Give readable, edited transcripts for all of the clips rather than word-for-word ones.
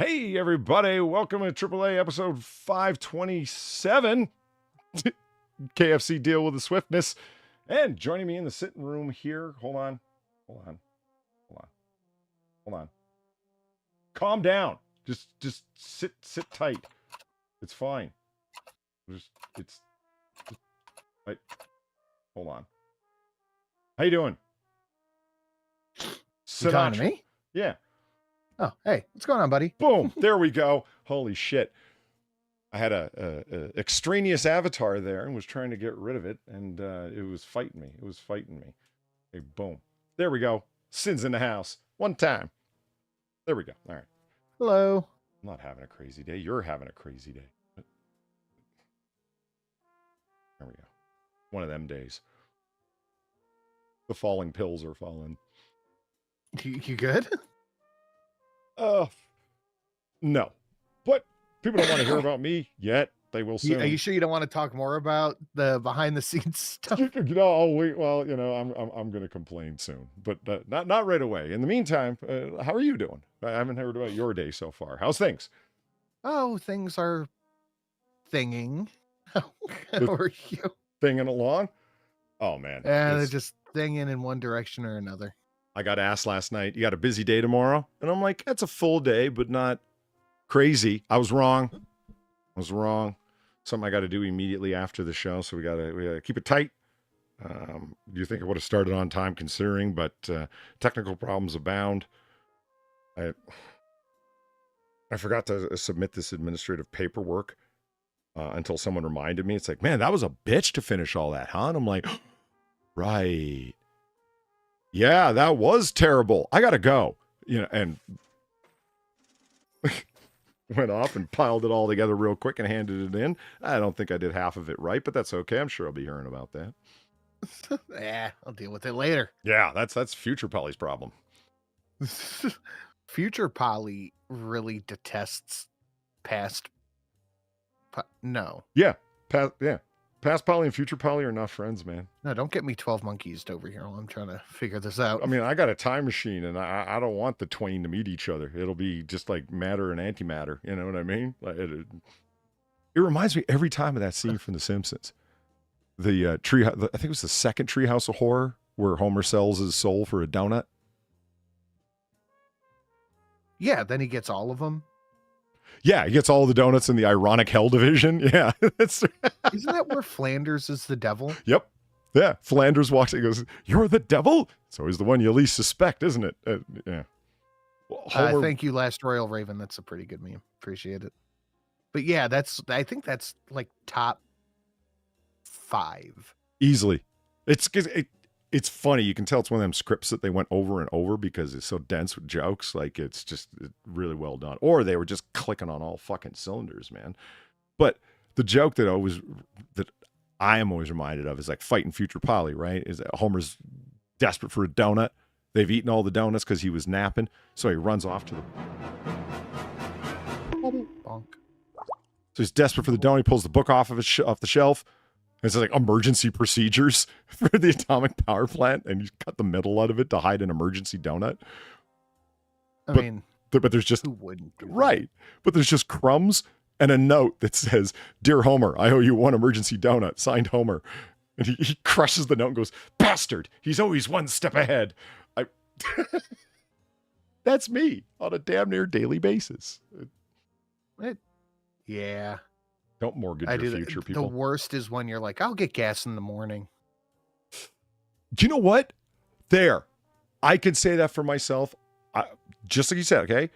Hey, everybody. Welcome to AAA episode 527. KFC deal with the Swiftness. And joining me in the sitting room here. Hold on. Calm down. Just sit tight. It's fine. Right. Hold on. How you doing? You talking to me? Yeah. Oh, hey, what's going on, buddy? Boom. There we go. Holy shit. I had a extraneous avatar there and was trying to get rid of it, and it was fighting me. Hey, boom. There we go. Sin's in the house. One time. There we go. All right. Hello. I'm not having a crazy day. You're having a crazy day. There we go. One of them days. The falling pills are falling. You good? No. But people don't want to hear about me yet. They will soon. Are you sure you don't want to talk more about the behind the scenes stuff? I'll wait. Well, I'm going to complain soon, but not right away. In the meantime, how are you doing? I haven't heard about your day so far. How's things? Oh, things are thinging. How are you? Thinging along? Oh, man. Yeah, they're just thinging in one direction or another. I got asked last night, you got a busy day tomorrow? And I'm like, that's a full day, but not crazy. I was wrong. Something I got to do immediately after the show, so we gotta keep it tight. You think I would have started on time considering, but technical problems abound. I forgot to submit this administrative paperwork until someone reminded me. It's like, man, that was a bitch to finish all that, huh? And I'm like, right. Yeah, that was terrible. I gotta go. And went off and piled it all together real quick and handed it in. I don't think I did half of it right, but that's okay. I'm sure I'll be hearing about that. Yeah, I'll deal with it later. Yeah, that's Future Polly's problem. Future Polly really detests past. No. Yeah, Past Polly and Future Polly are not friends, man. No, don't get me 12 monkeys over here while I'm trying to figure this out. I mean, I got a time machine, and I don't want the twain to meet each other. It'll be just like matter and antimatter. You know what I mean? Like it reminds me every time of that scene from The Simpsons. The tree, I think it was the second Treehouse of Horror, where Homer sells his soul for a donut. Yeah, then he gets all of them. Yeah, he gets all the donuts in the ironic hell division. Yeah. Isn't that where Flanders is the devil? Yep. Yeah. Flanders walks in and goes, "You're the devil?" It's always the one you least suspect, isn't it? Yeah. Well, thank you, Last Royal Raven. That's a pretty good meme. Appreciate it. But yeah, I think that's like top 5. Easily. It's funny. You can tell it's one of them scripts that they went over and over because it's so dense with jokes. Like, it's just really well done. Or they were just clicking on all fucking cylinders, man. But the joke that I am always reminded of is like fighting Future Polly, right? Is that Homer's desperate for a donut. They've eaten all the donuts because he was napping. So he runs off to the... Bonk. So he's desperate for the donut. He pulls the book off the shelf. It's like emergency procedures for the atomic power plant, and you cut the middle out of it to hide an emergency donut. But there's just who wouldn't do that? Right. But there's just crumbs and a note that says, "Dear Homer, I owe you one emergency donut. Signed, Homer." And he crushes the note and goes, "Bastard! He's always one step ahead." That's me on a damn near daily basis. Yeah. Don't mortgage your future, people. The worst is when you're like, I'll get gas in the morning. Do you know what? There. I can say that for myself. Just like you said, okay?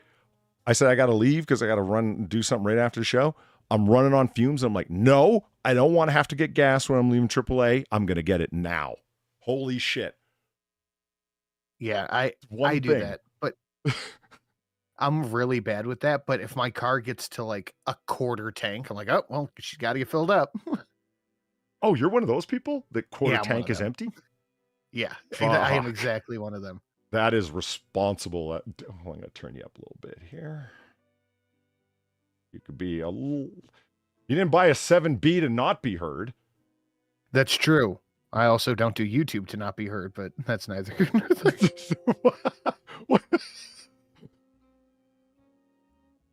I said I got to leave because I got to run and do something right after the show. I'm running on fumes. I'm like, no, I don't want to have to get gas when I'm leaving AAA. I'm going to get it now. Holy shit. Yeah, I do that. But I'm really bad with that, but if my car gets to like a quarter tank, I'm like, oh, well, she's got to get filled up. Oh, you're one of those people? The quarter tank is empty? Yeah, I am exactly one of them. That is responsible. I'm going to turn you up a little bit here. You could be a little... You didn't buy a 7B to not be heard. That's true. I also don't do YouTube to not be heard, but that's neither here nor there.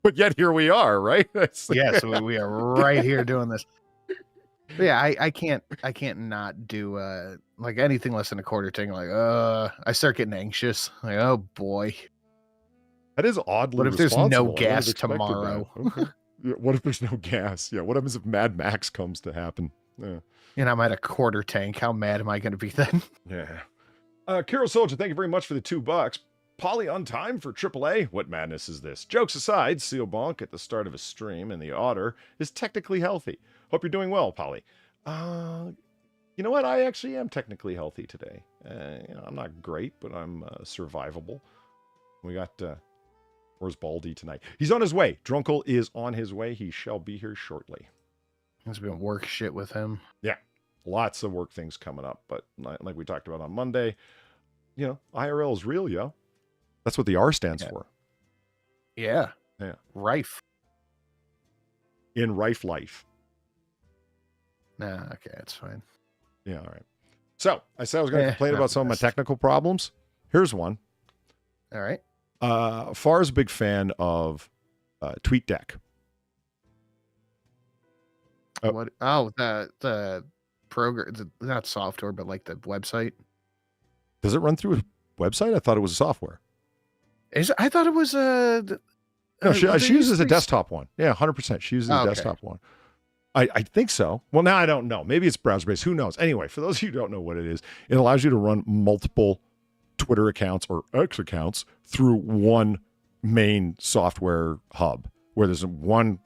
But yet here we are, right? Yes, we are right here doing this. But yeah, I can't not do like anything less than a quarter tank. Like, I start getting anxious. Like, oh boy. That is oddly What if there's no responsible. gas tomorrow? Okay. Yeah, what if there's no gas? Yeah, what happens if Mad Max comes to happen? Yeah. And I'm at a quarter tank. How mad am I going to be then? Yeah. Kiro Soldier, thank you very much for the $2. Polly on time for AAA. What madness is this? Jokes aside, Seal Bonk at the start of a stream and the Otter is technically healthy. Hope you're doing well, Polly. You know what? I actually am technically healthy today. I'm not great, but I'm survivable. We got... Where's Baldy tonight? He's on his way. Drunkle is on his way. He shall be here shortly. There's been work shit with him. Yeah. Lots of work things coming up. But like we talked about on Monday, IRL is real, yo. That's what the R stands for. Yeah. Yeah. Rife. In Rife life. Nah, okay, that's fine. Yeah, all right. So, I said I was going to complain about some of my technical problems. Here's one. All right. Far's a big fan of TweetDeck. What? Oh, the program, not software, but like the website. Does it run through a website? I thought it was a software. I thought it was a... No, she uses a desktop one. Yeah, 100%. She uses a desktop one. I think so. Well, now I don't know. Maybe it's browser-based. Who knows? Anyway, for those of you who don't know what it is, it allows you to run multiple Twitter accounts or X accounts through one main software hub where there's one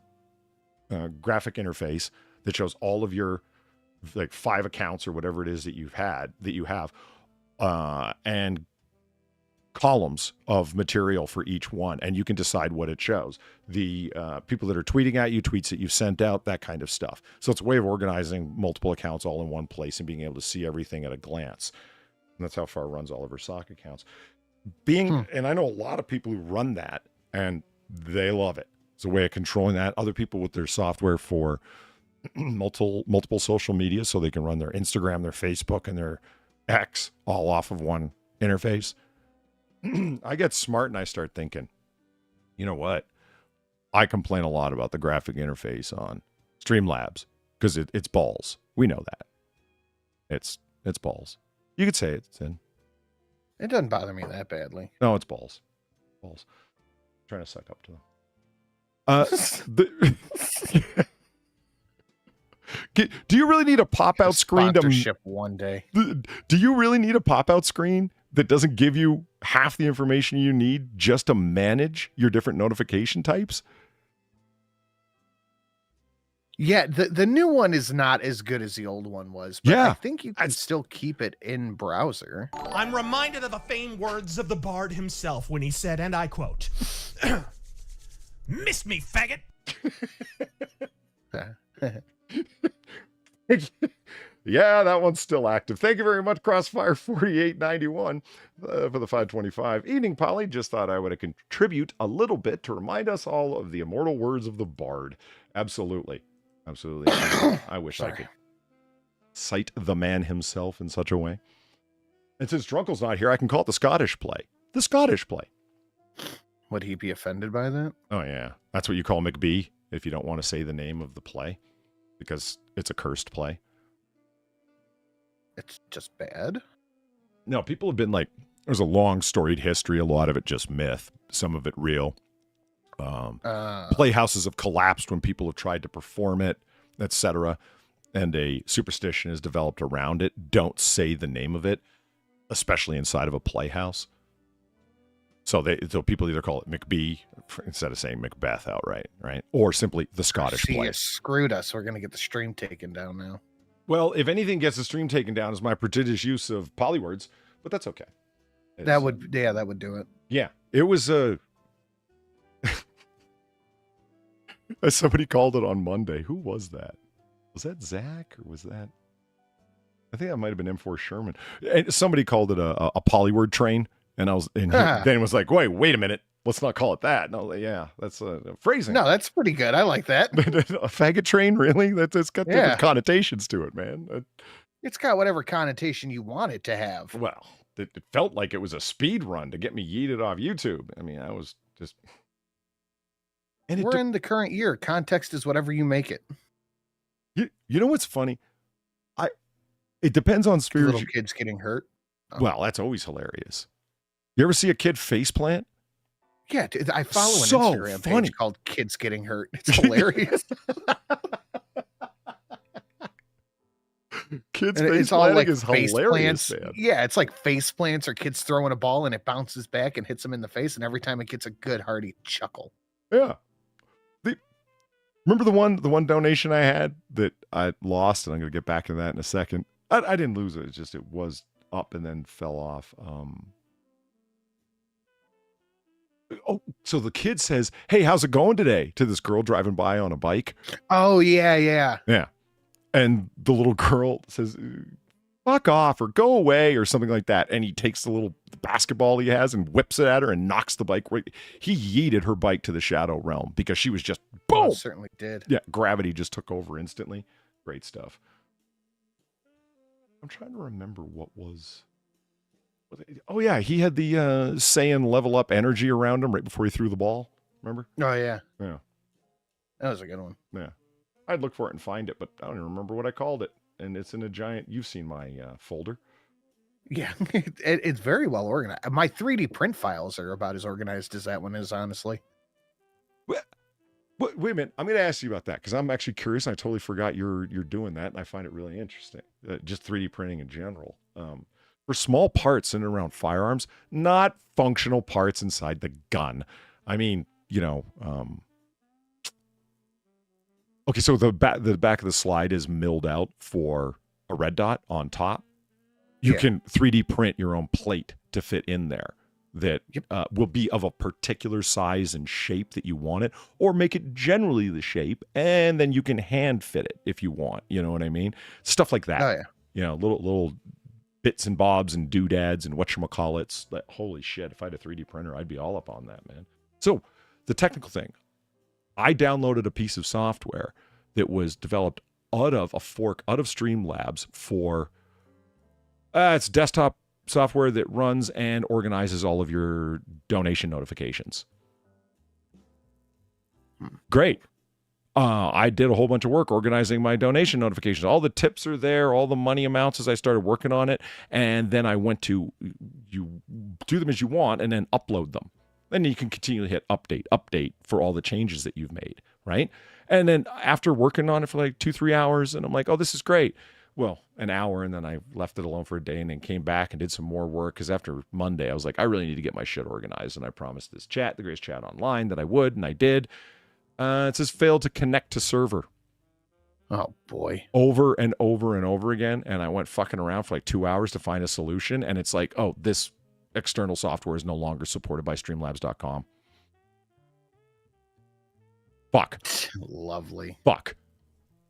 graphic interface that shows all of your like 5 accounts or whatever it is that you have, and columns of material for each one, and you can decide what it shows. The people that are tweeting at you, tweets that you've sent out, that kind of stuff. So it's a way of organizing multiple accounts all in one place and being able to see everything at a glance. And that's how Far runs all of her sock accounts. And I know a lot of people who run that, and they love it. It's a way of controlling that. Other people with their software for multiple social media, so they can run their Instagram, their Facebook, and their X all off of one interface. I get smart and I start thinking, you know what? I complain a lot about the graphic interface on Streamlabs because it's balls. We know that. It's balls. You could say it's in. It doesn't bother me that badly. No, it's balls. Balls. I'm trying to suck up to them. Do you really need a pop-out screen to ship one day? Do you really need a pop-out screen that doesn't give you half the information you need just to manage your different notification types? Yeah, the new one is not as good as the old one was, but yeah, I think you can still keep it in browser. I'm reminded of the famed words of the bard himself when he said, and I quote, "Miss me, faggot." Yeah, that one's still active. Thank you very much, Crossfire4891, for the 525. Evening, Polly. Just thought I would contribute a little bit to remind us all of the immortal words of the bard. Absolutely. Absolutely. I wish I could cite the man himself in such a way. And since Drunkle's not here, I can call it the Scottish play. The Scottish play. Would he be offended by that? Oh, yeah. That's what you call McBee if you don't want to say the name of the play, because it's a cursed play. It's just bad? No, people have been like, there's a long storied history, a lot of it just myth, some of it real. Playhouses have collapsed when people have tried to perform it, etc. And a superstition is developed around it. Don't say the name of it, especially inside of a playhouse. So people either call it McBee instead of saying Macbeth outright, right? Or simply the Scottish play. You screwed us. We're going to get the stream taken down now. Well, if anything gets the stream taken down is my prodigious use of polywords, but that's okay. That would do it. Yeah, it was as somebody called it on Monday. Who was that? Was that Zach or was that? I think that might have been M4 Sherman. And somebody called it a polyword train, and then was like, wait a minute. Let's not call it that. And I was like, yeah, that's phrasing. No, that's pretty good. I like that. A faggot train, really? It's got different connotations to it, man. It's got whatever connotation you want it to have. Well, it felt like it was a speed run to get me yeeted off YouTube. I mean, I was just... And we're in the current year. Context is whatever you make it. You know what's funny? It depends on spirit. Little kids getting hurt. Oh. Well, that's always hilarious. You ever see a kid faceplant? Yeah, I follow an Instagram page called Kids Getting Hurt. It's hilarious. Kids faceplanting is hilarious, man. Yeah, it's like face plants or kids throwing a ball and it bounces back and hits them in the face, and every time it gets a good hearty chuckle. Yeah. Remember the one donation I had that I lost, and I'm going to get back to that in a second. I didn't lose it. It's just it was up and then fell off. So the kid says, "Hey, how's it going today?" to this girl driving by on a bike. Oh, yeah. And the little girl says, "Fuck off," or "Go away," or something like that. And he takes the little basketball he has and whips it at her and knocks the bike right. He yeeted her bike to the shadow realm because she was just boom. Oh, certainly did. Yeah, gravity just took over instantly. Great stuff. I'm trying to remember what was. Oh yeah, he had the Saiyan level up energy around him right before he threw the ball. Remember? Oh yeah. Yeah. That was a good one. Yeah. I'd look for it and find it, but I don't even remember what I called it. And it's in a giant. You've seen my folder. Yeah, it's very well organized. My 3D print files are about as organized as that one is, honestly. Wait a minute. I'm going to ask you about that because I'm actually curious. I totally forgot you're doing that, and I find it really interesting. Just 3D printing in general. For small parts in and around firearms, not functional parts inside the gun. I mean, okay, so the back of the slide is milled out for a red dot on top. You can 3D print your own plate to fit in there that will be of a particular size and shape that you want it, or make it generally the shape, and then you can hand fit it if you want. You know what I mean? Stuff like that. Oh, yeah. Little bits and bobs and doodads and whatchamacallits. Holy shit, if I had a 3D printer, I'd be all up on that, man. So the technical thing, I downloaded a piece of software that was developed out of a fork out of Streamlabs for it's desktop software that runs and organizes all of your donation notifications. Great. I did a whole bunch of work organizing my donation notifications. All the tips are there, all the money amounts as I started working on it. And then I went to, you do them as you want and then upload them. Then you can continually hit update for all the changes that you've made, right? And then after working on it for like 2-3 hours, and I'm like, oh, this is great. Well, an hour, and then I left it alone for a day and then came back and did some more work because after Monday, I was like, I really need to get my shit organized. And I promised this chat, the greatest chat online, that I would, and I did. It says failed to connect to server. Oh, boy. Over and over and over again. And I went fucking around for like 2 hours to find a solution. And it's like, oh, this external software is no longer supported by Streamlabs.com. Fuck. Lovely. Fuck.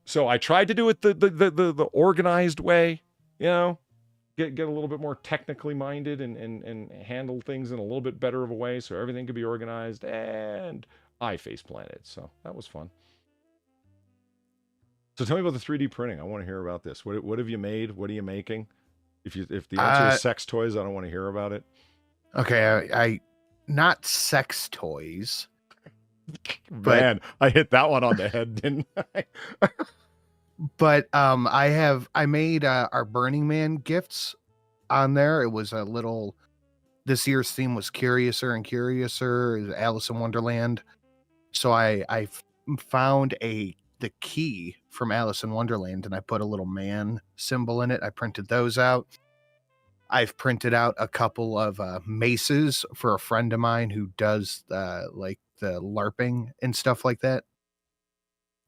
So I tried to do it the organized way, get a little bit more technically minded and handle things in a little bit better of a way so everything could be organized, and I face planted. So that was fun. So tell me about the 3D printing. I want to hear about this. What have you made? What are you making? If the answer is sex toys, I don't want to hear about it. Okay, I not sex toys. Man, I hit that one on the head, didn't I? But I made our Burning Man gifts on there. It was a little. This year's theme was Curiouser and Curiouser, Alice in Wonderland. So I found the key from Alice in Wonderland, and I put a little man symbol in it. I printed those out. I've printed out a couple of maces for a friend of mine who does like the LARPing and stuff like that.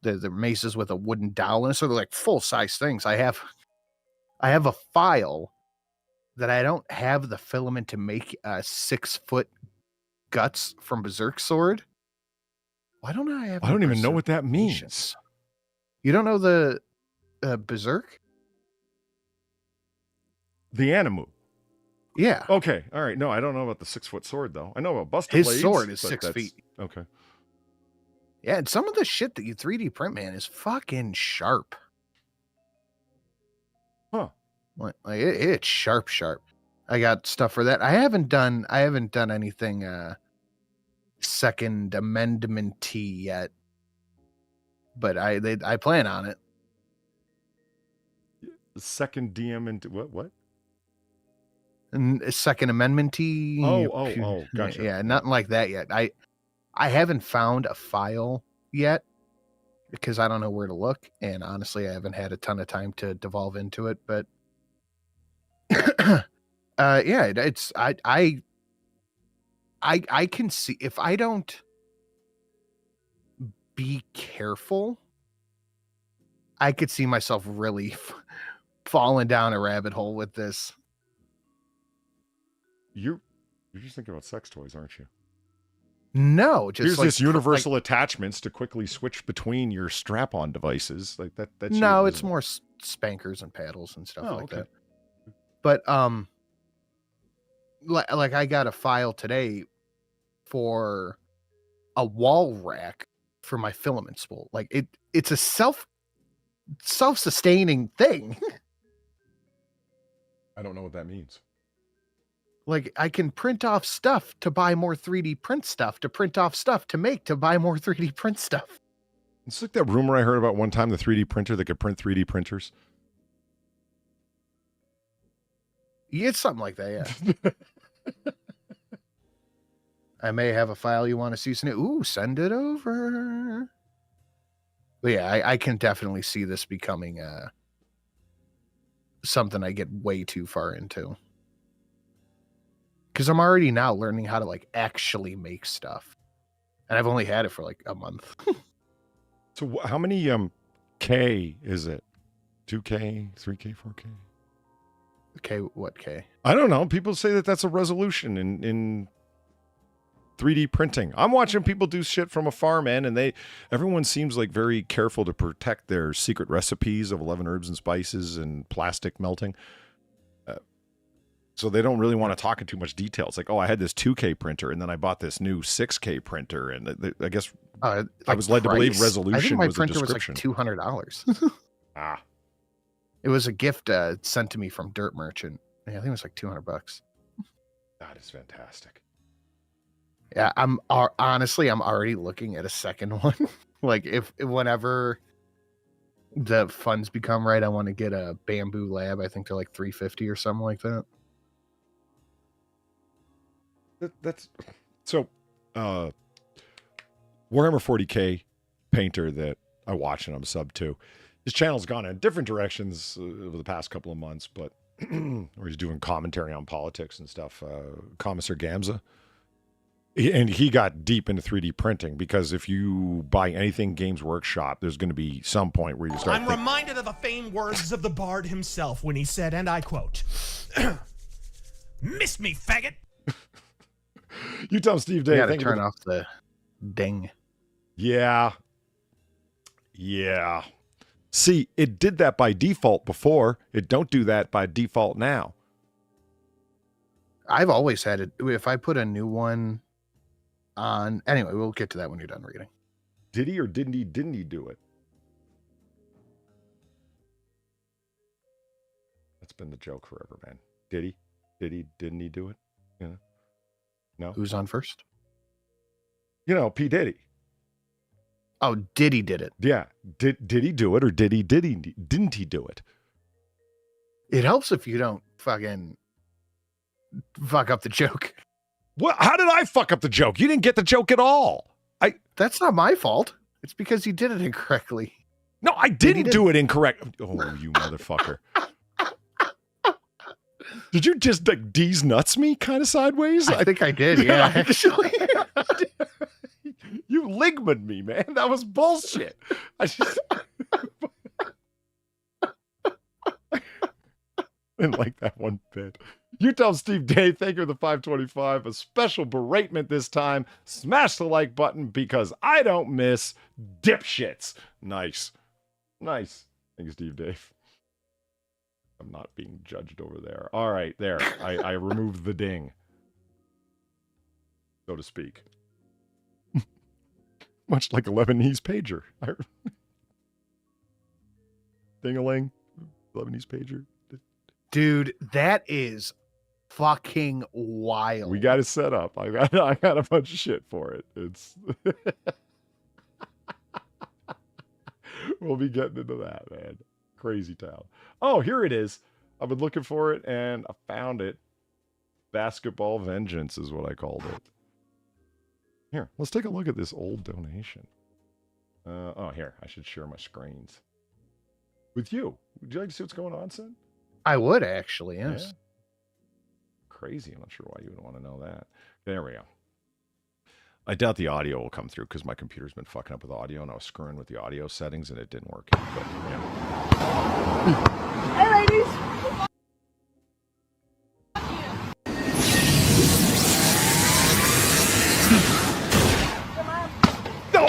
The maces with a wooden dowel in it, so they're like full size things. I have a file that I don't have the filament to make 6-foot guts from Berserk Sword. Why don't I have? I don't even know what that means. You don't know the Berserk? The Animu. Yeah. Okay. All right. No, I don't know about the 6-foot sword though. I know about Buster His Blades. sword is 6 feet. Okay. Yeah, and some of the shit that you 3D print, man, is fucking sharp. Huh. Like it's sharp. I got stuff for that. I haven't done anything Second Amendment yet, but I plan on it. Second DM into what? And Second Amendment Gotcha. Yeah, nothing like that yet. I haven't found a file yet because I don't know where to look, and honestly, I haven't had a ton of time to devolve into it. But yeah, it's I can see if I don't be careful, I could see myself really falling down a rabbit hole with this. You're just thinking about sex toys, aren't you? No, just here's like, this universal attachments to quickly switch between your strap-on devices, like that. That's no, it's more spankers and paddles and stuff like that. But like I got a file today for a wall rack for my filament spool. Like it's a self-sustaining thing. I don't know what that means. Like I can print off stuff to buy more 3D print stuff, to print off stuff to make to buy more 3D print stuff. It's like that rumor I heard about one time, the 3D printer that could print 3D printers. It's something like that, yeah. I may have a file you want to see. Ooh, send it over. But yeah, I can definitely see this becoming something I get way too far into. Because I'm already now learning how to like actually make stuff. And I've only had it for like a month. So how many K is it? 2K, 3K, 4K? Okay, what K? I don't know. People say that that's a resolution in 3D printing. I'm watching people do shit from afar, man, and everyone seems like very careful to protect their secret recipes of 11 herbs and spices and plastic melting. So they don't really want to talk in too much detail. It's like, oh, I had this 2K printer, and then I bought this new 6K printer, and I guess I was led to believe resolution I think my was printer a description. was like $200. Ah. It was a gift sent to me from Dirt Merchant. Yeah, I think it was like $200. That is fantastic. Yeah, honestly, I'm already looking at a second one. Like whenever the funds become right, I want to get a Bamboo Lab. I think they're like $350 or something like that. That's so. Warhammer 40K painter that I watch and I'm sub to. His channel's gone in different directions over the past couple of months, but where he's doing commentary on politics and stuff. Commissar Gamza. And he got deep into 3D printing because if you buy anything Games Workshop, there's going to be some point where you start. I'm reminded of the famed words of the bard himself when he said, and I quote, "Miss me, faggot." You tell him, Steve Dave. You gotta turn off the ding. Yeah. See, it did that by default before. It don't do that by default now. I've always had it. If I put a new one on, anyway, we'll get to that when you're done reading. Did he or didn't he do it? That's been the joke forever, man. Did he? Didn't he do it? You know? No. Who's on first? You know, P. Diddy. Oh, Diddy did it. Yeah. Did he do it or didn't he do it? It helps if you don't fucking fuck up the joke. What? How did I fuck up the joke? You didn't get the joke at all. That's not my fault. It's because you did it incorrectly. No, I didn't do it incorrect. Oh, you motherfucker. Did you just like D's nuts me kind of sideways? I think I did, yeah, actually. You ligmaned me, man. That was bullshit. I just didn't like that one bit. You tell Steve Dave, thank you for the 525. A special beratement this time. Smash the like button because I don't miss dipshits. Nice. Thank you, Steve Dave. I'm not being judged over there. All right, there. I removed the ding, so to speak. Much like a Lebanese pager. Ding-a-ling. Lebanese pager. Dude, that is fucking wild. We got it set up. I got a bunch of shit for it. It's we'll be getting into that, man. Crazy town. Oh, here it is. I've been looking for it and I found it. Basketball Vengeance is what I called it. Here, let's take a look at this old donation. Oh, here, I should share my screens with you. Would you like to see what's going on, son? I would actually, yes. Yeah. Crazy. I'm not sure why you would want to know that. There we go. I doubt the audio will come through because my computer's been fucking up with audio and I was screwing with the audio settings and it didn't work. But, yeah. Hey, ladies. No!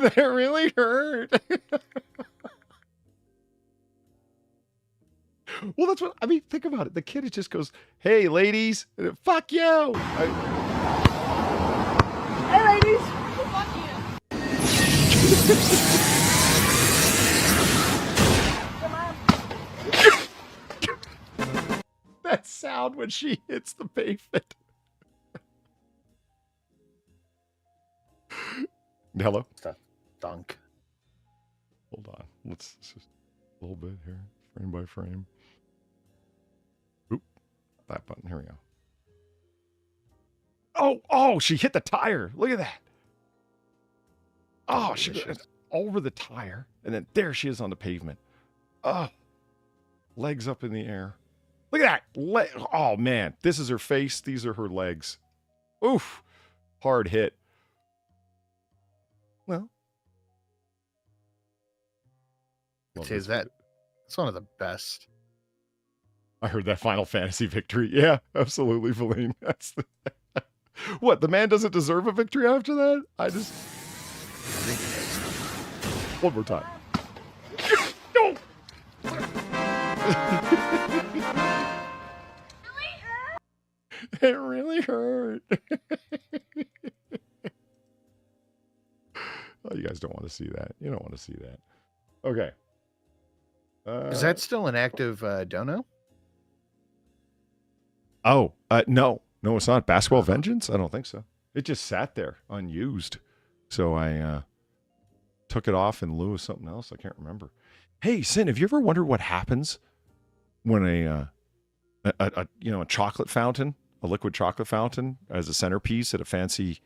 That really hurt. Well, that's what I mean. Think about it. The kid just goes, "Hey, ladies, fuck you." Hey, ladies. That sound when she hits the pavement. Hello. Dunk. Hold on. Let's just a little bit here, frame by frame. Oop, that button. Here we go. Oh, she hit the tire. Look at that. Oh, she went over the tire, and then there she is on the pavement. Oh, legs up in the air. Look at that. Oh, man. This is her face. These are her legs. Oof. Hard hit. Well. It's one of the best. I heard that Final Fantasy victory. Yeah, absolutely, Feline. That's the... What, the man doesn't deserve a victory after that? I think one more time. No! It really hurt. Oh, you guys don't want to see that. You don't want to see that. Okay. Is that still an active dono? Oh, no. No, it's not. Basketball Vengeance? I don't think so. It just sat there unused. So I took it off in lieu of something else. I can't remember. Hey, Sin, have you ever wondered what happens when a chocolate fountain, a liquid chocolate fountain as a centerpiece at a fancy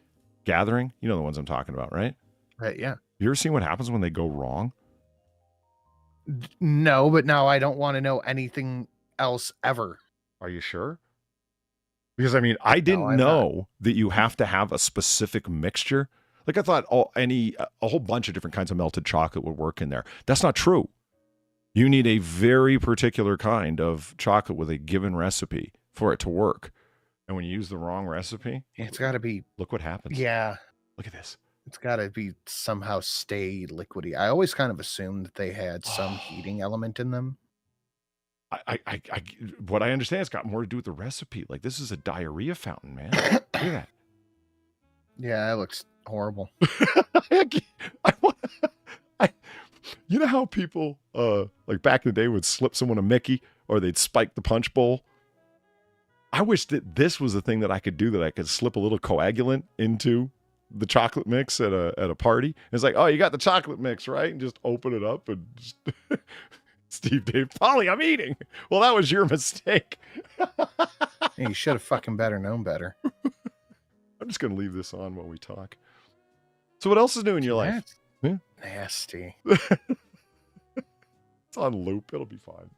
gathering? You know the ones I'm talking about, right? Right, yeah. You ever seen what happens when they go wrong? No, but now I don't want to know anything else ever. Are you sure? Because, I mean, I didn't know that you have to have a specific mixture. Like, I thought a whole bunch of different kinds of melted chocolate would work in there. That's not true. You need a very particular kind of chocolate with a given recipe for it to work. And when you use the wrong recipe, it's got to be... Look what happens. Yeah. Look at this. It's got to be somehow stay liquidy. I always kind of assumed that they had some heating element in them. What I understand, it's got more to do with the recipe. Like, this is a diarrhea fountain, man. Look at that. Yeah, it looks horrible. You know how people, like back in the day, would slip someone a Mickey or they'd spike the punch bowl? I wish that this was a thing that I could do, that I could slip a little coagulant into the chocolate mix at a party. It's like, oh, you got the chocolate mix, right? And just open it up and just... Steve Dave, Polly, I'm eating. Well, that was your mistake. Hey, you should have fucking known better. I'm just going to leave this on while we talk. So what else is new in your life? Yeah? Nasty. It's on loop. It'll be fine.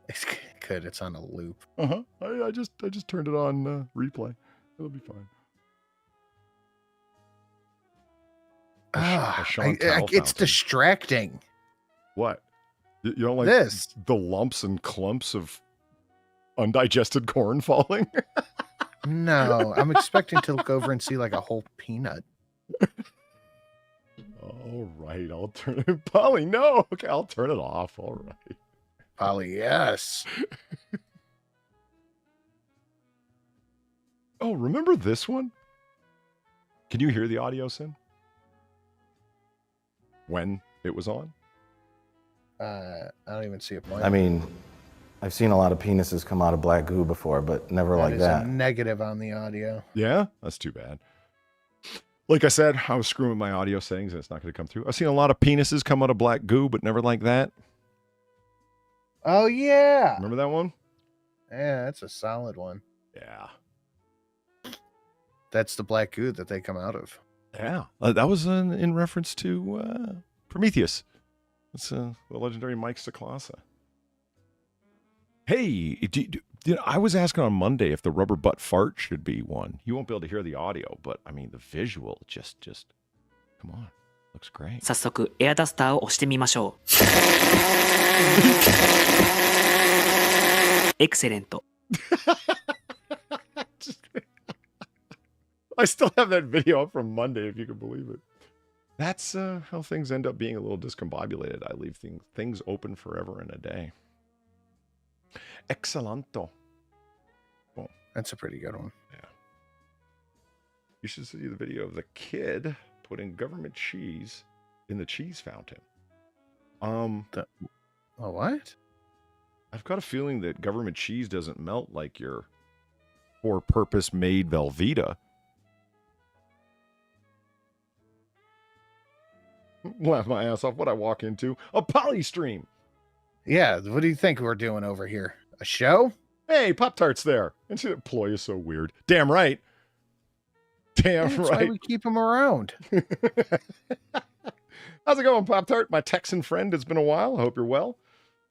It's good. It's on a loop. Uh-huh. I just turned it on replay. It'll be fine. It's distracting. What? You don't like this? The lumps and clumps of undigested corn falling? No, I'm expecting to look over and see like a whole peanut. All right, I'll turn it. Polly, no. Okay, I'll turn it off. All right. Polly, yes. Oh, remember this one? Can you hear the audio, Sin? When it was on? I don't even see a point. I mean, I've seen a lot of penises come out of black goo before, but never that like is that. a negative on the audio. Yeah, that's too bad. Like I said, I was screwing with my audio settings and it's not going to come through. I've seen a lot of penises come out of black goo, but never like that. Oh, yeah. Remember that one? Yeah, that's a solid one. Yeah. That's the black goo that they come out of. Yeah. That was in reference to Prometheus. It's the legendary Mike Stacklasa. Hey, I was asking on Monday if the rubber butt fart should be one. You won't be able to hear the audio, but I mean the visual just come on. Looks great. 早速エアダスターを押してみましょう。エクセレント。I still have that video up from Monday, if you can believe it. That's how things end up being a little discombobulated. I leave things open forever in a day. Excelento. Well, That's a pretty good one. yeah. You should see the video of the kid putting government cheese in the cheese fountain. Oh, what? I've got a feeling that government cheese doesn't melt like your for-purpose made Velveeta. Laugh my ass off. What I walk into? A polystream. Yeah, what do you think we're doing over here? A show? Hey, Pop-Tart's there. And see, that ploy is so weird. Damn right. Damn That's why right. we keep them around. How's it going, Pop-Tart? My Texan friend, it's been a while. I hope you're well.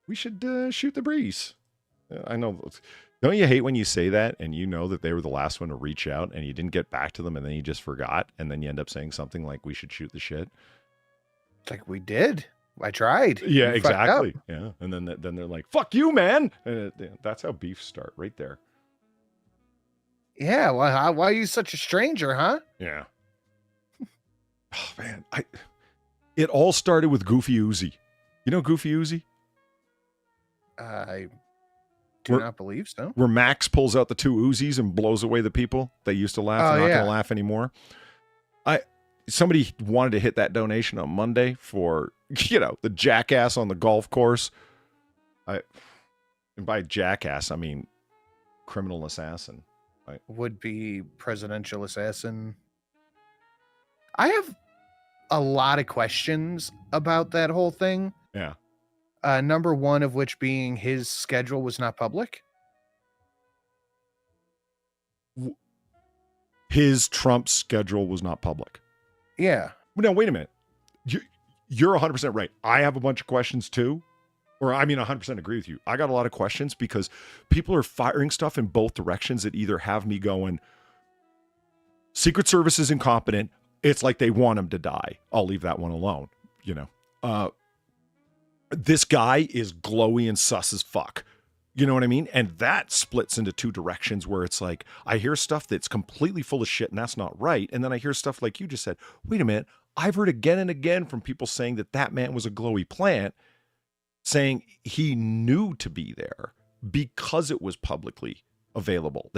We should shoot the breeze. I know. Don't you hate when you say that and you know that they were the last one to reach out and you didn't get back to them and then you just forgot and then you end up saying something like, we should shoot the shit? It's like, we did. I tried. Yeah, You fucked up. exactly. Yeah. And then they're like, fuck you, man. And that's how beefs start right there. Yeah, well, why are you such a stranger, huh? Yeah. Oh, man. It all started with Goofy Uzi. You know Goofy Uzi? I do not believe so. Where Max pulls out the two Uzis and blows away the people that used to laugh. Oh, They're not yeah. going to laugh anymore. Somebody wanted to hit that donation on Monday for, the jackass on the golf course. And by jackass, I mean criminal assassin. Right? Would be presidential assassin. I have a lot of questions about that whole thing. Yeah. Number one of which being his schedule was not public. His Trump schedule was not public. Yeah. No, wait a minute. You're 100% right. I have a bunch of questions too. Or I mean, 100% agree with you. I got a lot of questions because people are firing stuff in both directions that either have me going, Secret Service is incompetent. It's like they want him to die. I'll leave that one alone. This guy is glowy and sus as fuck. You know what I mean? And that splits into two directions where it's like, I hear stuff that's completely full of shit and that's not right. And then I hear stuff like you just said, wait a minute. I've heard again and again from people saying that man was a glowy plant, saying he knew to be there because it was publicly available.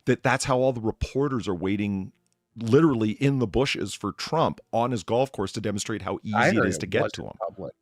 That's how all the reporters are waiting literally in the bushes for Trump on his golf course to demonstrate how easy it is to get to him. Public.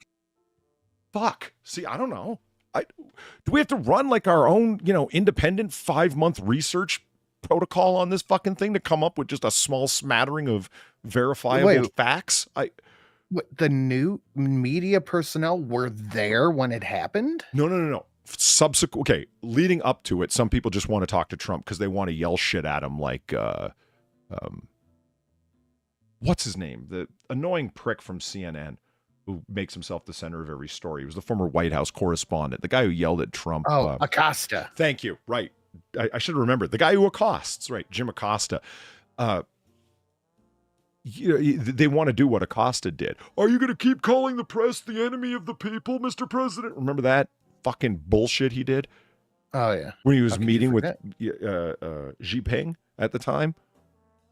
Fuck. See, I don't know. Do we have to run like our own, independent 5-month research protocol on this fucking thing to come up with just a small smattering of verifiable facts? The new media personnel were there when it happened? No. Subsequent. Okay, leading up to it, some people just want to talk to Trump because they want to yell shit at him, like, what's his name? The annoying prick from CNN who makes himself the center of every story. He was the former White House correspondent, the guy who yelled at Trump. Oh, Acosta. Thank you. Right. I should remember. The guy who accosts, right, Jim Acosta. They want to do what Acosta did. Are you going to keep calling the press the enemy of the people, Mr. President? Remember that fucking bullshit he did? Oh, yeah. When he was meeting with Xi Jinping at the time.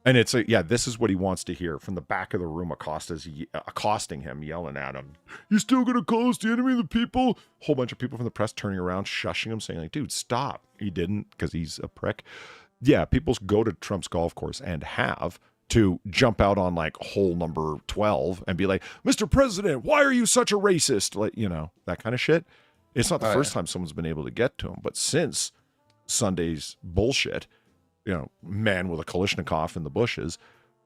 And it's this is what he wants to hear from the back of the room. Acosta's accosting him, yelling at him. You still going to call us the enemy of the people? Whole bunch of people from the press turning around, shushing him, saying like, dude, stop. He didn't because he's a prick. Yeah, people go to Trump's golf course and have to jump out on like hole number 12 and be like, Mr. President, why are you such a racist? Like, you know, that kind of shit. It's not the first time someone's been able to get to him, but since Sunday's bullshit, you know, man with a Kalashnikov in the bushes,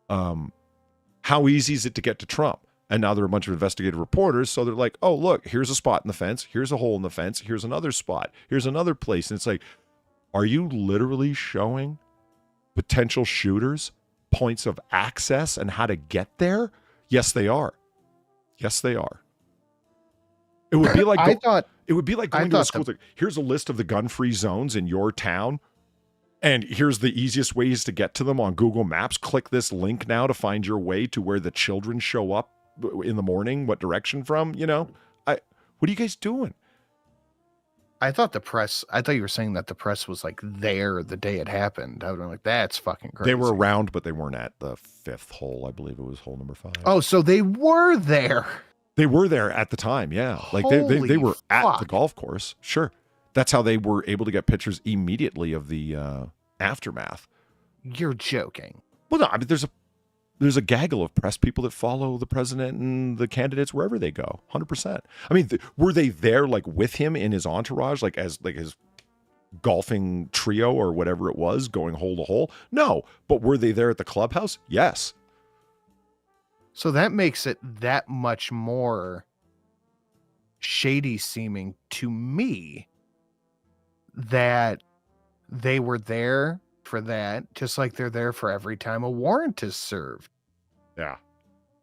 how easy is it to get to Trump? And now there are a bunch of investigative reporters, so they're like, oh, look, here's a spot in the fence, here's a hole in the fence, here's another spot, here's another place. And it's like, are you literally showing potential shooters points of access and how to get there? Yes, they are. Yes, they are. It would be like it would be like going to a school. Here's a list of the gun-free zones in your town, and here's the easiest ways to get to them on Google Maps. Click this link now to find your way to where the children show up in the morning. What direction from? You know, what are you guys doing? I thought you were saying that the press was like there the day it happened. I would have been like, that's fucking crazy. They were around, but they weren't at the 5th hole. I believe it was hole number 5. Oh, so they were there. They were there at the time, yeah. Like they were at the golf course. Sure. That's how they were able to get pictures immediately of the aftermath. You're joking. Well, no, I mean there's a gaggle of press people that follow the president and the candidates wherever they go. 100%. I mean, were they there like with him in his entourage, like as like his golfing trio or whatever it was, going hole to hole? No, but were they there at the clubhouse? Yes. So that makes it that much more shady seeming to me that they were there for that, just like they're there for every time a warrant is served. Yeah.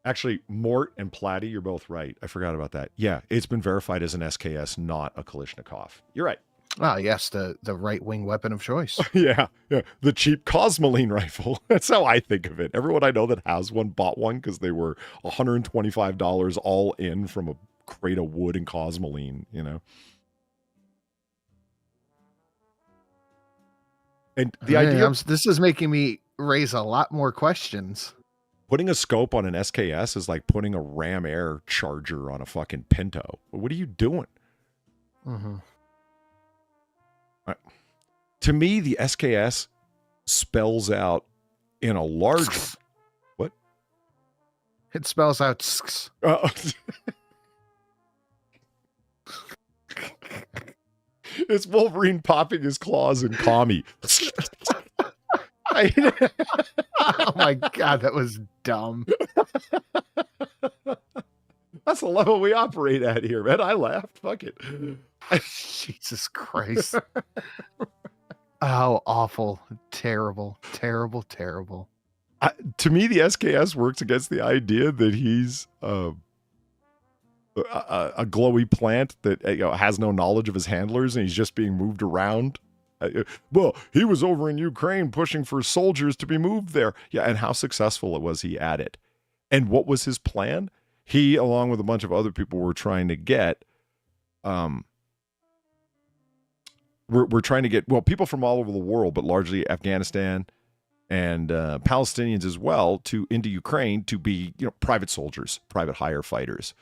Actually, Mort and Platty, you're both right. I forgot about that. Yeah, it's been verified as an SKS, not a Kalashnikov. You're right. Ah, yes, the right-wing weapon of choice. Yeah. The cheap Cosmoline rifle. That's how I think of it. Everyone I know that has one bought one because they were $125 all in from a crate of wood and Cosmoline, you know? And the idea... This is making me raise a lot more questions. Putting a scope on an SKS is like putting a Ram Air Charger on a fucking Pinto. What are you doing? Mm-hmm. To me, the SKS spells out in a large... What? It spells out... It's Wolverine popping his claws in Kami. Oh my God, that was dumb. That's the level we operate at here, man. I laughed. Fuck it. Jesus Christ. Oh, awful. Terrible. Terrible, terrible. To me, the SKS works against the idea that he's a glowy plant that has no knowledge of his handlers and he's just being moved around. Well, he was over in Ukraine pushing for soldiers to be moved there. Yeah, and how successful was he at it? And what was his plan? He, along with a bunch of other people, were trying to get... We're trying to get, well, people from all over the world, but largely Afghanistan and Palestinians as well, into Ukraine to be, private soldiers, private hire fighters.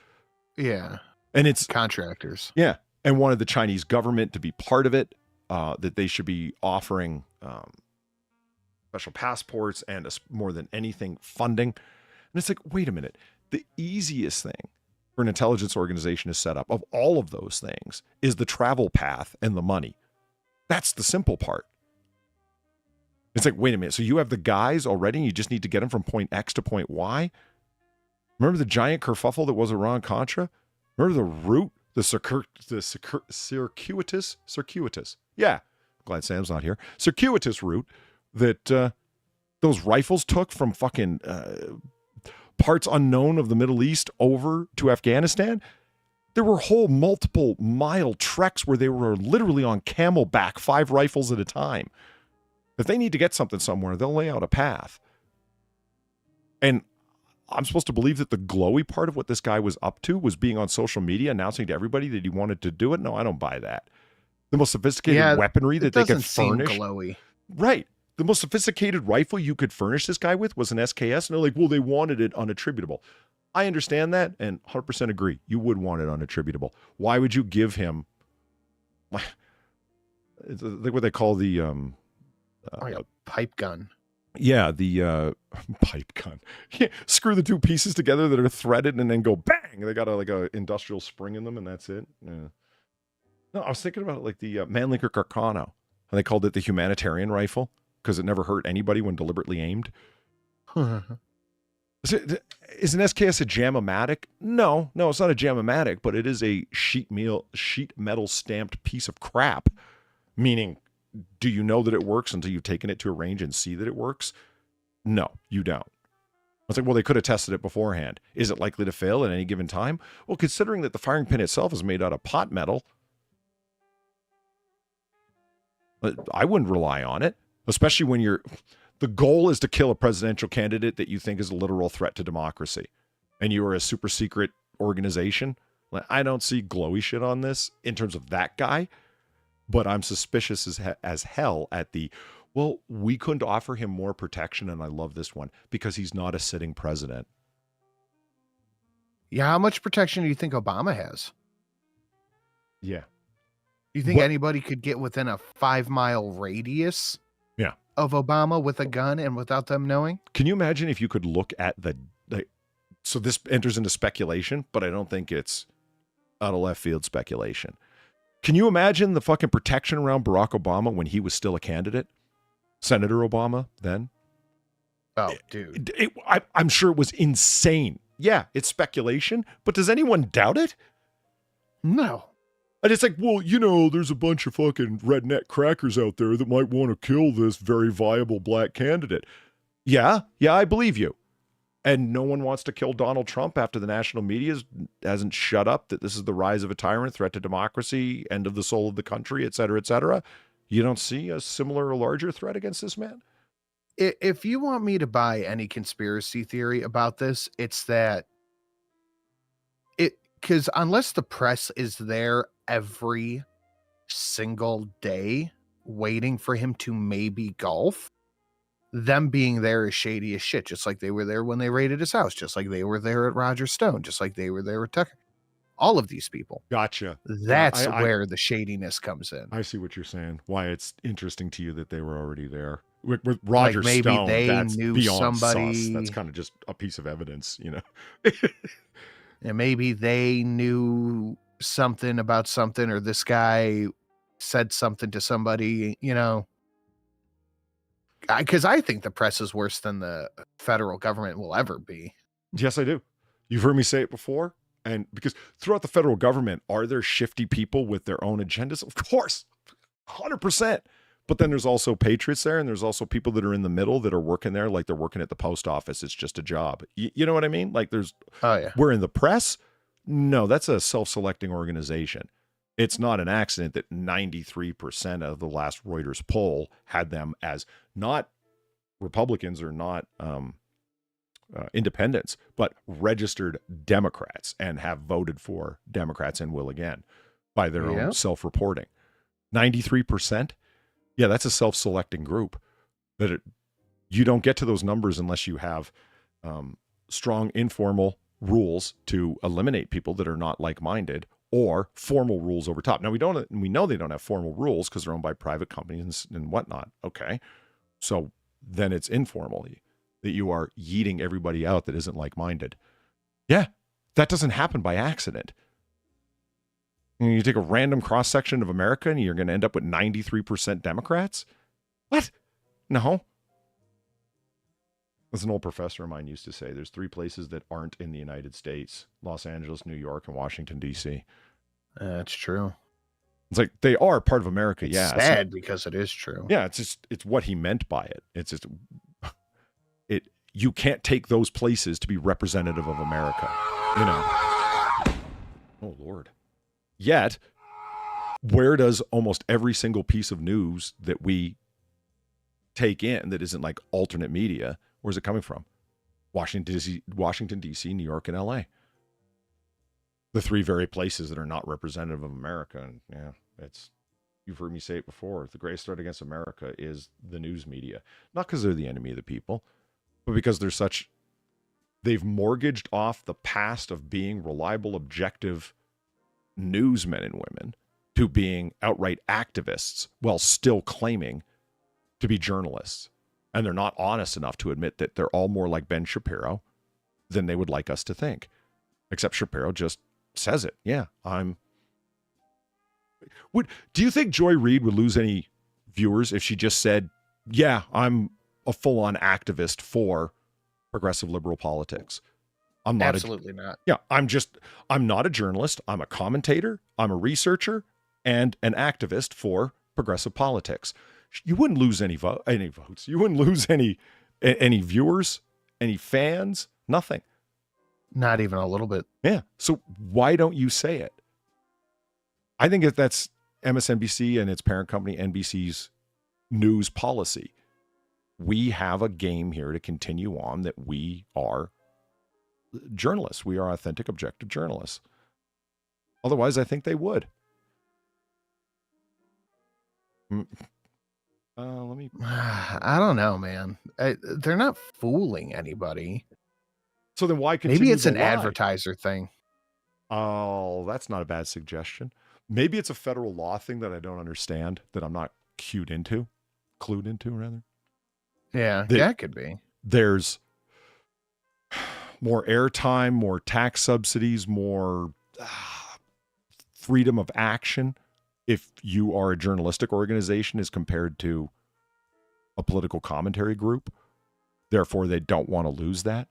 Yeah. And it's contractors. Yeah. And wanted the Chinese government to be part of it, that they should be offering special passports and more than anything, funding. And it's like, wait a minute. The easiest thing for an intelligence organization to set up of all of those things is the travel path and the money. That's the simple part. It's like, wait a minute. So you have the guys already and you just need to get them from point X to point Y? Remember the giant kerfuffle that was Iran-Contra? Remember the route? The circuitous? Yeah. Glad Sam's not here. Circuitous route that those rifles took from fucking parts unknown of the Middle East over to Afghanistan? There were whole multiple mile treks where they were literally on camelback, 5 rifles at a time. If they need to get something somewhere, they'll lay out a path. And I'm supposed to believe that the glowy part of what this guy was up to was being on social media, announcing to everybody that he wanted to do it. No, I don't buy that. The most sophisticated weaponry that they could furnish. Seem glowy. Right. The most sophisticated rifle you could furnish this guy with was an SKS. And they're like, well, they wanted it unattributable. I understand that and 100% agree. You would want it unattributable. Why would you give him what they call the a pipe gun? Yeah, the pipe gun. Yeah, screw the two pieces together that are threaded and then go bang. They got a industrial spring in them and that's it. Yeah. No, I was thinking about it like the Mannlicher Carcano. And they called it the humanitarian rifle because it never hurt anybody when deliberately aimed. Is an SKS a jam-o-matic? No, it's not a jam-o-matic, but it is a sheet metal stamped piece of crap. Meaning, do you know that it works until you've taken it to a range and see that it works? No, you don't. I was like, well, they could have tested it beforehand. Is it likely to fail at any given time? Well, considering that the firing pin itself is made out of pot metal, I wouldn't rely on it, especially when the goal is to kill a presidential candidate that you think is a literal threat to democracy, and you are a super secret organization. I don't see glowy shit on this in terms of that guy, but I'm suspicious as hell at well, we couldn't offer him more protection, and I love this one, because he's not a sitting president. Yeah, how much protection do you think Obama has? Yeah. You think anybody could get within a 5-mile radius of Obama with a gun and without them knowing? Can you imagine if you could look at so this enters into speculation, but I don't think it's out of left field speculation. Can you imagine the fucking protection around Barack Obama when he was still a candidate? Senator Obama then? Oh, dude. I'm sure it was insane. Yeah, it's speculation, but does anyone doubt it? No. And it's like, well, there's a bunch of fucking redneck crackers out there that might want to kill this very viable black candidate. Yeah, I believe you. And no one wants to kill Donald Trump after the national media hasn't shut up that this is the rise of a tyrant, threat to democracy, end of the soul of the country, et cetera, et cetera. You don't see a similar or larger threat against this man? If you want me to buy any conspiracy theory about this, it's that because unless the press is there every single day waiting for him to maybe golf, them being there is shady as shit, just like they were there when they raided his house, just like they were there at Roger Stone, just like they were there with Tucker. All of these people. Gotcha. That's where the shadiness comes in. I see what you're saying. Why it's interesting to you that they were already there. With Roger maybe Stone, they that's knew beyond somebody. sus. That's kind of just a piece of evidence, And maybe they knew something about something, or this guy said something to somebody, because I think the press is worse than the federal government will ever be. Yes, I do. You've heard me say it before. And because throughout the federal government, are there shifty people with their own agendas? Of course, 100%. But then there's also patriots there, and there's also people that are in the middle that are working there like they're working at the post office. It's just a job. You know what I mean? Like we're in the press. No, that's a self-selecting organization. It's not an accident that 93% of the last Reuters poll had them as not Republicans or not independents, but registered Democrats and have voted for Democrats and will again by their own self-reporting. 93%? Yeah, that's a self-selecting group. You don't get to those numbers unless you have strong informal rules to eliminate people that are not like-minded, or formal rules over top. Now, we know they don't have formal rules because they're owned by private companies and whatnot. Okay, so then it's informally that you are yeeting everybody out that isn't like-minded. Yeah, that doesn't happen by accident. You take a random cross-section of America and you're going to end up with 93% Democrats? What? No. As an old professor of mine used to say, there's 3 places that aren't in the United States: Los Angeles, New York, and Washington, D.C. That's true. It's like they are part of America. It's yeah. sad because it is true. Yeah, it's what he meant by it. It's just, you can't take those places to be representative of America. Oh, Lord. Yet, where does almost every single piece of news that we take in that isn't like alternate media, where's it coming from? Washington, D.C., New York, and L.A. The 3 very places that are not representative of America. And yeah, you've heard me say it before. The greatest threat against America is the news media. Not because they're the enemy of the people, but because they've mortgaged off the past of being reliable, objective newsmen and women to being outright activists while still claiming to be journalists. And they're not honest enough to admit that they're all more like Ben Shapiro than they would like us to think. Except Shapiro just says it. Yeah, do you think Joy Reid would lose any viewers if she just said, yeah, I'm a full-on activist for progressive liberal politics? I'm not Absolutely not. Yeah, I'm not a journalist. I'm a commentator. I'm a researcher and an activist for progressive politics. You wouldn't lose any votes. You wouldn't lose any viewers, any fans, nothing. Not even a little bit. Yeah. So why don't you say it? I think that's MSNBC and its parent company NBC's news policy. We have a game here to continue on that we are journalists. We are authentic, objective journalists. Otherwise, I think they would. Let me. I don't know, man. They're not fooling anybody. So then why continue? Maybe it's the an lie? advertiser thing. Oh, that's not a bad suggestion. Maybe it's a federal law thing that I don't understand, that I'm not clued into rather. Yeah, that could be. There's more airtime, more tax subsidies, more freedom of action if you are a journalistic organization as compared to a political commentary group. Therefore, they don't want to lose that.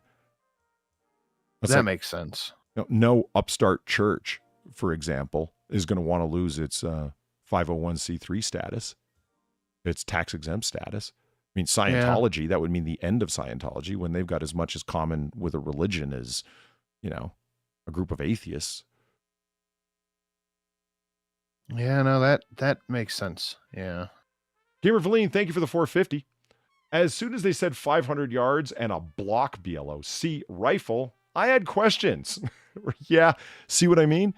That makes sense. No upstart church, for example, is going to want to lose its 501c3 status, its tax-exempt status. I mean, Scientology, that would mean the end of Scientology when they've got as much as common with a religion as, a group of atheists. Yeah, no, that makes sense. Yeah. Gamer Valine, thank you for the 450. As soon as they said 500 yards and a block BLOC rifle, I had questions. Yeah, see what I mean?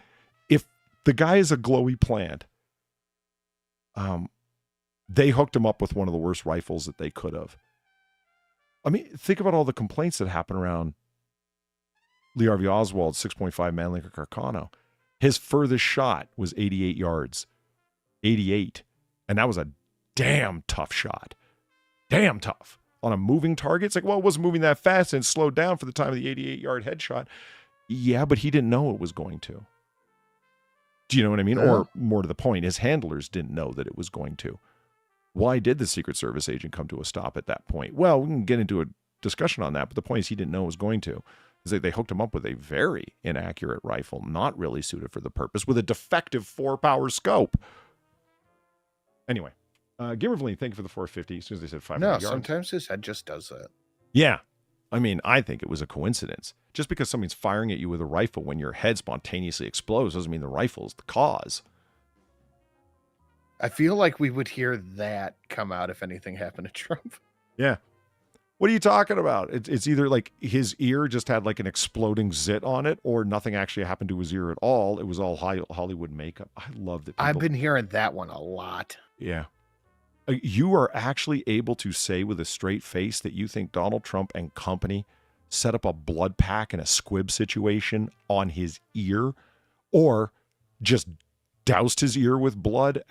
If the guy is a glowy plant, they hooked him up with one of the worst rifles that they could have. I mean, think about all the complaints that happen around Lee Harvey Oswald's 6.5 Mannlicher Carcano. His furthest shot was 88 yards. 88. And that was a damn tough shot. Damn tough. On a moving target. It's like, well, it wasn't moving that fast and slowed down for the time of the 88-yard headshot. Yeah, but he didn't know it was going to. Do you know what I mean? Yeah. Or more to the point, his handlers didn't know that it was going to. Why did the Secret Service agent come to a stop at that point? Well, we can get into a discussion on that, but the point is he didn't know it was going to. Is that they hooked him up with a very inaccurate rifle, not really suited for the purpose, with a defective 4-power scope. Anyway, Gamer Valine, thank you for the 450. As soon as they said 500 yards. No, sometimes his head just does that. Yeah. I mean, I think it was a coincidence. Just because something's firing at you with a rifle when your head spontaneously explodes doesn't mean the rifle's the cause. I feel like we would hear that come out if anything happened to Trump. Yeah. What are you talking about? It's either like his ear just had like an exploding zit on it, or nothing actually happened to his ear at all. It was all Hollywood makeup. I loved it. I've been hearing that one a lot. Yeah. You are actually able to say with a straight face that you think Donald Trump and company set up a blood pack and a squib situation on his ear, or just doused his ear with blood.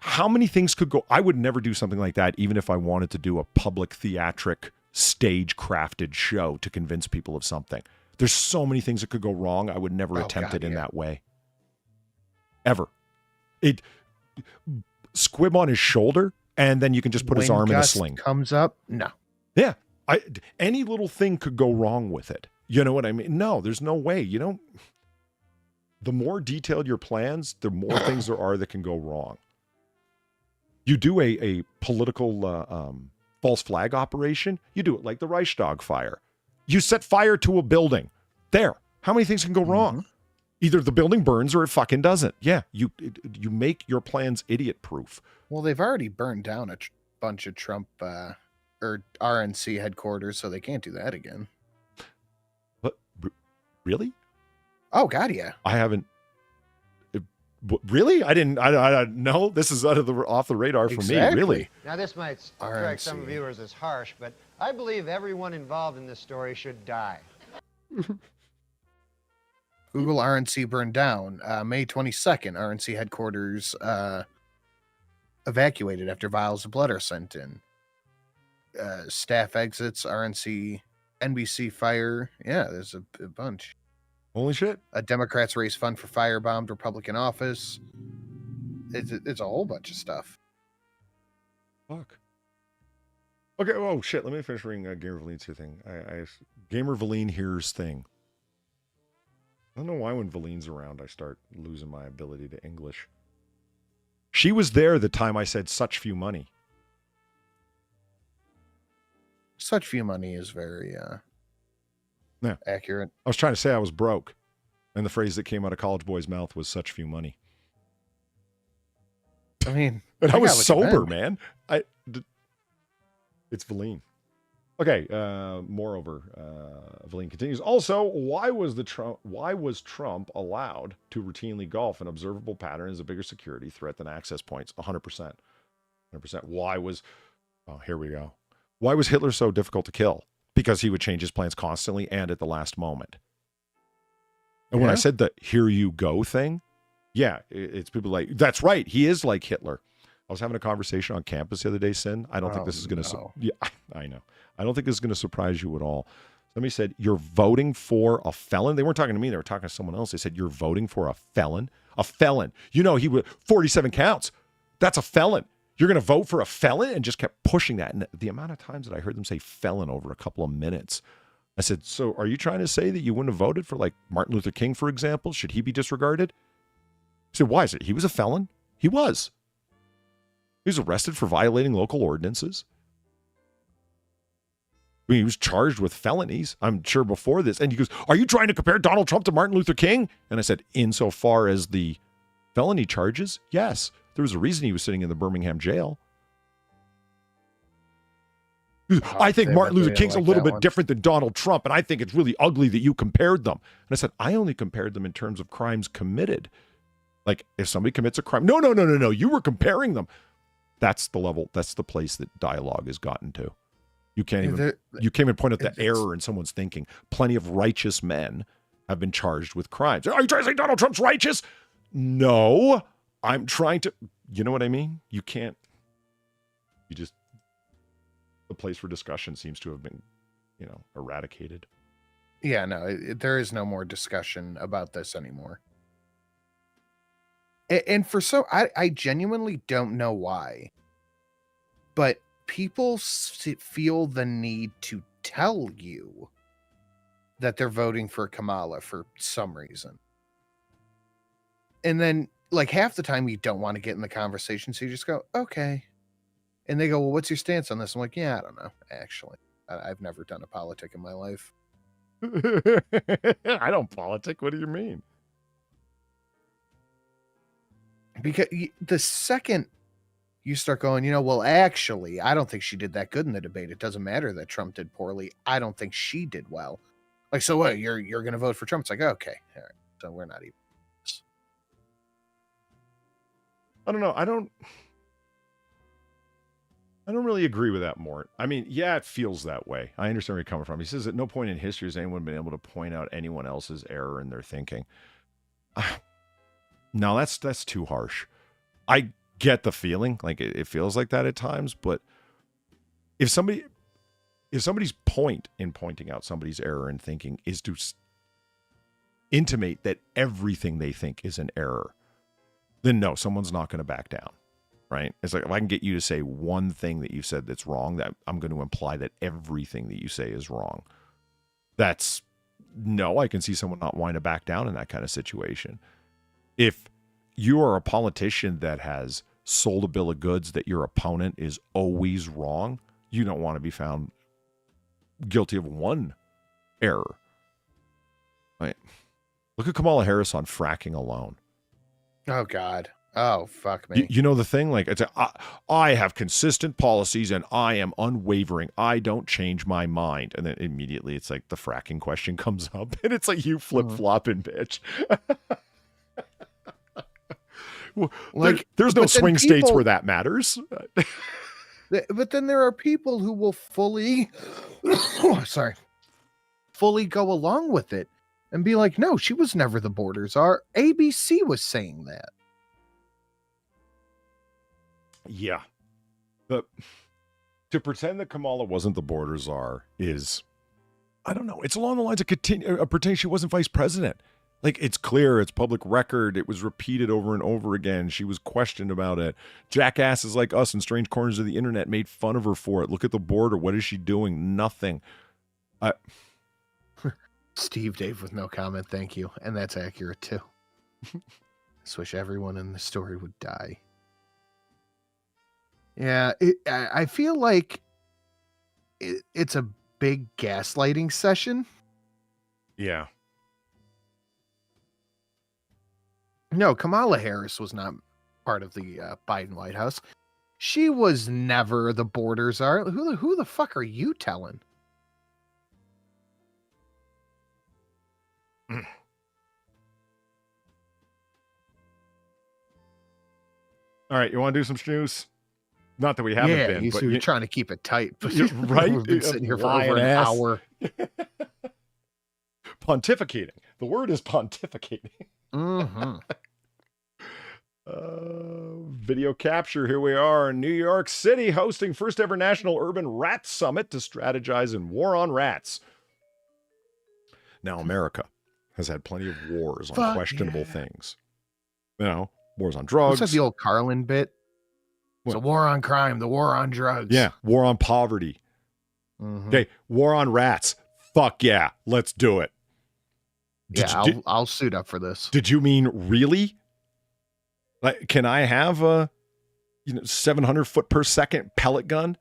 How many things could go? I would never do something like that, even if I wanted to do a public theatric stage crafted show to convince people of something. There's so many things that could go wrong. I would never attempt it in that way. Ever. Squib on his shoulder, and then you can just put his arm in a sling. Comes up? No. Yeah. Any little thing could go wrong with it. You know what I mean? No, there's no way. The more detailed your plans, the more things there are that can go wrong. You do a political false flag operation, you do it like the Reichstag fire. You set fire to a building. There. How many things can go wrong? Mm-hmm. Either the building burns or it fucking doesn't. Yeah, you make your plans idiot-proof. Well, they've already burned down a bunch of Trump or RNC headquarters, so they can't do that again. But really? Oh, God, yeah. I haven't. Really? I didn't know. This is off the radar for me. Really? Now, this might strike some viewers as harsh, but I believe everyone involved in this story should die. Google RNC burned down. May 22nd, RNC headquarters evacuated after vials of blood are sent in. staff exits, RNC, NBC fire. Yeah, there's a bunch. Holy shit. Democrats raise fund for firebombed Republican office. It's a whole bunch of stuff. Fuck. Okay, oh shit, let me finish reading Gamer Valine's thing. Gamer Valine here's thing. I don't know why when Valine's around I start losing my ability to English. She was there the time I said such few money. Such few money is very accurate. I was trying to say I was broke, and the phrase that came out of College Boy's mouth was such few money. I mean, and I was sober, man. It's Valine. Okay, moreover, Valine continues. Also, why was Trump allowed to routinely golf an observable pattern as a bigger security threat than access points? 100%. 100%. Why was, oh, here we go. Why was Hitler so difficult to kill? Because he would change his plans constantly and at the last moment. And when I said the here you go thing, yeah, it's people like, that's right, he is like Hitler. I was having a conversation on campus the other day, Sin. I don't think this is going to... Yeah, I know. I don't think this is going to surprise you at all. Somebody said, you're voting for a felon? They weren't talking to me. They were talking to someone else. They said, you're voting for a felon? A felon. You know, he would... 47 counts. That's a felon. You're going to vote for a felon? And just kept pushing that. And the amount of times that I heard them say felon over a couple of minutes, I said, so are you trying to say that you wouldn't have voted for, like, Martin Luther King, for example? Should he be disregarded? I said, why is it? He was a felon? He was. He was arrested for violating local ordinances. I mean, he was charged with felonies, I'm sure, before this. And he goes, are you trying to compare Donald Trump to Martin Luther King? And I said, insofar as the felony charges, yes. There was a reason he was sitting in the Birmingham jail. I think Martin Luther King's a little bit different than Donald Trump, and I think it's really ugly that you compared them. And I said, I only compared them in terms of crimes committed. Like, if somebody commits a crime, no, you were comparing them. That's the level, that's the place that dialogue has gotten to. You can't even point out the error in someone's thinking. Plenty of righteous men have been charged with crimes. Are you trying to say Donald Trump's righteous? No, I'm trying to, you know what I mean? You can't, the place for discussion seems to have been, eradicated. Yeah, no, there is no more discussion about this anymore. And I genuinely don't know why, but people feel the need to tell you that they're voting for Kamala for some reason. And then, like, half the time you don't want to get in the conversation, so you just go, okay. And they go, well, what's your stance on this? I'm like, yeah, I don't know, actually. I've never done a politic in my life. I don't politic. What do you mean? Because the second you start going, well, actually, I don't think she did that good in the debate. It doesn't matter that Trump did poorly. I don't think she did well. Like, so what? You're going to vote for Trump? It's like, okay, all right. So we're not even. I don't know. I don't really agree with that, Mort. I mean, yeah, it feels that way. I understand where you're coming from. He says at no point in history has anyone been able to point out anyone else's error in their thinking. No, that's too harsh. I get the feeling, like it feels like that at times, but if somebody's point in pointing out somebody's error in thinking is to intimate that everything they think is an error, then no, someone's not going to back down, right? It's like if I can get you to say one thing that you said that's wrong, that I'm going to imply that everything that you say is wrong. I can see someone not wanting to back down in that kind of situation. If you are a politician that has sold a bill of goods that your opponent is always wrong, you don't want to be found guilty of one error. Right? Look at Kamala Harris on fracking alone. Oh, God. Oh, fuck me. You know the thing? Like, I have consistent policies and I am unwavering. I don't change my mind. And then immediately it's like the fracking question comes up and it's like you flip-flopping, bitch. Like, there's no swing states where that matters. But then there are people who will fully go along with it and be like, no, she was never the borders. Our ABC was saying that. Yeah. But To pretend that Kamala wasn't the border czar is, I don't know. It's along the lines of pretending she wasn't vice president. Like, it's clear, it's public record. It was repeated over and over again. She was questioned about it. Jackasses like us in strange corners of the internet made fun of her for it. Look at the border. What is she doing? Nothing. Steve Dave with no comment. Thank you. And that's accurate too. Just wish everyone in the story would die. Yeah, I feel like it's a big gaslighting session. Yeah. No, Kamala Harris was not part of the Biden White House. She was never the border czar. Who the fuck are you telling? All right, you want to do some snooze? Not that we haven't been. But you're trying to keep it tight. But right? We've been sitting here for over an hour. Pontificating. The word is pontificating. Mm-hmm. Video capture. Here we are in New York City hosting first ever National Urban Rat Summit to strategize in war on rats. Now, America has had plenty of wars on questionable things. You know, wars on drugs. What's that, the old Carlin bit? It's a war on crime, the war on drugs. Yeah, war on poverty. Mm-hmm. Okay, war on rats. Fuck yeah, let's do it. I'll suit up for this. Did you mean really? Like, can I have a 700 foot per second pellet gun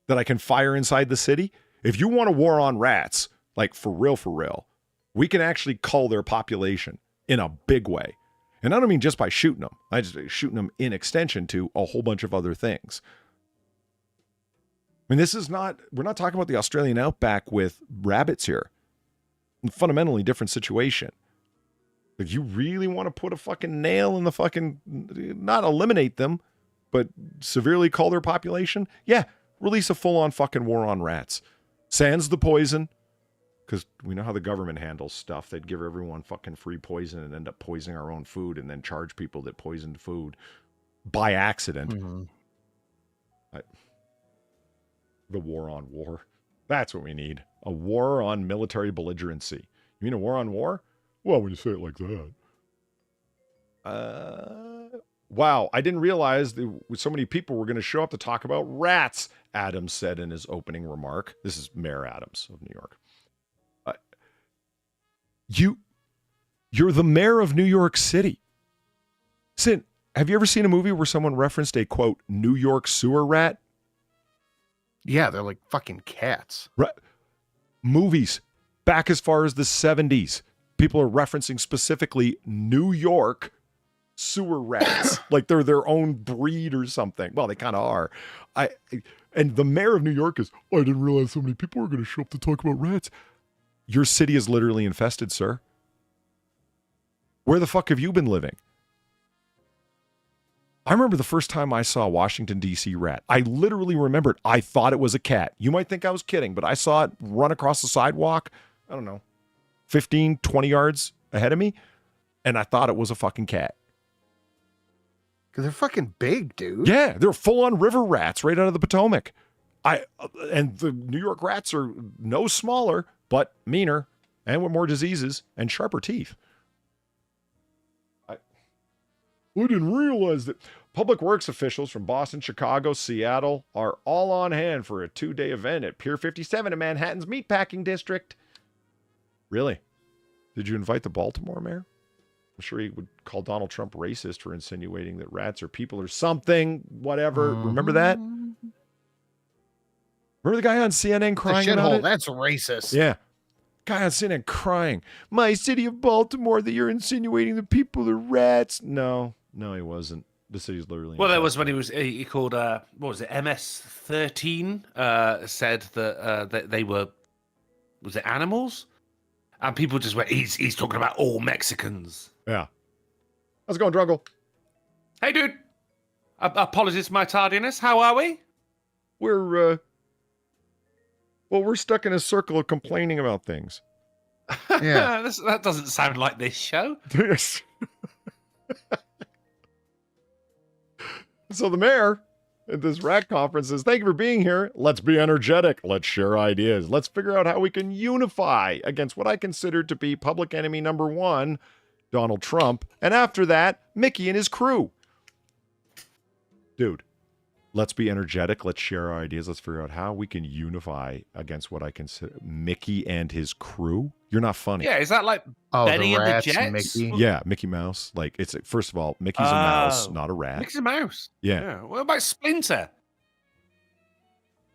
that I can fire inside the city? If you want a war on rats, like for real, we can actually cull their population in a big way. And I don't mean just by shooting them. I just shooting them in extension to a whole bunch of other things. I mean, we're not talking about the Australian outback with rabbits here. Fundamentally different situation. Like, you really want to put a fucking nail in the fucking, not eliminate them, but severely cull their population? Yeah, release a full-on fucking war on rats. Sans the poison, because we know how the government handles stuff. They'd give everyone fucking free poison and end up poisoning our own food and then charge people that poisoned food by accident. Mm-hmm. The war on war. That's what we need. A war on military belligerency. You mean a war on war? Well, when you say it like that. Wow, I didn't realize that so many people were going to show up to talk about rats, Adams said in his opening remark. This is Mayor Adams of New York. You're the mayor of New York City. Sin, have you ever seen a movie where someone referenced a, quote, New York sewer rat? Yeah, they're like fucking cats. Right. Movies back as far as the 70s. People are referencing specifically New York sewer rats. Like they're their own breed or something. Well, they kind of are. And the mayor of New York is, I didn't realize so many people were going to show up to talk about rats. Your city is literally infested, sir. Where the fuck have you been living? I remember the first time I saw a Washington, D.C. rat. I literally remembered. I thought it was a cat. You might think I was kidding, but I saw it run across the sidewalk, I don't know, 15, 20 yards ahead of me, and I thought it was a fucking cat. Because they're fucking big, dude. Yeah, they're full-on river rats right out of the Potomac. And the New York rats are no smaller, but meaner, and with more diseases and sharper teeth. I didn't realize that. Public Works officials from Boston, Chicago, Seattle are all on hand for a 2-day event at Pier 57 in Manhattan's Meatpacking District. Really? Did you invite the Baltimore mayor? I'm sure he would call Donald Trump racist for insinuating that rats are people or something, whatever. Remember that? Remember the guy on CNN crying about it? That's racist. Yeah. Guy on CNN crying. My city of Baltimore, that you're insinuating the people are rats. No, he wasn't. The city's literally. Well, that was when he called, what was it, MS-13, said that they were, was it animals? And people just went, he's talking about all Mexicans. Yeah. How's it going, Drunkle? Hey, dude. Apologies for my tardiness. How are we? We're stuck in a circle of complaining about things. Yeah. That doesn't sound like this show. So the mayor at this rat conference says, thank you for being here. Let's be energetic. Let's share ideas. Let's figure out how we can unify against what I consider to be public enemy number one, Donald Trump. And after that, Mickey and his crew. Dude, let's be energetic. Let's share our ideas. Let's figure out how we can unify against what I consider Mickey and his crew. You're not funny. Yeah, is that like Benny and the Jets? Mickey. Yeah, Mickey Mouse. Like, it's first of all, Mickey's a mouse, not a rat. Mickey's a mouse. Yeah. What about Splinter?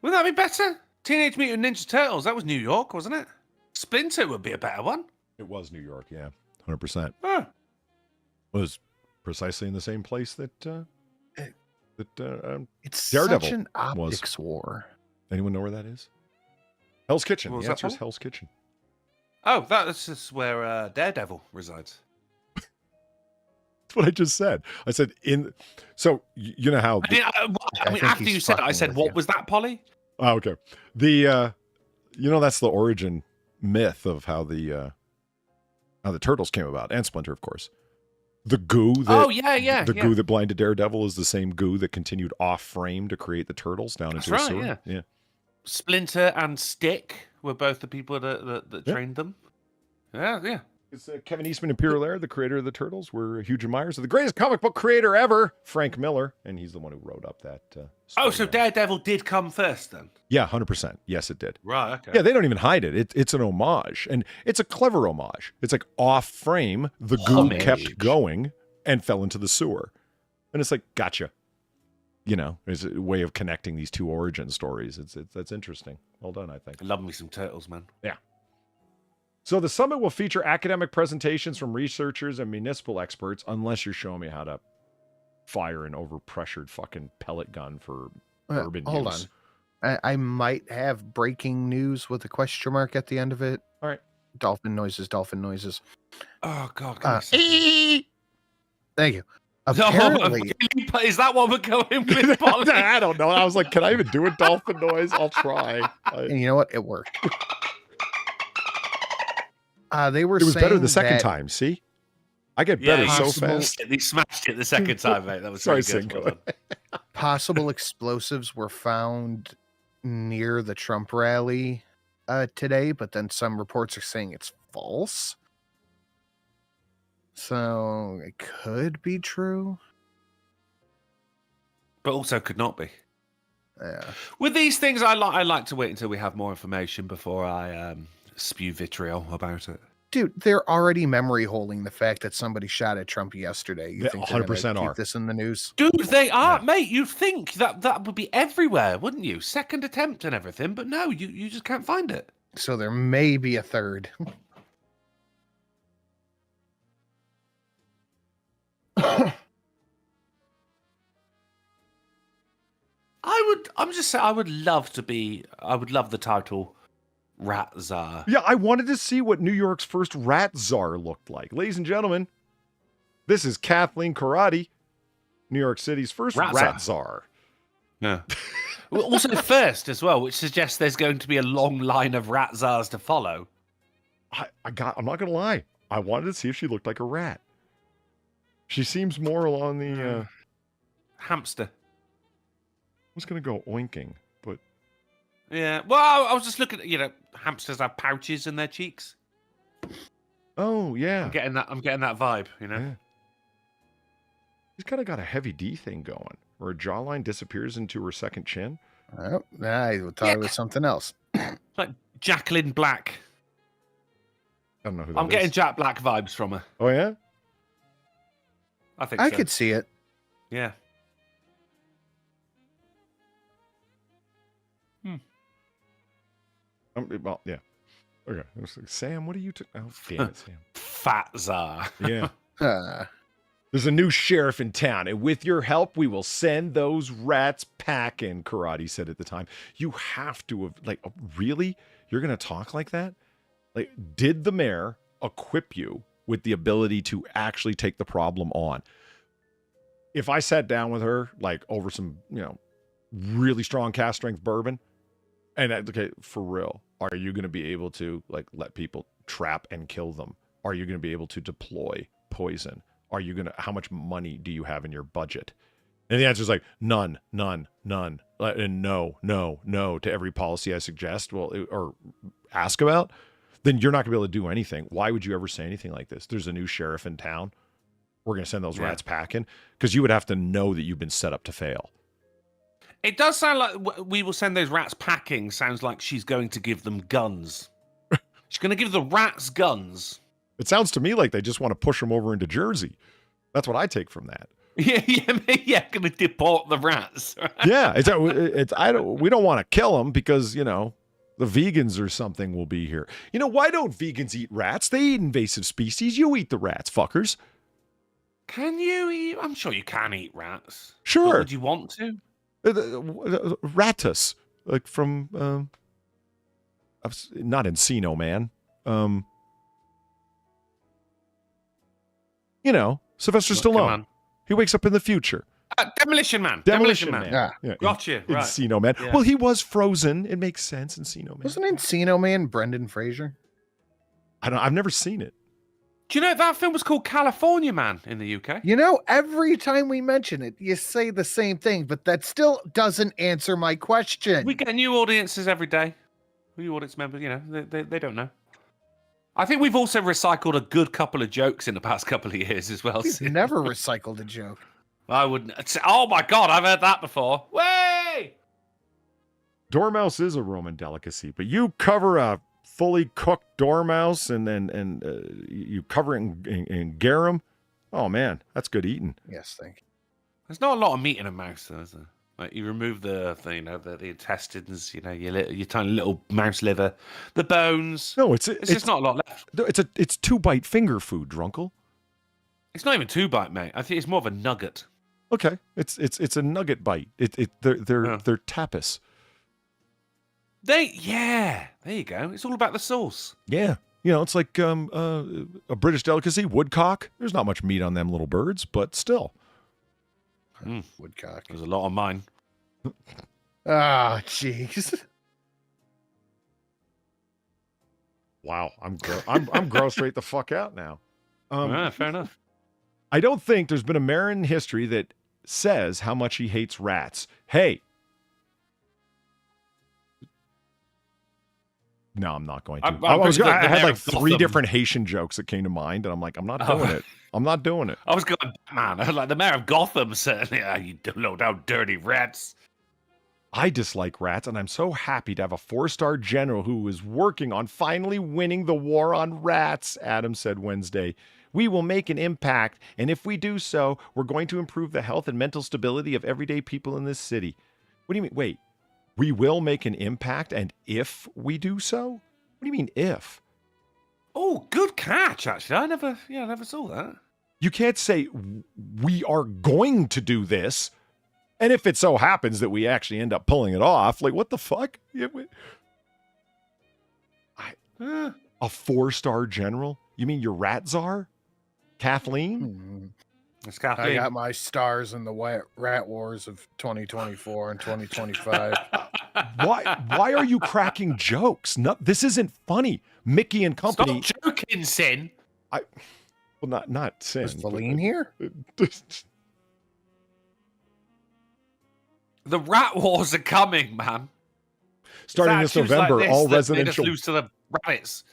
Wouldn't that be better? Teenage Mutant Ninja Turtles. That was New York, wasn't it? Splinter would be a better one. It was New York, yeah. 100%. Huh. Was precisely in the same place that It's Daredevil such an was. optics war. Anyone know where that is? Hell's Kitchen. What was The that answer is for? Hell's Kitchen. Oh, that's just where Daredevil resides. That's what I just said. I said so you know how I mean, think after he's you said it, I fucking said, with what you. was that, Polly? oh, okay. That's the origin myth of how the turtles came about, and Splinter, of course. The goo that the goo that blinded Daredevil is the same goo that continued off frame to create the turtles down That's into a right, sewer. Yeah. Splinter and Stick were both the people that Yeah. trained them. Yeah. It's Kevin Eastman and Peter Laird, the creator of the Turtles, were huge admirers of the greatest comic book creator ever, Frank Miller, and he's the one who wrote up that. Oh, so storyline. Daredevil did come first then? Yeah, 100%. Yes, it did. Right, okay. Yeah, they don't even hide it. It's an homage, and it's a clever homage. It's like off frame, the goo Homage. kept going and fell into the sewer, and it's like, gotcha. It's a way of connecting these two origin stories. That's interesting. Well done, I think. I love me some turtles, man. Yeah. So the summit will feature academic presentations from researchers and municipal experts, unless you're showing me how to fire an overpressured fucking pellet gun for urban Hold use. on. I might have breaking news with a question mark at the end of it. All right. Dolphin noises. Oh, God. Can you see Thank you. No, Apparently, is that what we're going with, Polly? I don't know. I was like, can I even do a dolphin noise? I'll try. and you know what? It worked. They were It was better saying the second that time. See, I get better so fast. He smashed it the second time, mate. That was Sorry, really good. Cinco. Well done. possible explosives were found near the Trump rally today, but then some reports are saying it's false. So it could be true. But also could not be. Yeah. With these things, I like to wait until we have more information before I spew vitriol about it. Dude, they're already memory holding the fact that somebody shot at Trump yesterday. You They think they're 100% gonna are. keep this in the news? Dude, they are, mate. You'd think that would be everywhere, wouldn't you? Second attempt and everything, but no, you just can't find it. So there may be a third. I would love the title Rat Czar. Yeah, I wanted to see what New York's first rat czar looked like. Ladies and gentlemen, this is Kathleen Karate, New York City's first Rat rat czar. Yeah. Well, also first as well, which suggests there's going to be a long line of rat czars to follow. I'm not gonna lie. I wanted to see if she looked like a rat. She seems more along the Hamster. I was gonna go oinking, but Yeah. Well, I was just looking at, hamsters have pouches in their cheeks. oh yeah. I'm getting that vibe, Yeah. She's kind of got a heavy D thing going, where her jawline disappears into her second chin. Oh, I thought it was something else. It's like Jacqueline Black. I don't know who that I'm getting is. Jack Black vibes from her. Oh yeah? I think I so. could see it. Yeah. Well, yeah. Okay. I was like, Sam, what are you? Oh, damn it, Sam. Fat Czar. Yeah. Uh, There's a new sheriff in town, and with your help, we will send those rats packing, Karate said at the time. You have to have, really? You're going to talk like that? Like, did the mayor equip you with the ability to actually take the problem on? If I sat down with her, over some, really strong cast strength bourbon, and okay, for real, are you going to be able to, let people trap and kill them? Are you going to be able to deploy poison? How much money do you have in your budget? And the answer is like none, none, none, and no, no, no to every policy I suggest, or ask about, then you're not gonna be able to do anything. Why would you ever say anything like this? There's a new sheriff in town. We're gonna send those rats packing, because you would have to know that you've been set up to fail. It does sound like we will send those rats packing. Sounds like she's going to give them guns. She's going to give the rats guns. It sounds to me like they just want to push them over into Jersey. That's what I take from that. Yeah, going to deport the rats. Yeah, we don't want to kill them because, you know, the vegans or something will be here. You know, why don't vegans eat rats? They eat invasive species. You eat the rats, fuckers. Can you eat? I'm sure you can eat rats. Sure. But would you want to? Ratus, like from not Encino Man. You know, Sylvester Stallone. He wakes up in the future. Demolition Man. Demolition Man. Yeah. Gotcha. Right. Encino Man. Yeah. Well, he was frozen. It makes sense. Encino Man. Wasn't Encino Man Brendan Fraser? I've never seen it. Do you know that film was called California Man in the UK? You know, every time we mention it, you say the same thing, but that still doesn't answer my question. We get new audiences every day. New audience members, you know, they don't know. I think we've also recycled a good couple of jokes in the past couple of years as well. We've never recycled a joke. I wouldn't. Oh my God, I've heard that before. Way! Dormouse is a Roman delicacy, but you cover a fully cooked dormouse and then you cover it in garum. Oh man, that's good eating. Yes, thank you. There's not a lot of meat in a mouse, though, is there? Like you remove the intestines, you know, your tiny little mouse liver, the bones. No, it's just not a lot left. It's 2-bite finger food, Drunkle. It's not even 2-bite, mate. I think it's more of a nugget. Okay, it's a nugget bite. They're tapas. There you go. It's all about the sauce. Yeah, you know, it's like a British delicacy, woodcock. There's not much meat on them little birds, but still. Woodcock. There's a lot on mine. Ah, jeez. Wow, I'm grossed right the fuck out now. Fair enough. I don't think there's been a mayor in history that says how much he hates rats. Hey. No, I'm not going to. I had like 3 different Haitian jokes that came to mind, and I'm like, I'm not doing it. I'm not doing it. I was going, man, like the mayor of Gotham said, yeah, you low down dirty rats. I dislike rats, and I'm so happy to have a 4-star general who is working on finally winning the war on rats, Adam said Wednesday. We will make an impact, and if we do so, we're going to improve the health and mental stability of everyday people in this city. What do you mean? Wait, we will make an impact, and if we do so? What do you mean if? Oh, good catch, actually. I never saw that. You can't say we are going to do this, and if it so happens that we actually end up pulling it off, like what the fuck? A 4-star general? You mean your rat czar? Kathleen? It's Kathleen. I got my stars in the rat wars of 2024 and 2025. Why are you cracking jokes? No, this isn't funny. Mickey and company. Stop joking, Sin. Well, not Sin. Is Feline here? The rat wars are coming, man. Starting this November, all residential. Loose to the rabbits.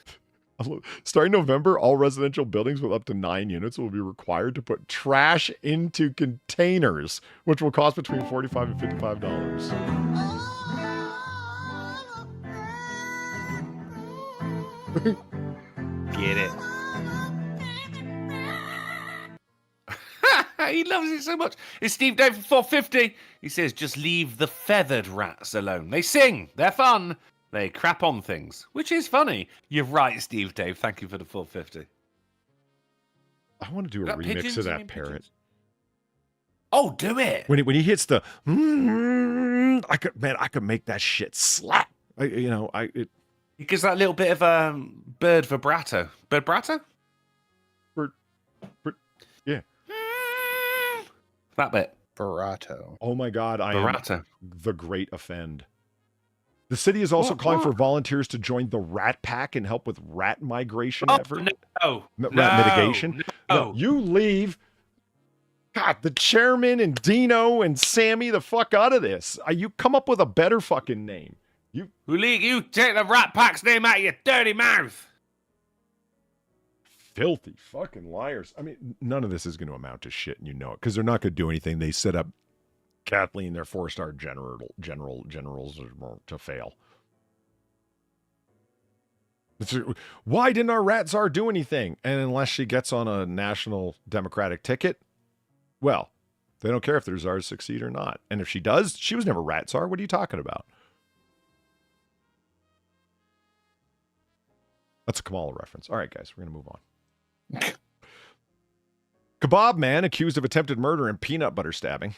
Starting November, all residential buildings with up to 9 units will be required to put trash into containers, which will cost between $45 and $55. Get it. He loves it so much. It's Steve Dave for $4.50. He says, just leave the feathered rats alone. They sing. They're fun. They crap on things, which is funny. You're right, Steve Dave. Thank you for the $4.50. I want to do a remix pigeons? of You that mean parrot. pigeons? Oh, do it. When he hits the, I could make that shit slap. It gives that little bit of bird vibrato. Bird vibrato? Yeah. That bit. Barato. Oh my God, I Barato. am the great offend. The city is also calling for volunteers to join the Rat Pack and help with rat migration effort. No. Rat mitigation. No. You leave. God, the chairman and Dino and Sammy the fuck out of this. You come up with a better fucking name. You take the Rat Pack's name out of your dirty mouth. Filthy fucking liars. I mean, none of this is going to amount to shit, and you know it, because they're not going to do anything. They set up Kathleen, their 4-star generals, to fail. Why didn't our rat czar do anything? And unless she gets on a national Democratic ticket, well, they don't care if their czars succeed or not. And if she does, she was never rat czar. What are you talking about? That's a Kamala reference. All right, guys, we're going to move on. Kebab man accused of attempted murder and peanut butter stabbing.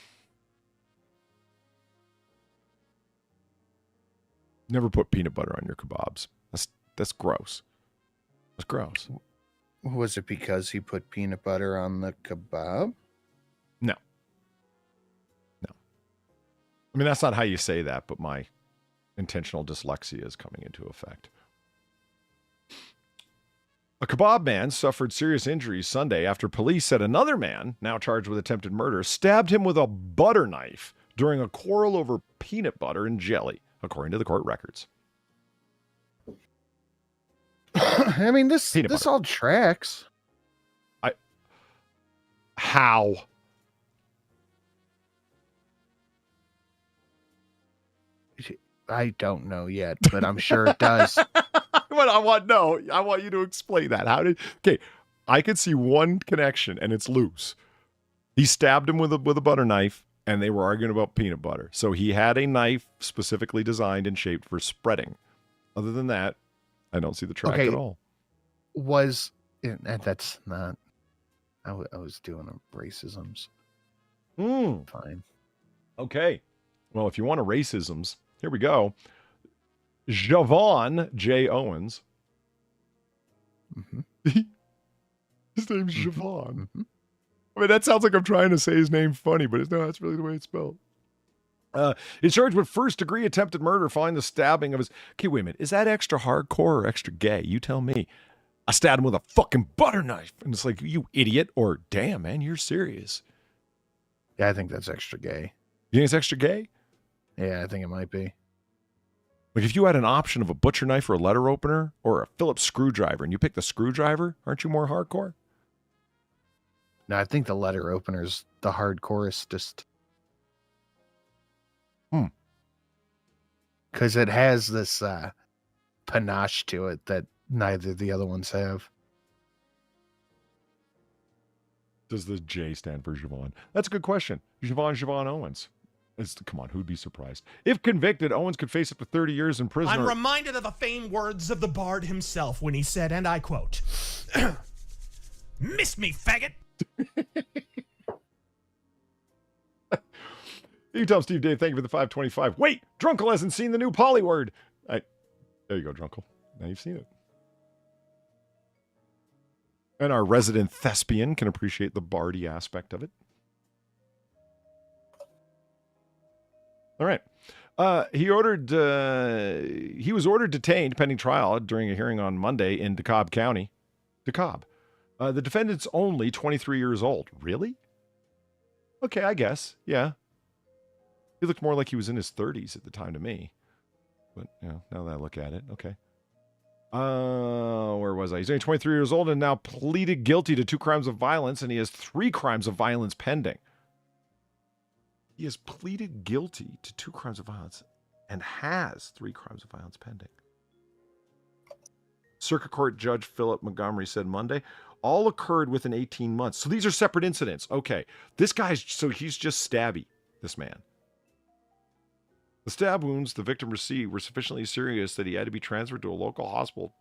Never put peanut butter on your kebabs. That's gross. That's gross. Was it because he put peanut butter on the kebab? No. I mean, that's not how you say that, but my intentional dyslexia is coming into effect. A kebab man suffered serious injuries Sunday after police said another man, now charged with attempted murder, stabbed him with a butter knife during a quarrel over peanut butter and jelly, according to the court records. I mean, this butter. all tracks. How? I don't know yet, but I'm sure it does. What I want you to explain that. Okay, I could see one connection, and it's loose. He stabbed him with a butter knife, and they were arguing about peanut butter. So he had a knife specifically designed and shaped for spreading. Other than that, I don't see the track at all. That's not. I was doing racisms. Fine. Okay. Well, if you want a racisms, here we go. Javon J. Owens. Mm-hmm. His name's Javon. Mm-hmm. I mean, that sounds like I'm trying to say his name funny, but no, that's really the way it's spelled. He's charged with first-degree attempted murder following the stabbing of his... Okay, wait a minute. Is that extra hardcore or extra gay? You tell me. I stabbed him with a fucking butter knife. And it's like, you idiot, or damn, man, you're serious. Yeah, I think that's extra gay. You think it's extra gay? Yeah, I think it might be. Like, if you had an option of a butcher knife or a letter opener or a Phillips screwdriver and you pick the screwdriver, aren't you more hardcore? No, I think the letter opener's the hardcorest. Because it has this panache to it that neither of the other ones have. Does the J stand for Javon? That's a good question. Javon Owens. Come on, who'd be surprised? If convicted, Owens could face up to 30 years in prison. I'm reminded of the famed words of the bard himself when he said, and I quote, "Miss me, faggot." You tell Steve Dave, thank you for the 525. Wait, Drunkle hasn't seen the new poly word. There you go, Drunkle. Now you've seen it. And our resident thespian can appreciate the bardy aspect of it. All right. He was ordered detained pending trial during a hearing on Monday in DeKalb County. DeKalb. The defendant's only 23 years old. Really? Okay, I guess. Yeah. He looked more like he was in his 30s at the time to me. But, now that I look at it, okay. Where was I? He's only 23 years old and now pleaded guilty to 2 crimes of violence, and he has 3 crimes of violence pending. He has pleaded guilty to 2 crimes of violence and has 3 crimes of violence pending. Circuit Court Judge Philip Montgomery said Monday, all occurred within 18 months. So these are separate incidents. Okay. This guy's, so he's just stabby, this man. The stab wounds the victim received were sufficiently serious that he had to be transferred to a local hospital,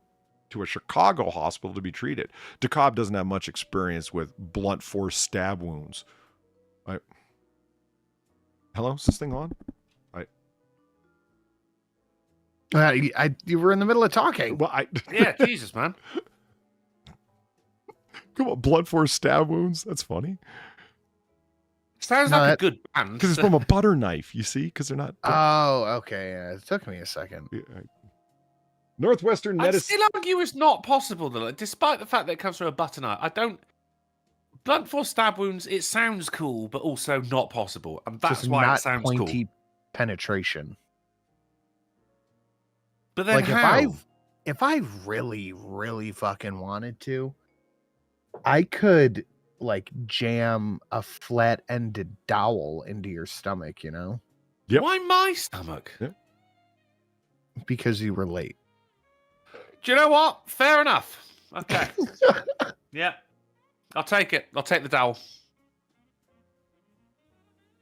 to a Chicago hospital to be treated. DeKalb doesn't have much experience with blunt force stab wounds. Hello? Is this thing on? You were in the middle of talking. Well, Yeah, Jesus, man. Come on, blunt force stab wounds? That's funny. Sounds like a good band. Because it's from a butter knife, you see? Because they're not... Oh, okay. Yeah, it took me a second. Northwestern I'd Medicine... still argue it's not possible, though, despite the fact that it comes from a butter knife. I don't... blunt force stab wounds, it sounds cool, but also not possible. And that's Just why not it sounds pointy cool. penetration. But then Like how? if I really, really fucking wanted to, I could like jam a flat-ended dowel into your stomach, you know? Yep. Why my stomach? Yep. Because you were late. Do you know what? Fair enough. Okay. Yeah. I'll take it. I'll take the dowel.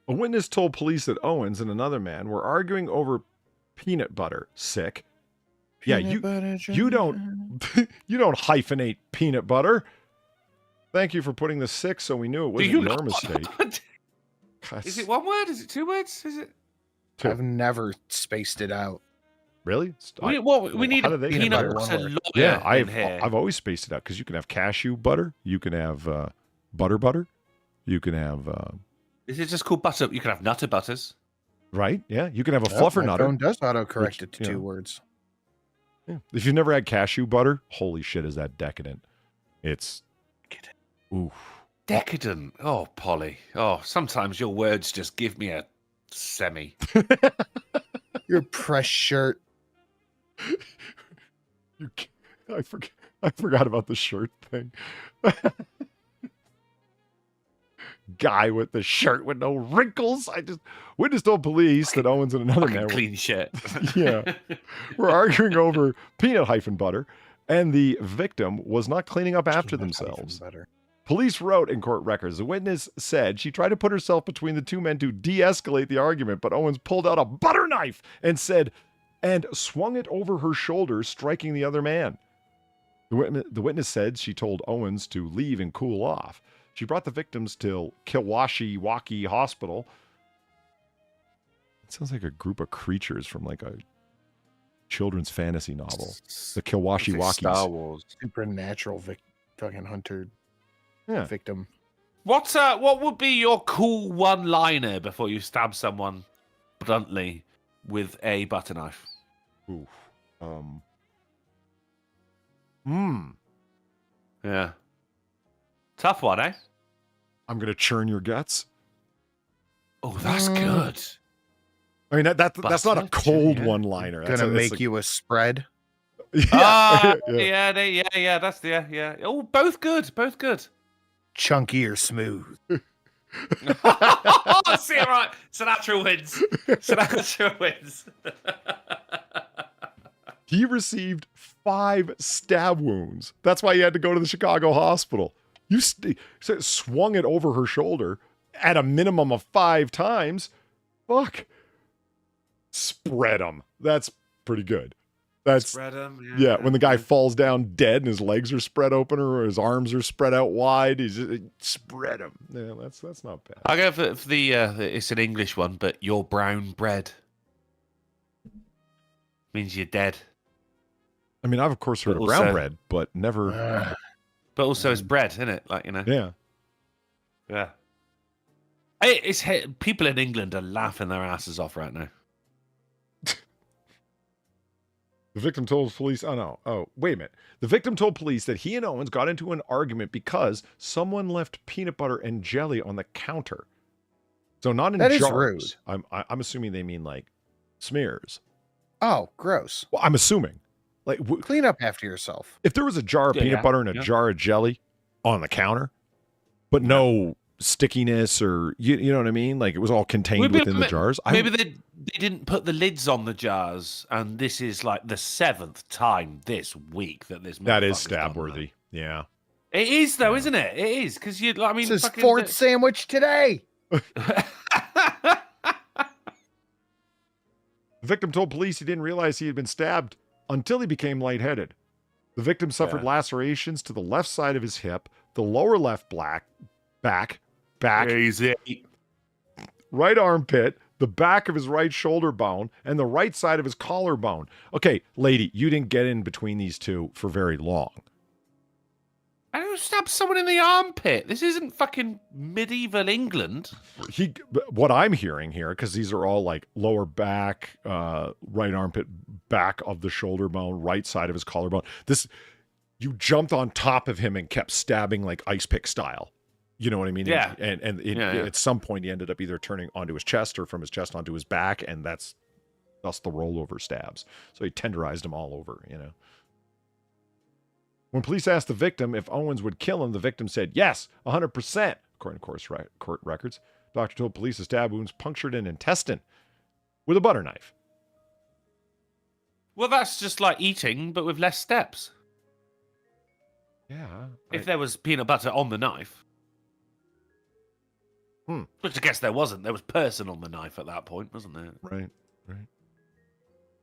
A witness told police that Owens and another man were arguing over peanut butter. Sick. You don't you don't hyphenate peanut butter. Thank you for putting the sick so we knew it wasn't your mistake. Is it one word? Is it two words? Is it? Two. I've never spaced it out. Really? We need how a do they peanut compare? butter lawyer Yeah, in here. I've always spaced it out because you can have cashew butter, you can have butter, you can have Is it just called butter? You can have nutter butters. right? Yeah, you can have a Yep, fluffer my nutter. phone does autocorrect which, it to you two know. words. Yeah. If you've never had cashew butter, holy shit, is that decadent? It's oof. Decadent. Oh, Polly. Oh, sometimes your words just give me a semi. Your press shirt. I forgot about the shirt thing. Guy with the shirt with no wrinkles. Witness told police that Owens and another man Clean shirt. were arguing over peanut hyphen butter, and the victim was not cleaning up after themselves. Police wrote in court records, the witness said she tried to put herself between the two men to de-escalate the argument, but Owens pulled out a butter knife and swung it over her shoulder, striking the other man. The witness said she told Owens to leave and cool off. She brought the victims to Kilwashi Hospital. It sounds like a group of creatures from like a children's fantasy novel. The Kilwashi Star Wars. Supernatural fucking hunter victim. What would be your cool one-liner before you stab someone bluntly with a butter knife? Oof. Yeah. Tough one, eh? I'm gonna churn your guts. Oh, that's good. I mean that's not a cold yeah. one-liner. Gonna make you a spread. Yeah, yeah. That's yeah. Oh, both good. Chunky or smooth. See, right. Sinatra wins. He received 5 stab wounds. That's why he had to go to the Chicago hospital. You swung it over her shoulder at a minimum of 5 times. Fuck. Spread them. That's pretty good. That's Spread 'em, yeah. When the guy falls down dead and his legs are spread open or his arms are spread out wide, he's just, spread them. Yeah, that's not bad. I'll go for the it's an English one, but you're brown bread. Means you're dead. I mean, I've of course heard of brown bread, but never. But also it's bread, isn't it? Like, you know. Yeah. Yeah. It's people in England are laughing their asses off right now. The victim told police, wait a minute. The victim told police that he and Owens got into an argument because someone left peanut butter and jelly on the counter. So not in that jars. Is rude. I'm assuming they mean like smears. Oh, gross. Well, I'm assuming. Like clean up after yourself. If there was a jar of peanut butter and a jar of jelly on the counter, but no stickiness or you know what I mean? Like it was all contained within the jars. Maybe they didn't put the lids on the jars, and this is like the 7th time this week that that is stab worthy. Yeah. It is though, isn't it? It is because I mean, this is 4th sandwich today. The victim told police he didn't realize he had been stabbed until he became lightheaded. The victim suffered lacerations to the left side of his hip, the lower left back, Easy. right armpit, the back of his right shoulder bone, and the right side of his collarbone. Okay, lady, you didn't get in between these two for very long. I don't stab someone in the armpit. This isn't fucking medieval England. What I'm hearing here, because these are all like lower back, right armpit, back of the shoulder bone, right side of his collarbone. You jumped on top of him and kept stabbing like ice pick style. You know what I mean? Yeah. And Yeah. at some point he ended up either turning onto his chest or from his chest onto his back, and that's thus the rollover stabs. So he tenderized him all over, you know. When police asked the victim if Owens would kill him, the victim said, yes, 100%, according to court records. Doctor told police the stab wounds punctured an intestine with a butter knife. Well, that's just like eating, but with less steps. Yeah. If there was peanut butter on the knife. Which I guess there wasn't. There was person on the knife at that point, wasn't there? Right.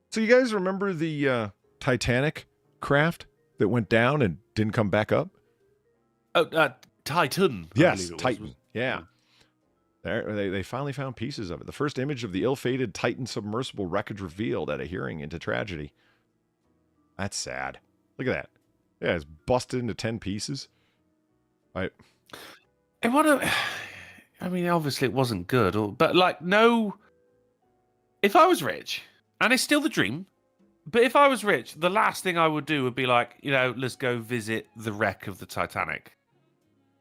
So you guys remember the Titanic craft that went down and didn't come back up? Oh, Titan. I Yes, believe it was. Titan. Yeah. They finally found pieces of it. The first image of the ill-fated Titan submersible wreckage revealed at a hearing into tragedy. That's sad. Look at that. Yeah, it's busted into 10 pieces. And I mean, obviously it wasn't good, but like, no. If I was rich, and it's still the dream, but if I was rich, the last thing I would do would be like, you know, let's go visit the wreck of the Titanic.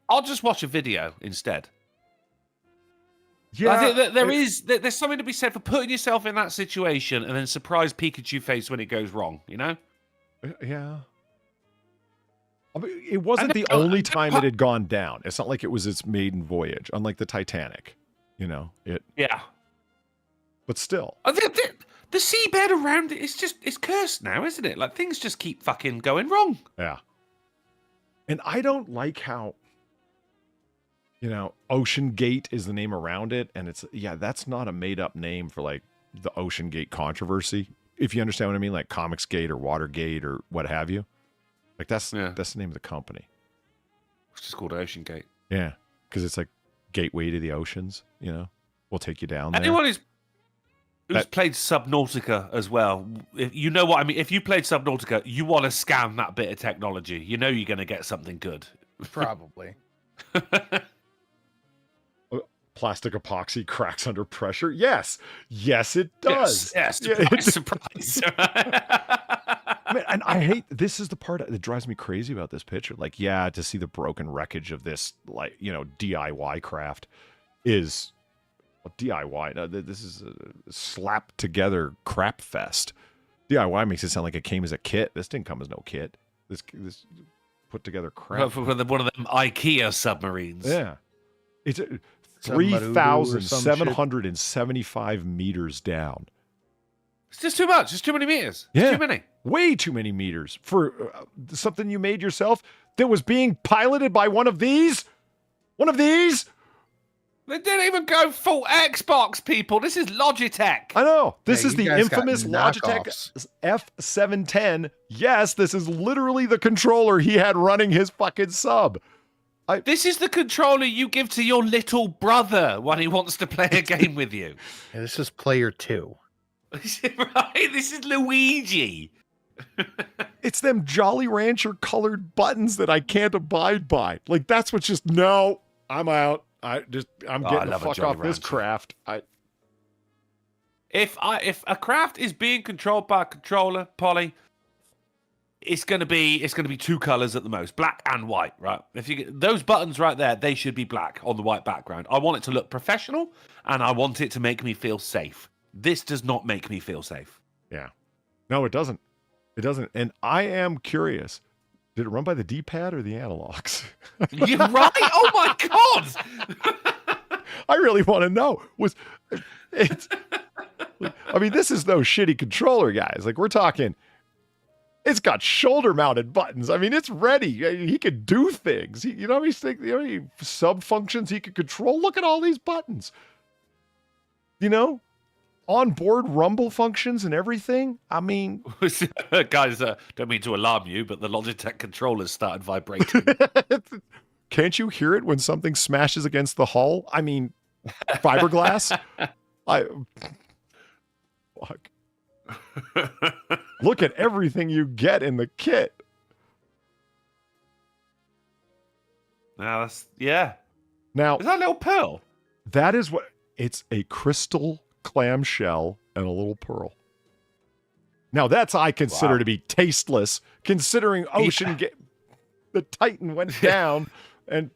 I'll just watch a video instead. Yeah, I think that there's something to be said for putting yourself in that situation and then surprise Pikachu face when it goes wrong, you know? Yeah. I mean, it wasn't the only time it had gone down. It's not like it was its maiden voyage, unlike the Titanic. You know, Yeah. But still. The seabed around it it's cursed now, isn't it? Like, things just keep fucking going wrong. Yeah. And I don't like how, you know, Ocean Gate is the name around it. And that's not a made up name for like the Ocean Gate controversy. If you understand what I mean, like Comics Gate or Watergate or what have you. Like that's the name of the company. It's just called Ocean Gate. Yeah. Because it's like gateway to the oceans, you know, we'll take you down there. Anyone who's played Subnautica as well, you know what I mean? If you played Subnautica, you want to scan that bit of technology. You know you're going to get something good. Probably. Plastic epoxy cracks under pressure. Yes, it does. Yes. Surprise. Man, and I hate, this is the part that drives me crazy about this picture. Like, yeah, to see the broken wreckage of this, like, you know, DIY craft is DIY. No, this is a slapped together crap fest. DIY makes it sound like it came as a kit. This didn't come as no kit. This put together crap. For one of them IKEA submarines. Yeah. It's 3,775 meters down. It's just too much. It's too many meters. Yeah. It's too many. Way too many meters for something you made yourself that was being piloted by one of these. One of these. They didn't even go full Xbox, people. This is Logitech. I know. This is the guys got infamous Logitech knockoffs. F710. Yes, this is literally the controller he had running his fucking sub. This is the controller you give to your little brother when he wants to play a game with you. Yeah, this is player 2. Right? This is Luigi. It's them Jolly Rancher colored buttons that I can't abide by. Like, that's what's just, no, I'm out. I'm getting the fuck off this craft. If a craft is being controlled by a controller, Polly, it's gonna be 2 colors at the most, black and white, right? If you get those buttons right there, they should be black on the white background. I want it to look professional, and I want it to make me feel safe. This does not make me feel safe. Yeah. No, it doesn't. It doesn't. And I am curious. Did it run by the D-pad or the analogs? You're right. Oh my god! I really want to know. I mean, this is no shitty controller, guys. Like, we're talking. It's got shoulder-mounted buttons. I mean, it's ready. He could do things. You know how many sub-functions he could control? Look at all these buttons. You know? Onboard rumble functions and everything. I mean... Guys, don't mean to alarm you, but the Logitech controllers started vibrating. Can't you hear it when something smashes against the hull? I mean, fiberglass? Fuck. Look at everything you get in the kit. Now, Now, is that a little pearl? That is what... It's a crystal clamshell and a little pearl. Now, that's I consider to be tasteless, considering the Titan went down and...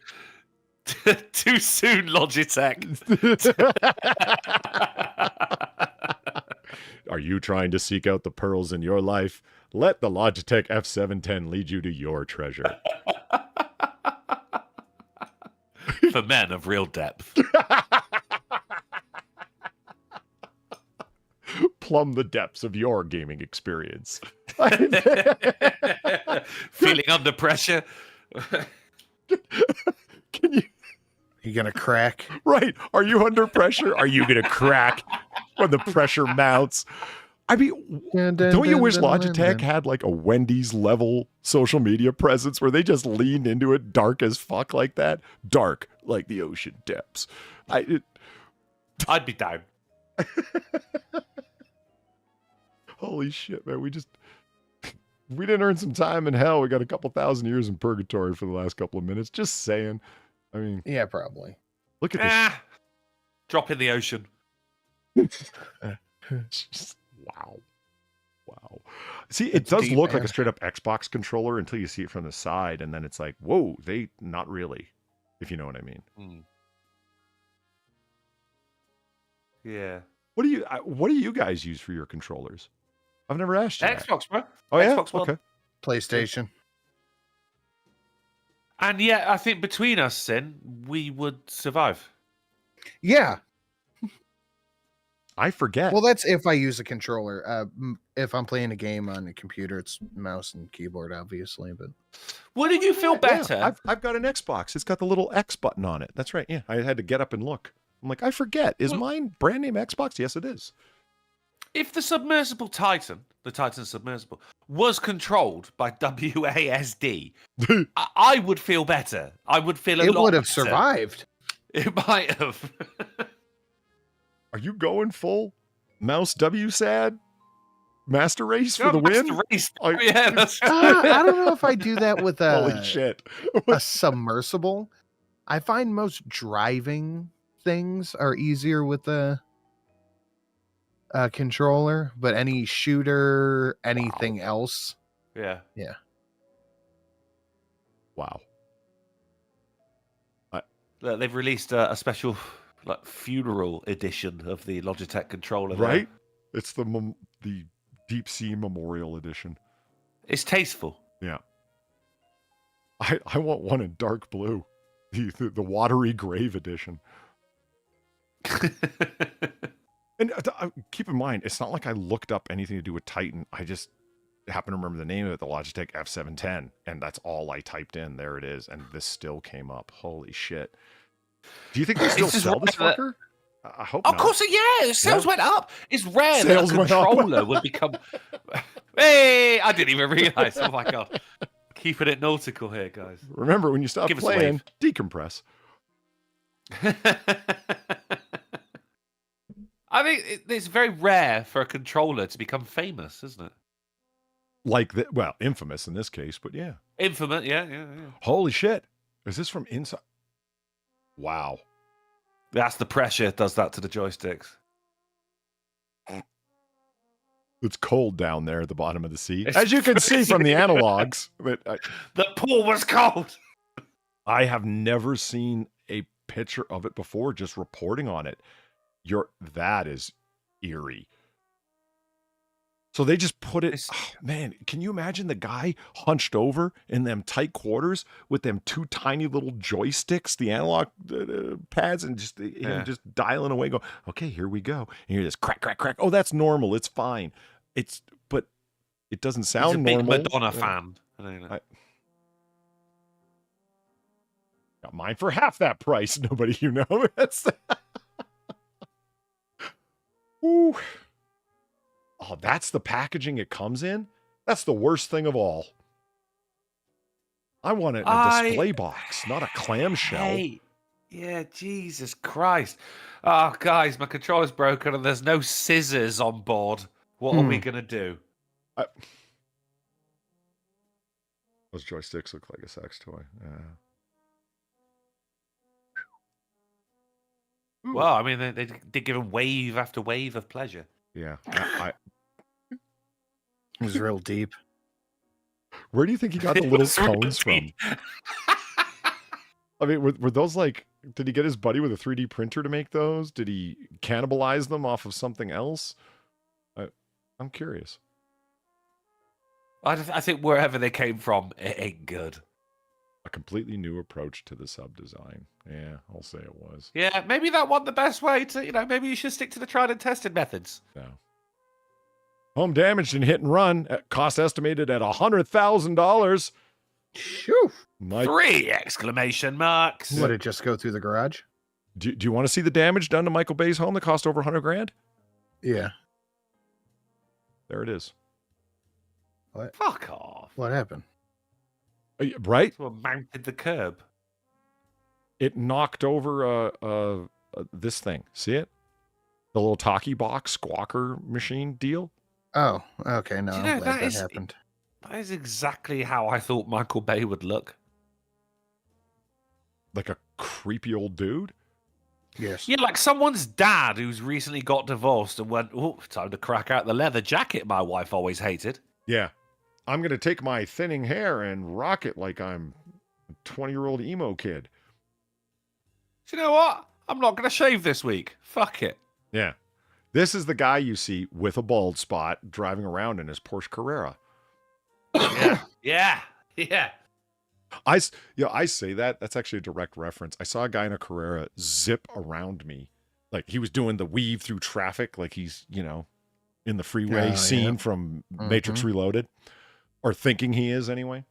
Too soon, Logitech. Are you trying to seek out the pearls in your life? Let the Logitech F710 lead you to your treasure. For men of real depth. Plumb the depths of your gaming experience. Feeling under pressure. Can you? You gonna crack? Right. Are you under pressure? Are you going to crack when the pressure mounts? I mean, don't you wish Logitech had like a Wendy's level social media presence where they just leaned into it dark as fuck like that? Dark like the ocean depths. I'd be down. Holy shit, man. We didn't earn some time in hell. We got a couple thousand years in purgatory for the last couple of minutes. Just saying. I mean, Yeah, probably. look at this. Drop in the ocean. Wow. See, it does deep, look like man. a straight up Xbox controller until you see it from the side, and then it's like, whoa, not really, if you know what I mean. Yeah. What do you guys use for your controllers? I've never asked you. that. Xbox, bro. Oh yeah. Xbox One. Okay. PlayStation. And yeah, I think between us, Sin, we would survive. Yeah. I forget. Well, that's if I use a controller. If I'm playing a game on a computer, it's mouse and keyboard, obviously. But Wouldn't you feel better? Yeah, I've got an Xbox. It's got the little X button on it. That's right. Yeah, I had to get up and look. I'm like, I forget. Is mine brand name Xbox? Yes, it is. If the submersible Titan, the Titan submersible, was controlled by WASD, I would feel better. I would feel a lot it would have better. survived. It might have. Are you going full mouse W sad? Master race for the win? Master Race. I- Yeah, that's I don't know if I do that with Holy shit. a submersible. I find most driving things are easier with a controller, but any shooter, anything else. Yeah. Wow. Look, they've released a special like funeral edition of the Logitech controller. there. Right? It's the Deep Sea Memorial Edition. It's tasteful. Yeah. I want one in dark blue. The watery grave edition. And keep in mind, it's not like I looked up anything to do with Titan. I just happen to remember the name of it, the Logitech F710, and that's all I typed in. There it is, and this still came up. Holy shit! Do you think they still It's just sell this rare that- fucker? I hope Of not. course, yeah. Sales went up. It's rare Sales that a went up. controller would become. Hey, I didn't even realize. Oh my god! Keeping it nautical here, guys. Remember, when you stop Give us a playing, decompress. I think it's very rare for a controller to become famous, isn't it? Like well, infamous in this case, but yeah. Infamous, yeah. Holy shit! Is this from inside? Wow. That's the pressure does that to the joysticks. It's cold down there at the bottom of the sea, It's as you can see from the freezing. analogs. But The pool was cold. I have never seen a picture of it before. Just reporting on it, that is eerie. So they just put it. Oh, man, can you imagine the guy hunched over in them tight quarters with them two tiny little joysticks, the analog pads, and just him just dialing away, going, "Okay, here we go." And you hear this crack, crack, crack. Oh, that's normal. It's fine. But it doesn't sound He's a big normal. Madonna fan. Got mine for half that price. Nobody you know. Ooh. Oh, that's the packaging it comes in? That's the worst thing of all. I want it in a display box, not a clamshell. Yeah, Jesus Christ. Oh, guys, my controller's broken and there's no scissors on board. What are we going to do? Those joysticks look like a sex toy. Well, I mean, they did give him wave after wave of pleasure. Yeah. It was real deep. Where do you think he got the It little was really cones from? deep. I mean, were those like? Did he get his buddy with a 3D printer to make those? Did he cannibalize them off of something else? I'm curious. I think wherever they came from, it ain't good. A completely new approach to the sub design. Yeah, I'll say it was. Yeah, maybe that wasn't the best way to, maybe you should stick to the tried and tested methods. No. Home damage and hit and run. Cost estimated at $100,000. Shoo. 3 exclamation marks. Would it just go through the garage? Do you want to see the damage done to Michael Bay's home that cost over $100,000? Yeah. There it is. What? Fuck off. What happened? Right? Someone mounted the curb. It knocked over this thing. See it? The little talkie box squawker machine deal. Oh, okay. No, Do you I'm know, glad that that happened. That is exactly how I thought Michael Bay would look. Like a creepy old dude? Yes. Yeah, like someone's dad who's recently got divorced and went, oh, time to crack out the leather jacket my wife always hated. Yeah. I'm going to take my thinning hair and rock it like I'm a 20-year-old emo kid. Do you know what? I'm not going to shave this week. Fuck it. Yeah. This is the guy you see with a bald spot driving around in his Porsche Carrera. Yeah. I say that. That's actually a direct reference. I saw a guy in a Carrera zip around me. Like he was doing the weave through traffic. Like he's, in the freeway scene from Matrix Reloaded. Or thinking he is anyway.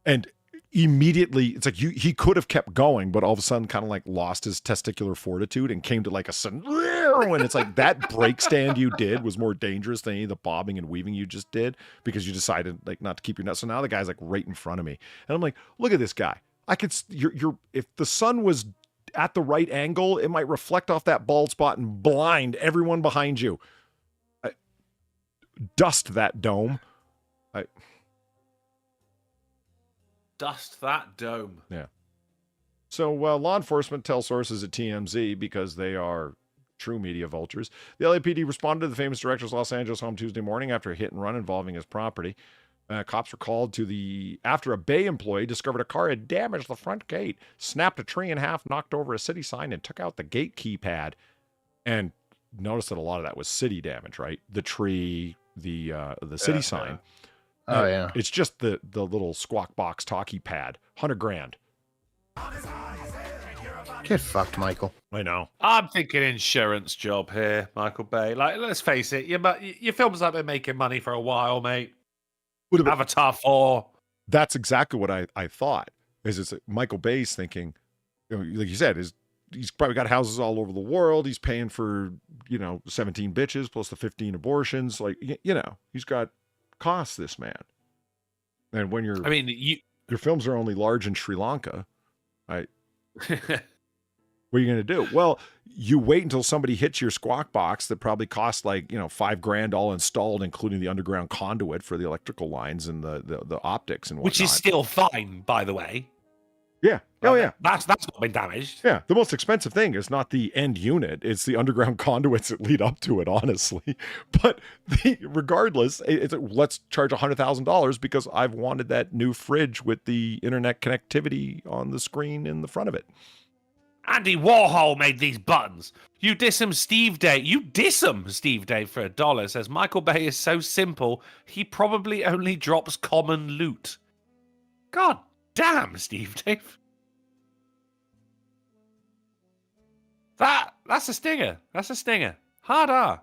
And immediately, it's like he could have kept going, but all of a sudden kind of like lost his testicular fortitude and came to like a sudden, and it's like that brake stand you did was more dangerous than any of the bobbing and weaving you just did because you decided like not to keep your nuts. So now the guy's like right in front of me. And I'm like, look at this guy. I could, if the sun was at the right angle, it might reflect off that bald spot and blind everyone behind you. Dust that dome. Dust that dome. Yeah. So law enforcement tell sources at TMZ, because they are true media vultures, the LAPD responded to the famous director's Los Angeles home Tuesday morning after a hit and run involving his property. Cops were called after a Bay employee discovered a car had damaged the front gate, snapped a tree in half, knocked over a city sign, and took out the gate keypad. And notice that a lot of that was city damage, right? The tree, the city sign. Oh, yeah. It's just the little squawk box talkie pad. $100,000. Get fucked, Michael. I know. I'm thinking insurance job here, Michael Bay. Like, let's face it, your films have been making money for a while, mate. Avatar 4. That's exactly what I thought. It's Michael Bay's thinking, like you said, he's probably got houses all over the world. He's paying for, 17 bitches plus the 15 abortions. Like, he's got costs, this man. And when your films are only large in Sri Lanka, right? What are you going to do? Well, you wait until somebody hits your squawk box that probably costs like, $5,000 all installed, including the underground conduit for the electrical lines and the optics and whatnot. Which is still fine, by the way. Yeah. Oh, yeah. That's not been damaged. Yeah. The most expensive thing is not the end unit. It's the underground conduits that lead up to it, honestly. But regardless, let's charge $100,000 because I've wanted that new fridge with the internet connectivity on the screen in the front of it. Andy Warhol made these buttons. You diss him, Steve Day. You diss him, Steve Day, for $1. Says Michael Bay is so simple, he probably only drops common loot. God damn, Steve Dave. That's a stinger. That's a stinger. Hard R.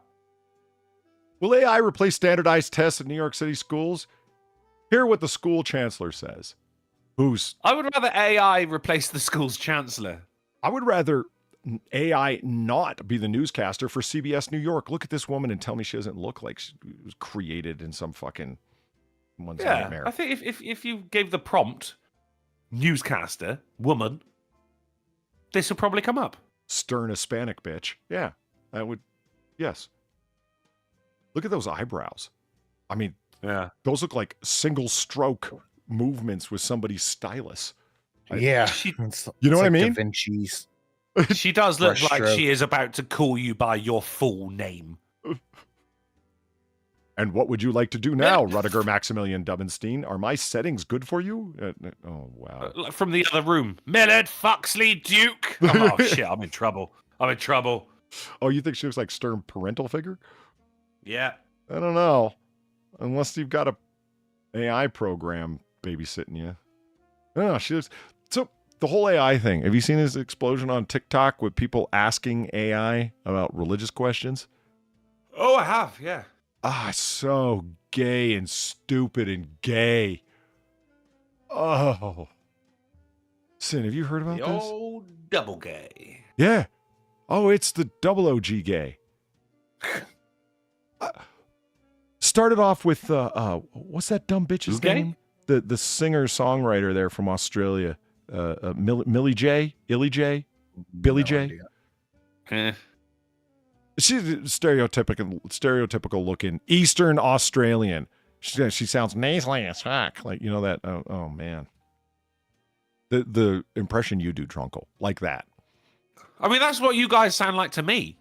Will AI replace standardized tests in New York City schools? Hear what the school chancellor says. I would rather AI replace the school's chancellor. I would rather AI not be the newscaster for CBS New York. Look at this woman and tell me she doesn't look like she was created in some fucking one's nightmare. I think if you gave the prompt, newscaster, woman, this would probably come up. Stern Hispanic bitch. Yeah, I would. Yes. Look at those eyebrows. I mean, yeah, those look like single stroke movements with somebody's stylus. Yeah. You know what I mean? Da Vinci's. She does look like stroke. she is about to call you by your full name. And what would you like to do now, Rudiger Maximilian Dubbenstein? Are my settings good for you? Oh, wow. Like from the other room. Millard Foxley Duke. Oh, shit, I'm in trouble. I'm in trouble. Oh, you think she looks like stern parental figure? Yeah. I don't know. Unless you've got a AI program babysitting you. I don't know. She looks... So, the whole AI thing. Have you seen this explosion on TikTok with people asking AI about religious questions? Oh, I have, yeah. Ah, so gay and stupid and gay. Oh. Sin, have you heard about The this? old double gay. Yeah. Oh, it's the double OG gay. Started off with what's that dumb bitch's Who gay? name? The singer songwriter there from Australia, Millie J, Illy J, Billy J. idea. She's stereotypical looking Eastern Australian. She sounds nasally as fuck, like you know that. Oh man, the impression you do, Drunkle, like that. I mean, that's what you guys sound like to me.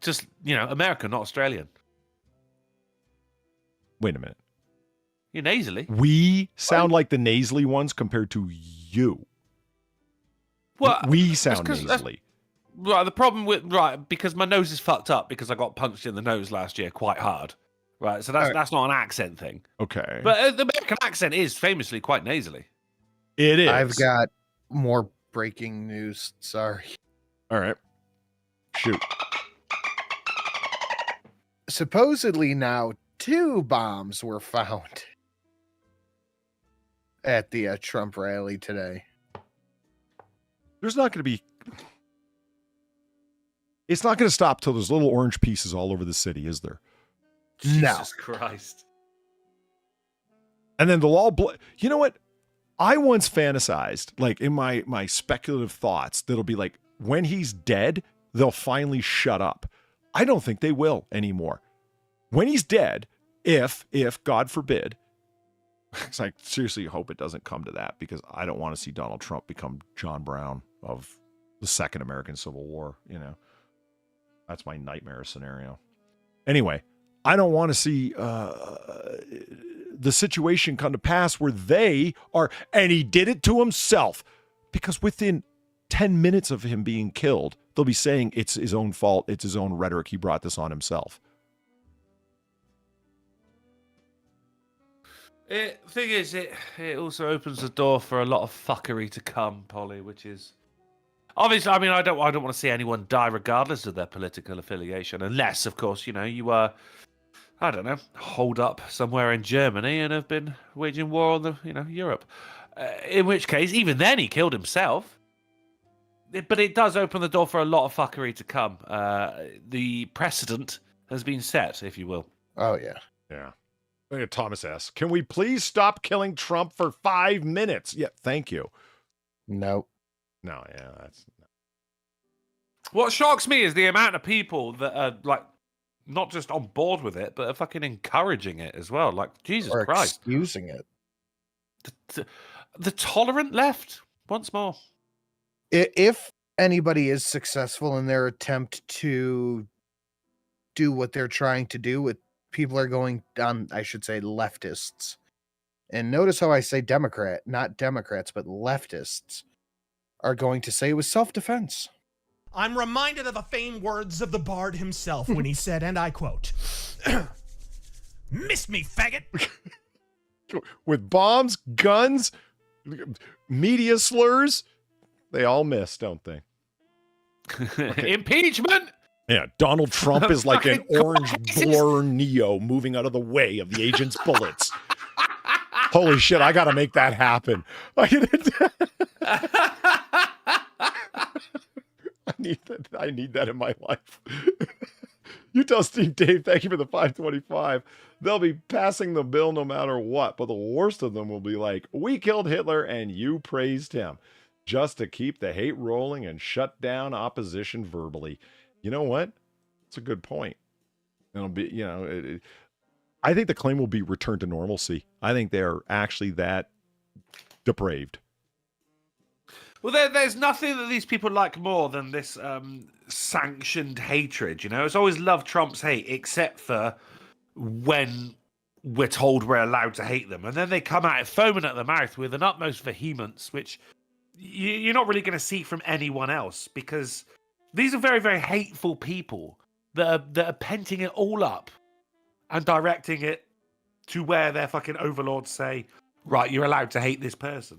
Just, American, not Australian. Wait a minute. You're nasally. We sound like the nasally ones compared to you. Well, We sound 'cause nasally. Right, because my nose is fucked up because I got punched in the nose last year quite hard. Right, so that's not an accent thing. Okay. But the American accent is famously quite nasally. It is. I've got more breaking news. Sorry. All right. Shoot. Supposedly now 2 bombs were found at the Trump rally today. There's not going to be... It's not going to stop till there's little orange pieces all over the city, is there? No. Jesus Christ. And then they'll all... You know what? I once fantasized, like in my speculative thoughts, that'll be like, when he's dead, they'll finally shut up. I don't think they will anymore. When he's dead, if God forbid, it's like, seriously hope it doesn't come to that, because I don't want to see Donald Trump become John Brown of the Second American Civil War, That's my nightmare scenario. Anyway, I don't want to see the situation come to pass where they are, and he did it to himself, because within 10 minutes of him being killed, they'll be saying it's his own fault, it's his own rhetoric, he brought this on himself. Thing is, it also opens the door for a lot of fuckery to come, Polly, which is... Obviously, I mean, I don't want to see anyone die regardless of their political affiliation, unless, of course, you are, I don't know, holed up somewhere in Germany and have been waging war on Europe. In which case, even then, he killed himself. But it does open the door for a lot of fuckery to come. The precedent has been set, if you will. Oh, yeah. Yeah. Look at Thomas S. Can we please stop killing Trump for 5 minutes? Yeah, thank you. Nope. No, yeah, that's... What shocks me is the amount of people that are, not just on board with it, but are fucking encouraging it as well. Like, Jesus Or Christ. excusing it. The tolerant left, once more. If anybody is successful in their attempt to do what they're trying to do, with people are going down, I should say leftists. And notice how I say Democrat, not Democrats, but leftists are going to say it was self-defense. I'm reminded of the famed words of the bard himself when he said, and I quote, "Miss me, faggot." With bombs, guns, media slurs, they all miss, don't they? Impeachment! Yeah, Donald Trump is like an Fucking orange Christ. blur Neo moving out of the way of the agent's bullets. Holy shit, I gotta make that happen. I need that in my life. You tell Steve Dave, thank you for the 525. They'll be passing the bill no matter what, but the worst of them will be like, we killed Hitler and you praised him, just to keep the hate rolling and shut down opposition verbally. You know what? It's a good point. It'll be, I think the claim will be return to normalcy. I think they're actually that depraved. Well, there's nothing that these people like more than this sanctioned hatred, It's always loved Trump's hate, except for when we're told we're allowed to hate them. And then they come at it foaming at the mouth with an utmost vehemence, which you're not really going to see from anyone else, because these are very, very hateful people that are penting it all up and directing it to where their fucking overlords say, right, you're allowed to hate this person.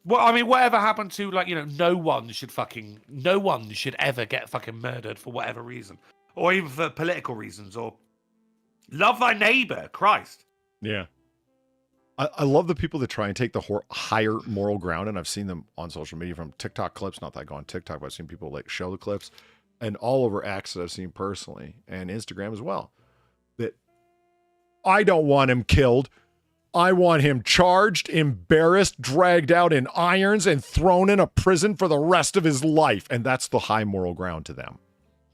Well, I mean, whatever happened to, like, no one should ever get fucking murdered for whatever reason, or even for political reasons, or love thy neighbor, Christ. Yeah. I love the people that try and take the higher moral ground, and I've seen them on social media from TikTok clips. Not that I go on TikTok, but I've seen people like show the clips, and all over X that I've seen personally, and Instagram as well, that I don't want him killed. I want him charged, embarrassed, dragged out in irons, and thrown in a prison for the rest of his life. And that's the high moral ground to them.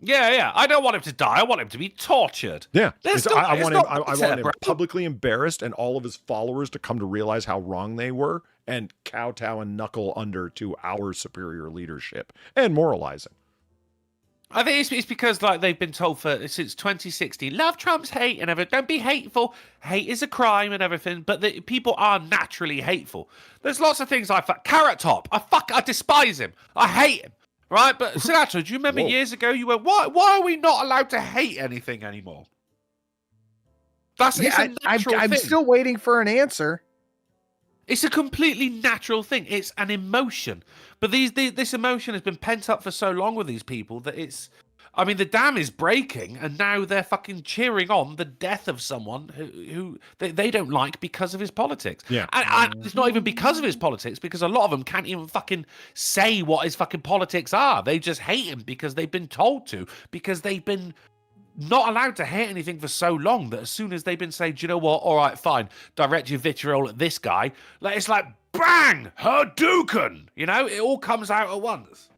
Yeah. I don't want him to die. I want him to be tortured. Yeah. I want him publicly embarrassed, and all of his followers to come to realize how wrong they were and kowtow and knuckle under to our superior leadership and moralizing. I think it's because, like, they've been told since 2016, love trumps hate and everything. Don't be hateful. Hate is a crime and everything. But people are naturally hateful. There's lots of things Carrot Top. I despise him. I hate him. Right? But Sinatra, do you remember years ago you went, why are we not allowed to hate anything anymore? It's a natural thing. I'm still waiting for an answer. It's a completely natural thing. It's an emotion. But this emotion has been pent up for so long with these people that the dam is breaking, and now they're fucking cheering on the death of someone who they don't like because of his politics. Yeah. And it's not even because of his politics, because a lot of them can't even fucking say what his fucking politics are. They just hate him because they've been told to, because they've been not allowed to hate anything for so long that as soon as they've been saying, do you know what? All right, fine. Direct your vitriol at this guy. It's like, bang! Hadouken! It all comes out at once.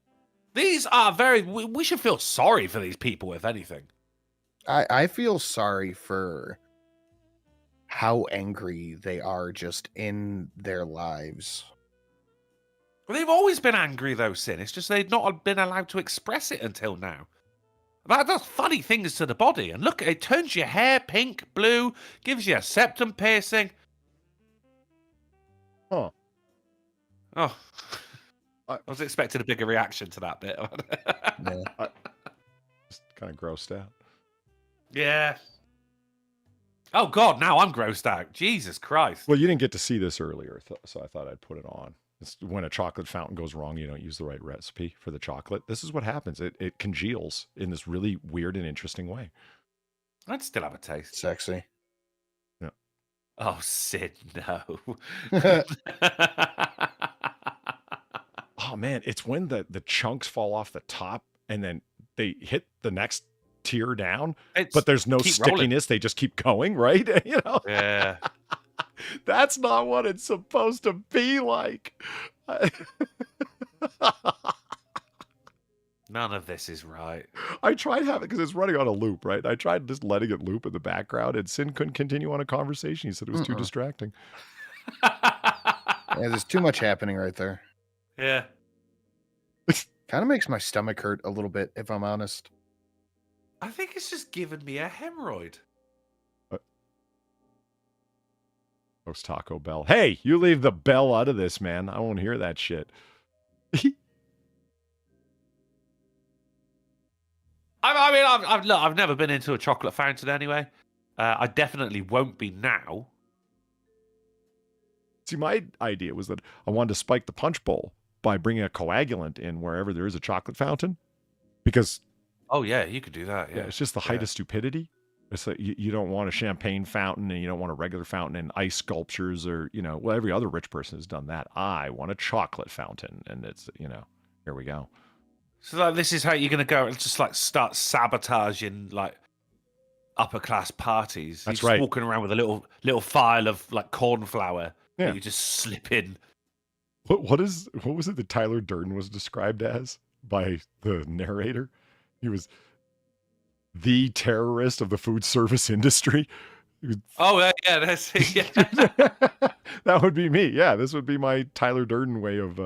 These are we should feel sorry for these people, if anything. I feel sorry for how angry they are just in their lives. Well, they've always been angry, though, Sin. It's just they've not been allowed to express it until now. That does funny things to the body. And look, it turns your hair pink, blue, gives you a septum piercing. Oh. I was expecting a bigger reaction to that bit. Yeah. Just kind of grossed out. Yeah. Oh, God, now I'm grossed out. Jesus Christ. Well, you didn't get to see this earlier, so I thought I'd put it on. It's when a chocolate fountain goes wrong, you don't use the right recipe for the chocolate. This is what happens. It congeals in this really weird and interesting way. I'd still have a taste. Sexy. Yeah. Oh, Sid, no. Oh, man, it's when the chunks fall off the top and then they hit the next tier down, but there's no stickiness. Rolling. They just keep going, right? Yeah. That's not what it's supposed to be like. None of this is right. I tried having, because it's running on a loop, right? I tried just letting it loop in the background, and Sin couldn't continue on a conversation. He said it was too distracting. Yeah, there's too much happening right there. Yeah. Kind of makes my stomach hurt a little bit, if I'm honest. I think it's just given me a hemorrhoid. Post Taco Bell. Hey, you leave the bell out of this, man. I won't hear that shit. I've never been into a chocolate fountain anyway. I definitely won't be now. See, my idea was that I wanted to spike the punch bowl by bringing a coagulant in wherever there is a chocolate fountain, because oh yeah, you could do that. Yeah, it's just the height of stupidity. It's like you don't want a champagne fountain, and you don't want a regular fountain and ice sculptures, or well, every other rich person has done that. I want a chocolate fountain, and it's here we go. So this is how you're gonna go and just like start sabotaging like upper class parties. That's you're right. Walking around with a little file of like corn flour that you just slip in. What was it that Tyler Durden was described as by the narrator? He was the terrorist of the food service industry. Oh yeah, that's yeah. That would be me. Yeah, this would be my Tyler Durden way of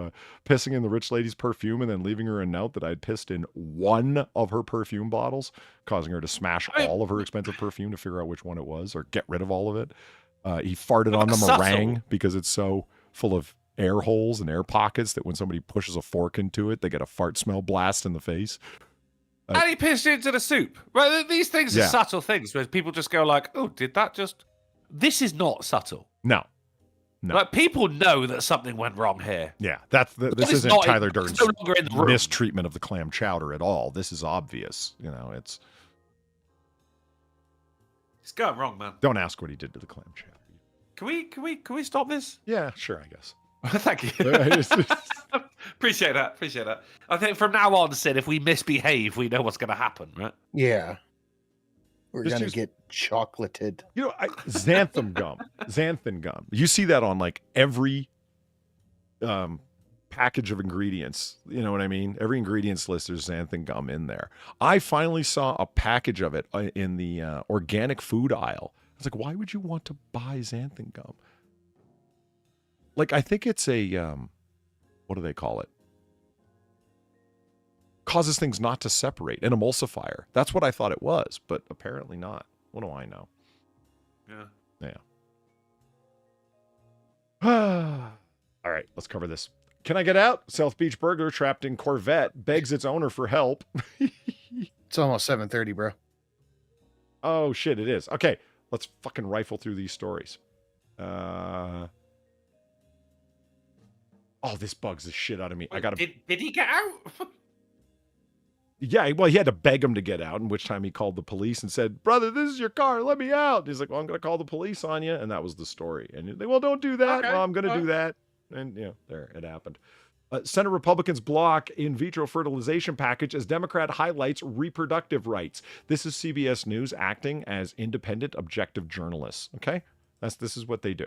pissing in the rich lady's perfume and then leaving her a note that I'd pissed in one of her perfume bottles, causing her to smash all of her expensive perfume to figure out which one it was or get rid of all of it. He farted on the meringue because it's so full of air holes and air pockets that when somebody pushes a fork into it, they get a fart smell blast in the face. And he pissed into the soup. Right, these things are subtle things where people just go like, "Oh, did that just?" This is not subtle. No. Like people know that something went wrong here. Yeah, this isn't Tyler Durden's mistreatment of the clam chowder at all. This is obvious. You know, it's going wrong, man. Don't ask what he did to the clam chowder. Can we stop this? Yeah, sure, I guess. Thank you. Appreciate that. I think from now on, Sid, if we misbehave, we know what's going to happen, right? Yeah. We're going to get chocolated. You know, xanthan gum. You see that on like every package of ingredients. You know what I mean? Every ingredients list, there's xanthan gum in there. I finally saw a package of it in the organic food aisle. I was like, why would you want to buy xanthan gum? Like, I think it's a, what do they call it? Causes things not to separate, an emulsifier. That's what I thought it was, but apparently not. What do I know? Yeah. All right, let's cover this. Can I get out? South Beach burglar trapped in Corvette begs its owner for help. It's almost 7:30, bro. Oh, shit, it is. Okay, let's fucking rifle through these stories. Oh, this bugs the shit out of me. Did he get out? Yeah, well, he had to beg him to get out, in which time he called the police and said, brother, this is your car. Let me out. And he's like, well, I'm going to call the police on you. And that was the story. And they, well, don't do that. Okay. Well, I'm going to do that. And, you know, there, it happened. Senate Republicans block in vitro fertilization package as Democrat highlights reproductive rights. This is CBS News acting as independent, objective journalists. Okay? This is what they do.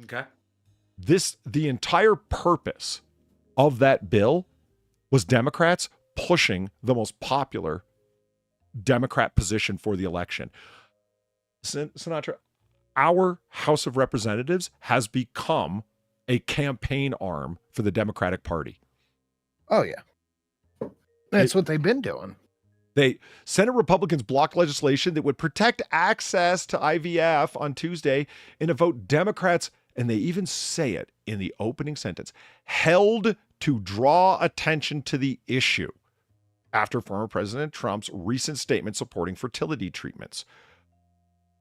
Okay. The entire purpose of that bill was Democrats pushing the most popular Democrat position for the election. Sinatra, our House of Representatives has become a campaign arm for the Democratic Party. Oh, yeah. That's what they've been doing. Senate Republicans blocked legislation that would protect access to IVF on Tuesday in a vote Democrats, and they even say it in the opening sentence, held to draw attention to the issue after former President Trump's recent statement supporting fertility treatments.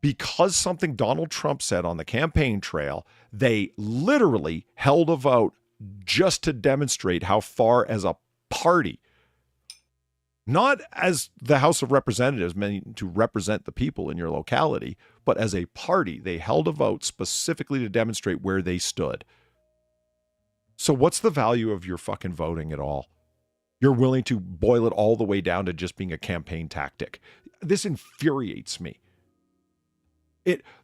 Because something Donald Trump said on the campaign trail, they literally held a vote just to demonstrate how far as a party, not as the House of Representatives meant to represent the people in your locality, but as a party, they held a vote specifically to demonstrate where they stood. So what's the value of your fucking voting at all? You're willing to boil it all the way down to just being a campaign tactic. This infuriates me.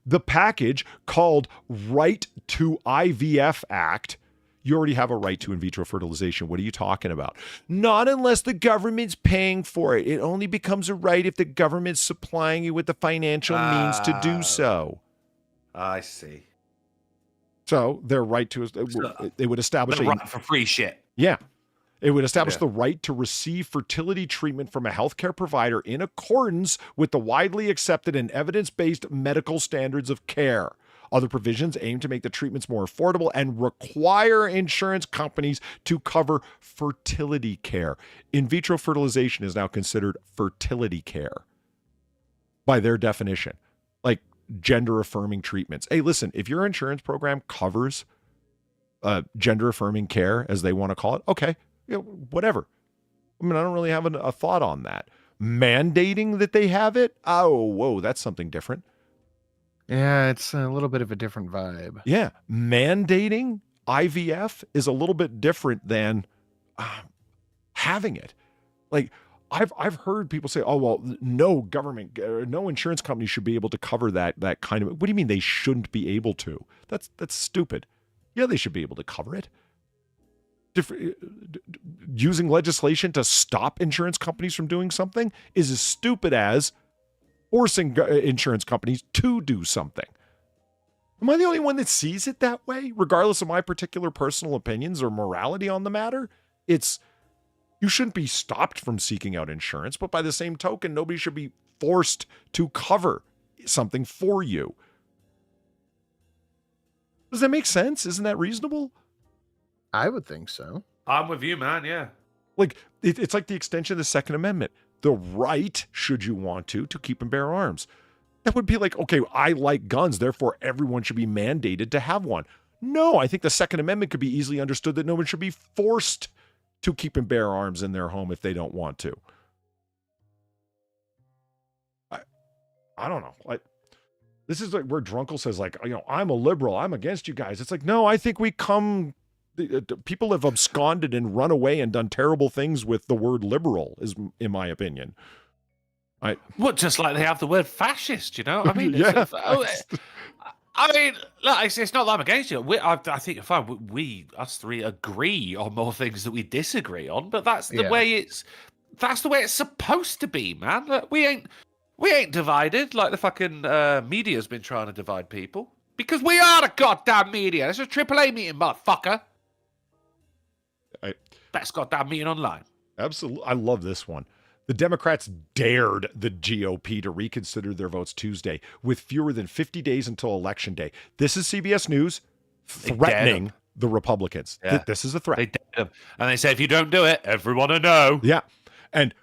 The package called Right to IVF Act, you already have a right to in vitro fertilization. What are you talking about? Not unless the government's paying for it. It only becomes a right if the government's supplying you with the financial means to do so. I see. So their right to, they would establish a right for free shit. Yeah. It would establish the right to receive fertility treatment from a healthcare provider in accordance with the widely accepted and evidence-based medical standards of care. Other provisions aim to make the treatments more affordable and require insurance companies to cover fertility care. In vitro fertilization is now considered fertility care by their definition, like gender-affirming treatments. Hey, listen, if your insurance program covers gender-affirming care, as they want to call it, okay. You know, whatever. I mean, I don't really have a thought on that. Mandating that they have it? Oh, whoa, that's something different. Yeah, it's a little bit of a different vibe. Yeah, mandating IVF is a little bit different than having it. Like, I've heard people say, oh, well, no government, no insurance company should be able to cover that kind of. What do you mean they shouldn't be able to? That's stupid. Yeah, they should be able to cover it. Using legislation to stop insurance companies from doing something is as stupid as, forcing insurance companies to do something. Am I the only one that sees it that way, regardless of my particular personal opinions or morality on the matter? It's, you shouldn't be stopped from seeking out insurance, but by the same token, nobody should be forced to cover something for you. Does that make sense? Isn't that reasonable? I would think so. I'm with you, man. Yeah. Like, it's like the extension of the Second Amendment. The right, should you want to keep and bear arms. That would be like, okay, I like guns, therefore everyone should be mandated to have one. No, I think the Second Amendment could be easily understood that no one should be forced to keep and bear arms in their home if they don't want to. I don't know. This is like where Drunkle says, like, you know, I'm a liberal, I'm against you guys. It's like, no, I think people have absconded and run away and done terrible things with the word liberal, is in my opinion. Well, just like they have the word fascist, you know? I mean, yeah. I mean, look, it's not that I'm against you. I think us three agree on more things that we disagree on, but that's the way that's the way it's supposed to be, man. Look, we ain't divided like the fucking media's been trying to divide people. Because we are the goddamn media. It's a AAA meeting, motherfucker. Best goddamn meeting online. Absolutely. I love this one. The Democrats dared the GOP to reconsider their votes Tuesday with fewer than 50 days until Election Day. This is CBS News threatening the Republicans. Yeah. This is a threat. They dared them. And they say, if you don't do it, everyone will know. Yeah. And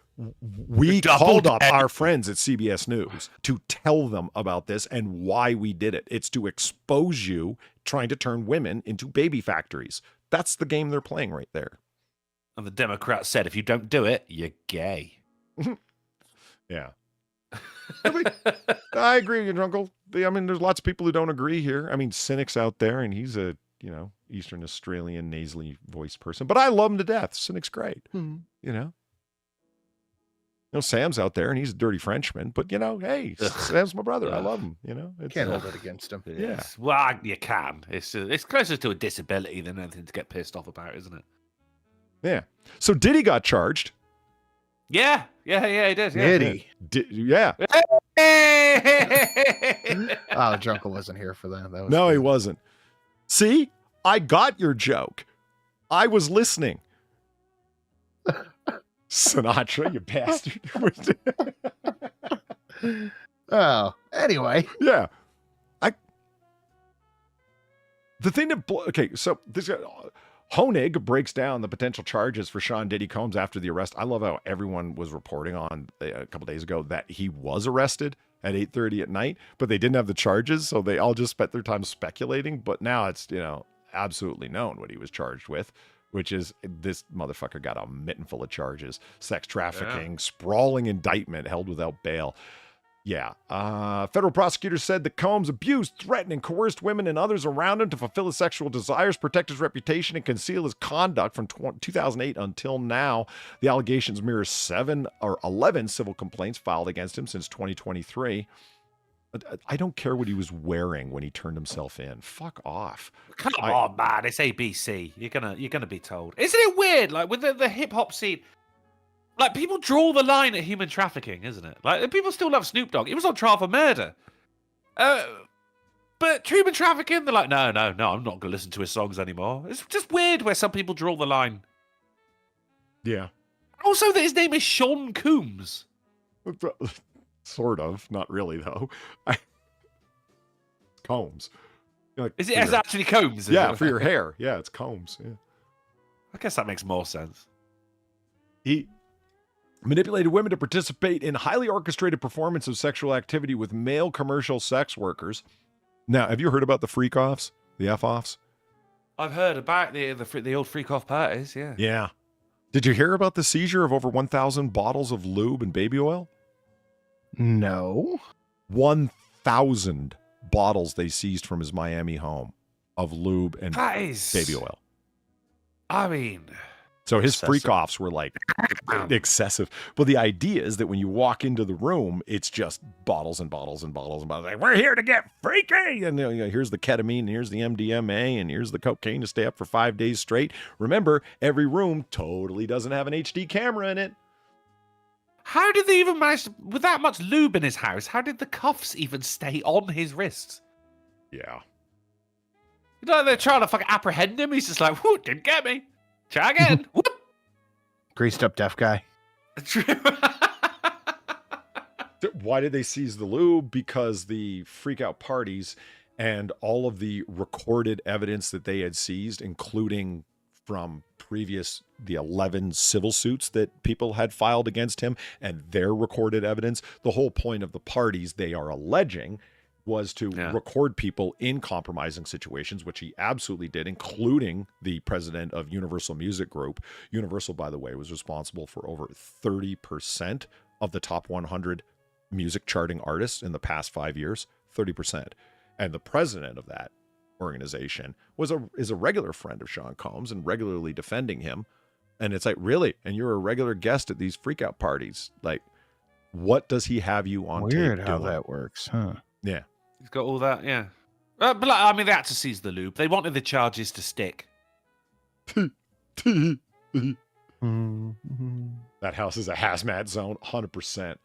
we called up our friends at CBS News to tell them about this and why we did it. It's to expose you trying to turn women into baby factories. That's the game they're playing right there. And the Democrats said, if you don't do it, you're gay. Yeah. I agree with you, Drunkle. I mean, there's lots of people who don't agree here. I mean, Cynic's out there, and he's a, Eastern Australian nasally voiced person. But I love him to death. Cynic's great. You know, Sam's out there, and he's a dirty Frenchman. But, hey, Sam's my brother. I love him. Can't hold it against him. Yeah. Well, you can. It's closer to a disability than anything to get pissed off about, isn't it? Yeah. So Diddy got charged. Yeah, he did. Yeah. Diddy. Yeah. Oh, Drunkle wasn't here for that. No, he wasn't. See, I got your joke. I was listening. Sinatra, you bastard. Oh, anyway. Yeah. The thing that... Okay, so this... Honig breaks down the potential charges for Sean Diddy Combs after the arrest. I love how everyone was reporting on a couple days ago that he was arrested at 8:30 at night, but they didn't have the charges, so they all just spent their time speculating. But now it's, absolutely known what he was charged with, which is this motherfucker got a mitten full of charges: sex trafficking, sprawling indictment, held without bail. Yeah. Federal prosecutors said that Combs abused, threatened, and coerced women and others around him to fulfill his sexual desires, protect his reputation, and conceal his conduct from 2008 until now. The allegations mirror 11 civil complaints filed against him since 2023. I don't care what he was wearing when he turned himself in. Fuck off. Come on, man. It's ABC. You're gonna be told. Isn't it weird? Like with the hip hop scene. Like, people draw the line at human trafficking, isn't it? Like, people still love Snoop Dogg. He was on trial for murder. But human trafficking, they're like, no, I'm not going to listen to his songs anymore. It's just weird where some people draw the line. Yeah. Also, that his name is Sean Combs. Sort of. Not really, though. Combs. Like, is it actually Combs? Yeah, for your hair. Yeah, it's Combs. Yeah. I guess that makes more sense. He manipulated women to participate in highly orchestrated performance of sexual activity with male commercial sex workers. Now, have you heard about the freak-offs? The F-offs? I've heard about the old freak-off parties, yeah. Yeah. Did you hear about the seizure of over 1,000 bottles of lube and baby oil? No. 1,000 bottles they seized from his Miami home of lube and baby oil. I mean... So his freak-offs were like excessive. But the idea is that when you walk into the room, it's just bottles and bottles and bottles and bottles. Like, we're here to get freaky. And here's the ketamine, and here's the MDMA, and here's the cocaine to stay up for 5 days straight. Remember, every room totally doesn't have an HD camera in it. How did they even manage to, with that much lube in his house? How did the cuffs even stay on his wrists? Yeah. You know, they're trying to fucking apprehend him. He's just like, whoo, didn't get me. Try again. Whoop. Greased up deaf guy. Why did they seize the lube? Because the freak out parties and all of the recorded evidence that they had seized, including from the 11 civil suits that people had filed against him and their recorded evidence. The whole point of the parties, they are alleging, was to record people in compromising situations, which he absolutely did, including the president of Universal Music Group. Universal, by the way, was responsible for over 30% of the top 100 music charting artists in the past 5 years. 30%. And the president of that organization is a regular friend of Sean Combs and regularly defending him. And it's like, really? And you're a regular guest at these freakout parties. Like, what does he have you on tape Weird how doing? that works, huh? Yeah. He's got all that, yeah. But like, I mean, they had to seize the lube. They wanted the charges to stick. That house is a hazmat zone, 100%.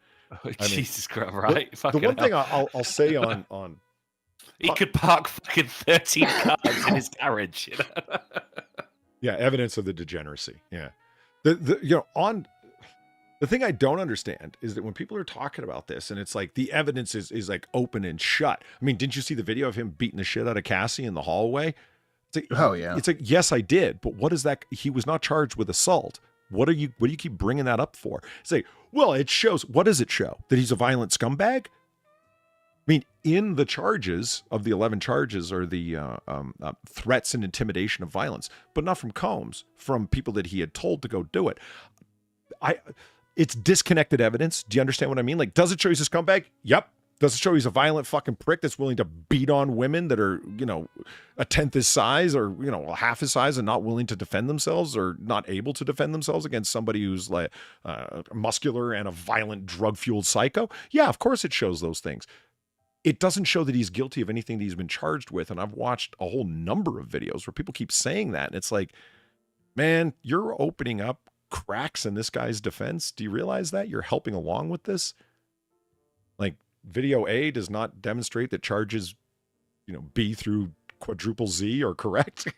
Jesus Christ, right? The one thing I'll say on he could park fucking 13 cars in his garage. You know? Yeah, evidence of the degeneracy. Yeah. The thing I don't understand is that when people are talking about this and it's like the evidence is like open and shut. I mean, didn't you see the video of him beating the shit out of Cassie in the hallway? It's like, oh yeah. It's like, yes, I did, but what is that? He was not charged with assault. What do you keep bringing that up for? It's like, well, it shows. What does it show? That he's a violent scumbag? I mean, in the charges of the 11 charges are the threats and intimidation of violence, but not from Combs, from people that he had told to go do it. It's disconnected evidence. Do you understand what I mean? Like, does it show he's a scumbag? Yep. Does it show he's a violent fucking prick that's willing to beat on women that are, a tenth his size or, half his size and not willing to defend themselves or not able to defend themselves against somebody who's like muscular and a violent drug-fueled psycho? Yeah, of course it shows those things. It doesn't show that he's guilty of anything that he's been charged with. And I've watched a whole number of videos where people keep saying that. And it's like, man, you're opening up cracks in this guy's defense. Do you realize that? You're helping along with this? Like, video A does not demonstrate that charges, B through quadruple Z are correct.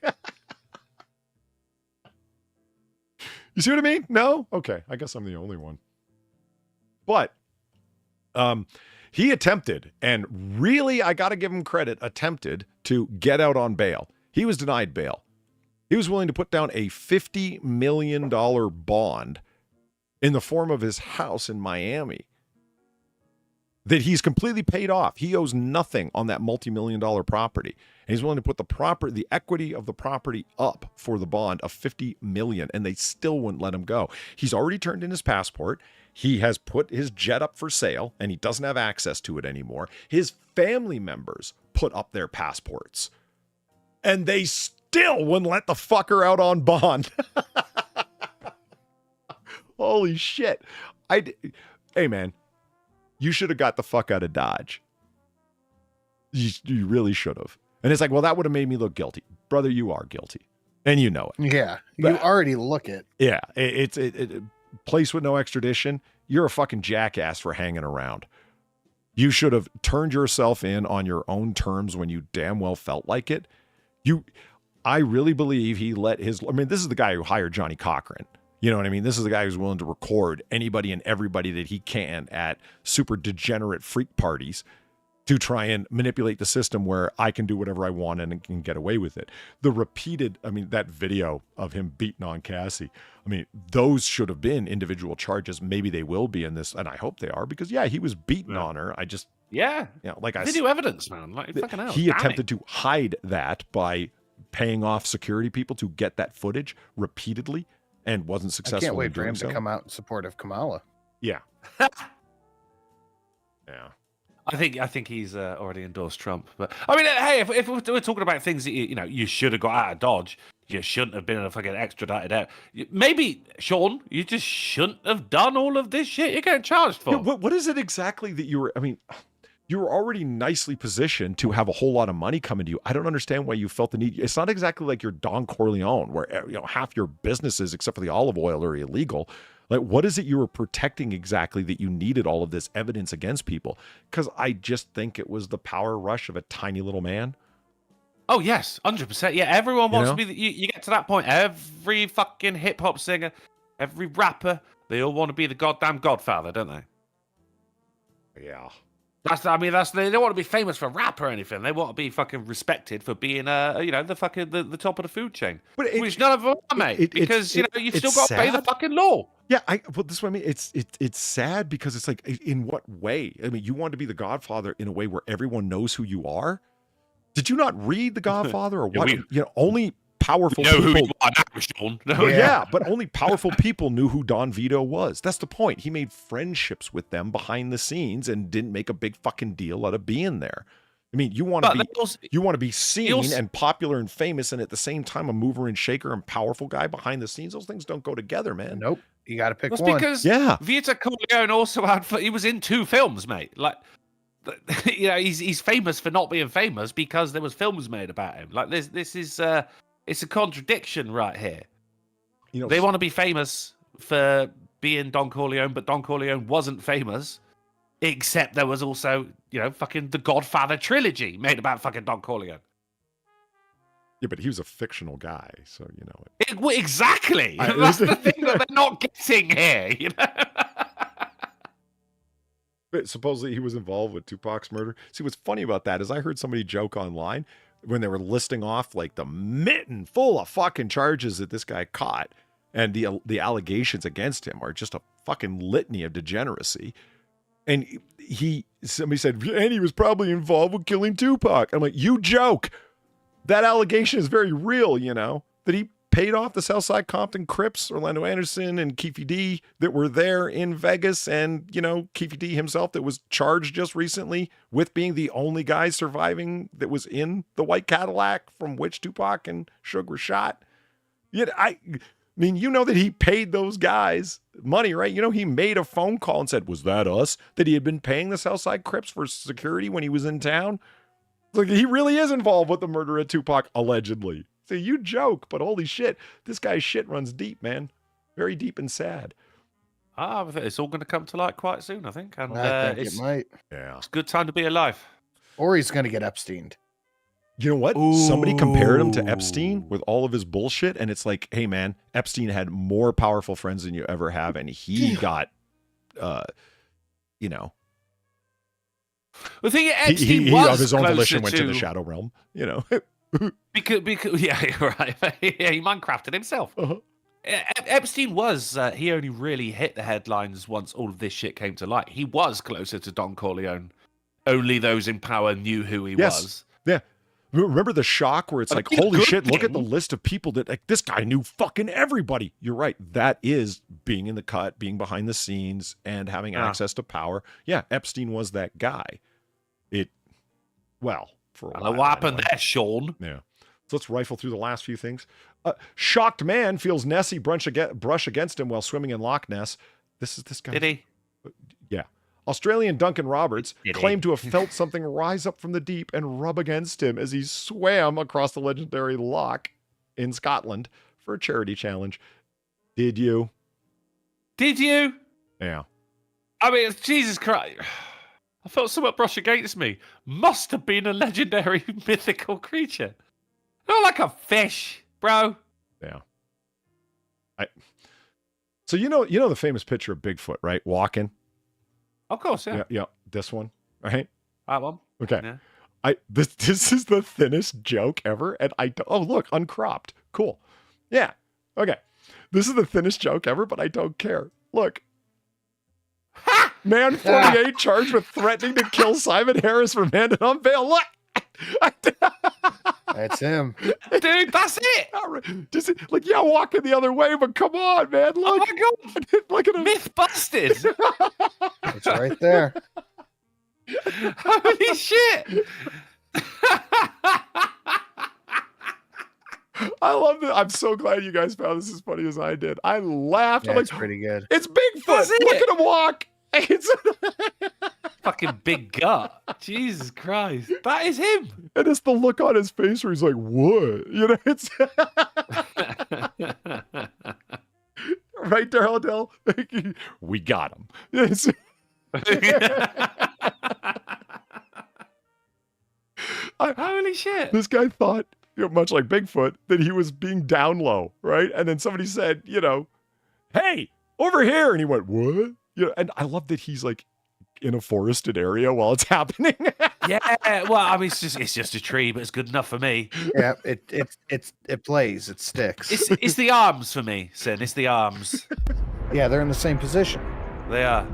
You see what I mean? No? Okay. I guess I'm the only one. But, he attempted, and really, I got to give him credit, attempted to get out on bail. He was denied bail. He was willing to put down a $50 million bond in the form of his house in Miami that he's completely paid off. He owes nothing on that multi-million-dollar property. And he's willing to put the equity of the property up for the bond of $50 million, and they still wouldn't let him go. He's already turned in his passport. He has put his jet up for sale, and he doesn't have access to it anymore. His family members put up their passports, and they still wouldn't let the fucker out on bond. Holy shit. Hey, man, you should have got the fuck out of Dodge. You really should have. And it's like, well, that would have made me look guilty. Brother, you are guilty. And you know it. Yeah, you already look it. Yeah, it's place with no extradition. You're a fucking jackass for hanging around. You should have turned yourself in on your own terms when you damn well felt like it. I really believe he let this is the guy who hired Johnny Cochran. You know what I mean? This is the guy who's willing to record anybody and everybody that he can at super degenerate freak parties to try and manipulate the system where I can do whatever I want and can get away with it. The repeated, that video of him beating on Cassie, those should have been individual charges. Maybe they will be in this, and I hope they are, because he was beating on her. Video evidence, man. Like, fucking hell. He attempted to hide that by paying off security people to get that footage repeatedly and wasn't successful. I can't wait for him so. to come out in support of Kamala. Yeah. Yeah. I think he's already endorsed Trump. But hey, if we're talking about things that you should have got out of Dodge, you shouldn't have been fucking extradited out. Maybe, Sean, you just shouldn't have done all of this shit you're getting charged for. Yeah, what is it exactly that you were? You were already nicely positioned to have a whole lot of money coming to you. I don't understand why you felt the need. It's not exactly like you're Don Corleone, where half your businesses, except for the olive oil, are illegal. Like, what is it you were protecting exactly that you needed all of this evidence against people? Because I just think it was the power rush of a tiny little man. Oh yes, 100%. Yeah, everyone wants know? to be. You get to that point. Every fucking hip hop singer, every rapper, they all want to be the goddamn Godfather, don't they? Yeah. That's. I mean, they don't want to be famous for rap or anything. They want to be fucking respected for being, the fucking the top of the food chain. But Which none of them are, mate, because you've still got to obey the fucking law. Yeah, well, this is what I mean. It's sad because it's like, in what way? I mean, you want to be the Godfather in a way where everyone knows who you are. Did you not read The Godfather or what? Only powerful know people. who you are now, Sean. Yeah, but only powerful people knew who Don Vito was. That's the point. He made friendships with them behind the scenes and didn't make a big fucking deal out of being there. I mean, you want to be seen and popular and famous, and at the same time a mover and shaker and powerful guy behind the scenes. Those things don't go together, man. Nope. You got to pick That's one. because Vito Corleone also he was in 2 films, mate. Like, he's famous for not being famous because there was films made about him. Like, this is it's a contradiction right here. They want to be famous for being Don Corleone, but Don Corleone wasn't famous, except there was also, fucking the Godfather trilogy made about fucking Don Corleone. Yeah, but he was a fictional guy, so Exactly. That's the thing that they're not getting here, But supposedly he was involved with Tupac's murder. See, what's funny about that is I heard somebody joke online when they were listing off like the mitten full of fucking charges that this guy caught, and the allegations against him are just a fucking litany of degeneracy. And somebody said, and he was probably involved with killing Tupac. I'm like, you joke. That allegation is very real, that he paid off the Southside Compton Crips, Orlando Anderson and Keefe D, that were there in Vegas, and, Keefe D himself that was charged just recently with being the only guy surviving that was in the white Cadillac from which Tupac and Suge were shot. Yet I mean, that he paid those guys money, right? He made a phone call and said, was that us? That he had been paying the Southside Crips for security when he was in town? Like, he really is involved with the murder of Tupac, allegedly. So you joke, but holy shit, this guy's shit runs deep, man. Very deep and sad. It's all going to come to light quite soon, I think. And I think it might. Yeah. It's a good time to be alive. Or he's going to get Epsteined. You know what? Somebody compared him to Epstein with all of his bullshit, and it's like, hey, man, Epstein had more powerful friends than you ever have, and he got, The thing is, Epstein he was of his own closer volition went to the shadow realm, because yeah, right. Yeah, he Minecrafted himself. Epstein was, he only really hit the headlines once all of this shit came to light. He was closer to Don Corleone. Only those in power knew who he was. Yeah. Remember the shock where it's like, holy shit, look at the list of people that, like, this guy knew fucking everybody. You're right. That is being in the cut, being behind the scenes, and having access to power. Yeah, Epstein was that guy. For a while. What happened there, Sean? Yeah. So let's rifle through the last few things. Shocked man feels Nessie brush against him while swimming in Loch Ness. This guy. Did he? Yeah. Australian Duncan Roberts claimed to have felt something rise up from the deep and rub against him as he swam across the legendary loch in Scotland for a charity challenge. Did you? Yeah. I mean, Jesus Christ. I felt somewhat brush against me. Must have been a legendary mythical creature. Not like a fish, bro. Yeah. So you know the famous picture of Bigfoot, right? Walking. Of course, yeah. Yeah. This one, right? That one. Okay. Yeah. This is the thinnest joke ever, and look, uncropped. Cool. Yeah. Okay. This is the thinnest joke ever, but I don't care. Look. Ha! Man 48 charged with threatening to kill Simon Harris for mandate on bail. Look. That's him. Dude, that's it. Just like, yeah, walking the other way, but come on, man. Look. Oh my God. Look at him. Myth busted. It's right there. Holy shit. I love it. I'm so glad you guys found this as funny as I did. I laughed. Yeah, I'm it's like, pretty good. It's Bigfoot. Look at him walk. Fucking big gut. Jesus Christ. That is him. And it's the look on his face where he's like, what? It's Right, Darrell? We got him. Yes. Holy shit. This guy thought, much like Bigfoot, that he was being down low, right? And then somebody said, hey, over here. And he went, what? And I love that he's like in a forested area while it's happening. Yeah, well, I mean, it's just a tree, but it's good enough for me. Yeah, it plays, it sticks. It's the arms for me, Sin. It's the arms. Yeah, they're in the same position. They are.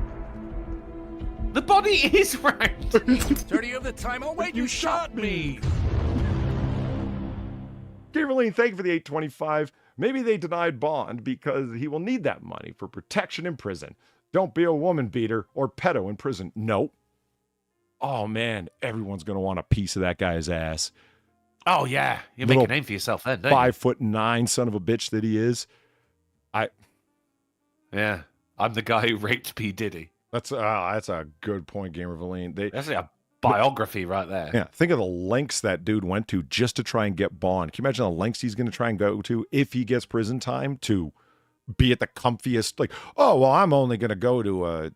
The body is round. 30 of the time. Oh, wait, you shot me. Gamerline, thank you for the 825. Maybe they denied Bond because he will need that money for protection in prison. Don't be a woman beater or pedo in prison. Nope. Oh, man, everyone's going to want a piece of that guy's ass. Oh, yeah. You make a name for yourself then, don't you? 5'9" son of a bitch that he is. Yeah, I'm the guy who raped P. Diddy. That's a good point, Gamer Valine. That's a biography right there. Yeah, think of the lengths that dude went to just to try and get Bond. Can you imagine the lengths he's going to try and go to if he gets prison time to be at the comfiest? Like, oh well, I'm only going to go to a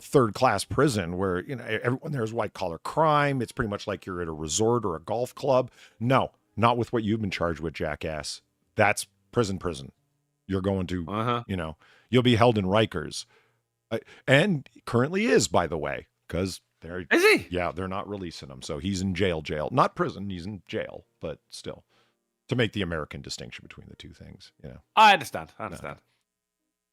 third class prison where everyone there's white collar crime. It's pretty much like you're at a resort or a golf club. No, not with what you've been charged with, jackass. That's prison. You're going to you'll be held in Rikers. And currently is, by the way, because is he? Yeah, they're not releasing him, so he's in jail, not prison. He's in jail, but still, to make the American distinction between the two things. I understand.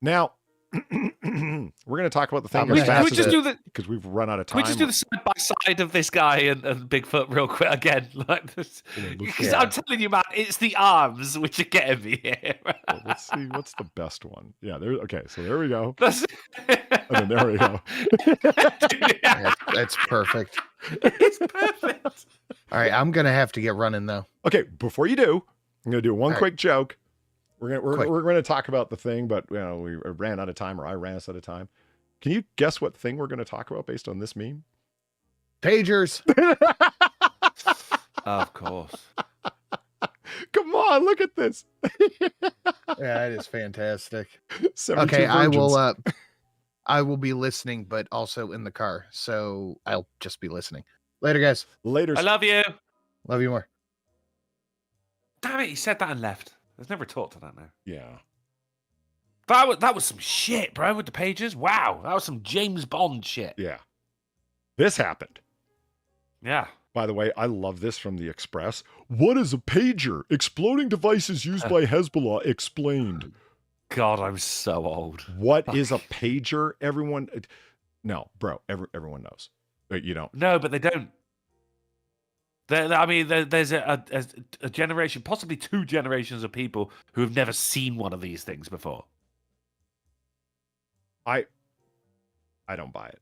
Now, we're going to talk about the thing because we've run out of time. Can we just do the side by side of this guy and Bigfoot real quick again? Because I'm telling you, man, it's the arms which are getting me here. Well, let's see what's the best one. Yeah, okay, so there we go. And then there we go. That's perfect. It's perfect. All right, I'm gonna have to get running though. Okay, before you do, I'm gonna do one quick joke. We're going to talk about the thing, but we ran out of time, or I ran us out of time. Can you guess what thing we're going to talk about based on this meme? Pagers. Of course. Come on, look at this. Yeah, it is fantastic. Okay, I will be listening, but also in the car, so I'll just be listening. Later, guys. Later. I love you. Love you more. Damn it, he said that and left. I've never talked to that now. Yeah. That was some shit, bro, with the pages. Wow, that was some James Bond shit. Yeah. This happened. Yeah. By the way, I love this from the Express. What is a pager? Exploding devices used by Hezbollah explained. God, I'm so old. What is a pager? Everyone... No, bro, everyone knows. You don't. No, but they don't. There's a generation, possibly two generations of people who have never seen one of these things before. I don't buy it.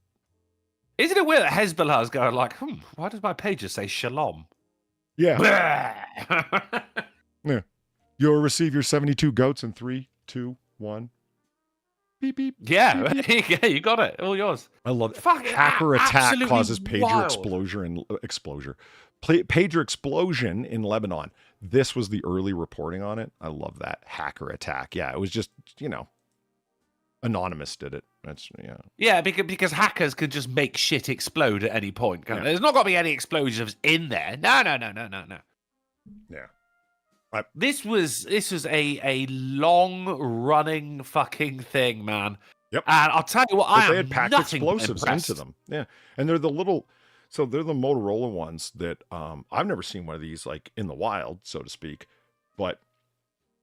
Isn't it weird that Hezbollah's going like, why does my pager say shalom? Yeah. Yeah. You'll receive your 72 goats in 3, 2, 1. Beep, beep. Yeah, beep, beep. yeah, you got it. All yours. I love it. Fuck, Hacker attack causes pager wild. pager explosion in Lebanon. This was the early reporting on it. I love that. Hacker attack. Yeah, it was just, anonymous did it. That's Yeah, because hackers could just make shit explode at any point. Yeah. There's not got to be any explosives in there. No. Yeah. This was a long running fucking thing, man. Yep. And I'll tell you what, they had packed explosives into them. Yeah. And they're the Motorola ones that I've never seen one of these like in the wild, so to speak, but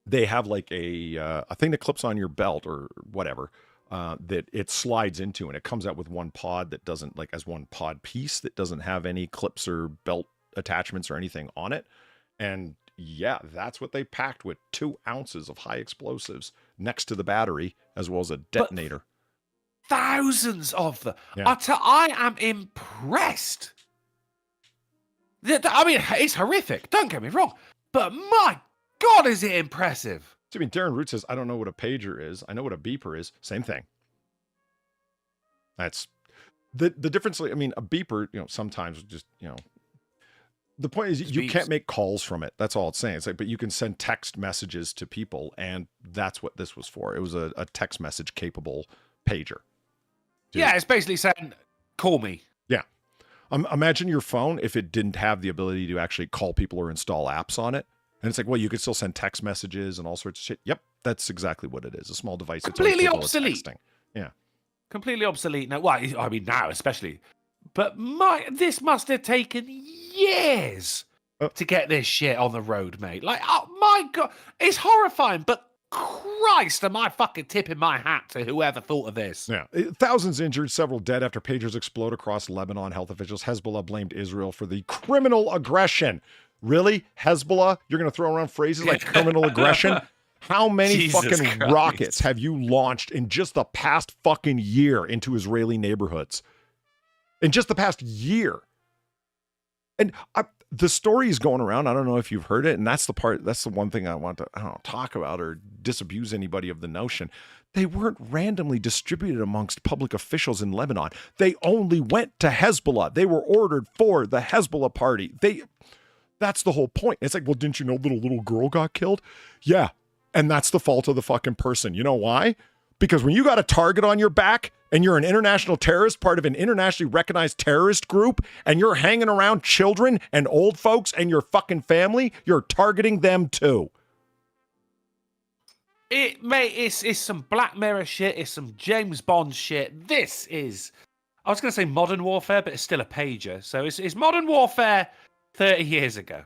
they have like a thing that clips on your belt or whatever that it slides into, and it comes out with one pod that doesn't as one pod piece that doesn't have any clips or belt attachments or anything on it. And yeah, that's what they packed with 2 ounces of high explosives next to the battery, as well as a detonator. But thousands of them. Yeah. I am impressed. I mean, it's horrific. Don't get me wrong. But my God, is it impressive. I mean, Darren Root says, I don't know what a pager is. I know what a beeper is. Same thing. That's the difference. I mean, a beeper, sometimes just, The point is, you Speaks. can't make calls from it. That's all it's saying. It's like, but you can send text messages to people, and that's what this was for. It was a text message capable pager. Dude. Yeah, it's basically saying, call me. Yeah. Imagine your phone if it didn't have the ability to actually call people or install apps on it. And it's like, well, you could still send text messages and all sorts of shit. Yep, that's exactly what it is. A small device. Completely that's obsolete. Yeah. Completely obsolete. Now, well, I mean, now especially. But this must have taken years to get this shit on the road, mate. Like, oh my God. It's horrifying, but Christ, am I fucking tipping my hat to whoever thought of this? Yeah. Thousands injured, several dead after pagers explode across Lebanon. Health officials. Hezbollah blamed Israel for the criminal aggression. Really? Hezbollah? You're going to throw around phrases like criminal aggression? How many Jesus fucking Christ. rockets have you launched in just the past fucking year into Israeli neighborhoods? In just the past year. And the story is going around. I don't know if you've heard it. And that's the one thing I want to talk about or disabuse anybody of the notion. They weren't randomly distributed amongst public officials in Lebanon. They only went to Hezbollah. They were ordered for the Hezbollah party. That's the whole point. It's like, well, didn't you know that a little girl got killed? Yeah. And that's the fault of the fucking person. You know why? Because when you got a target on your back and you're an international terrorist, part of an internationally recognized terrorist group, and you're hanging around children and old folks and your fucking family, you're targeting them too. Mate, it's some Black Mirror shit. It's some James Bond shit. This is, I was going to say modern warfare, but it's still a pager. So it's modern warfare 30 years ago.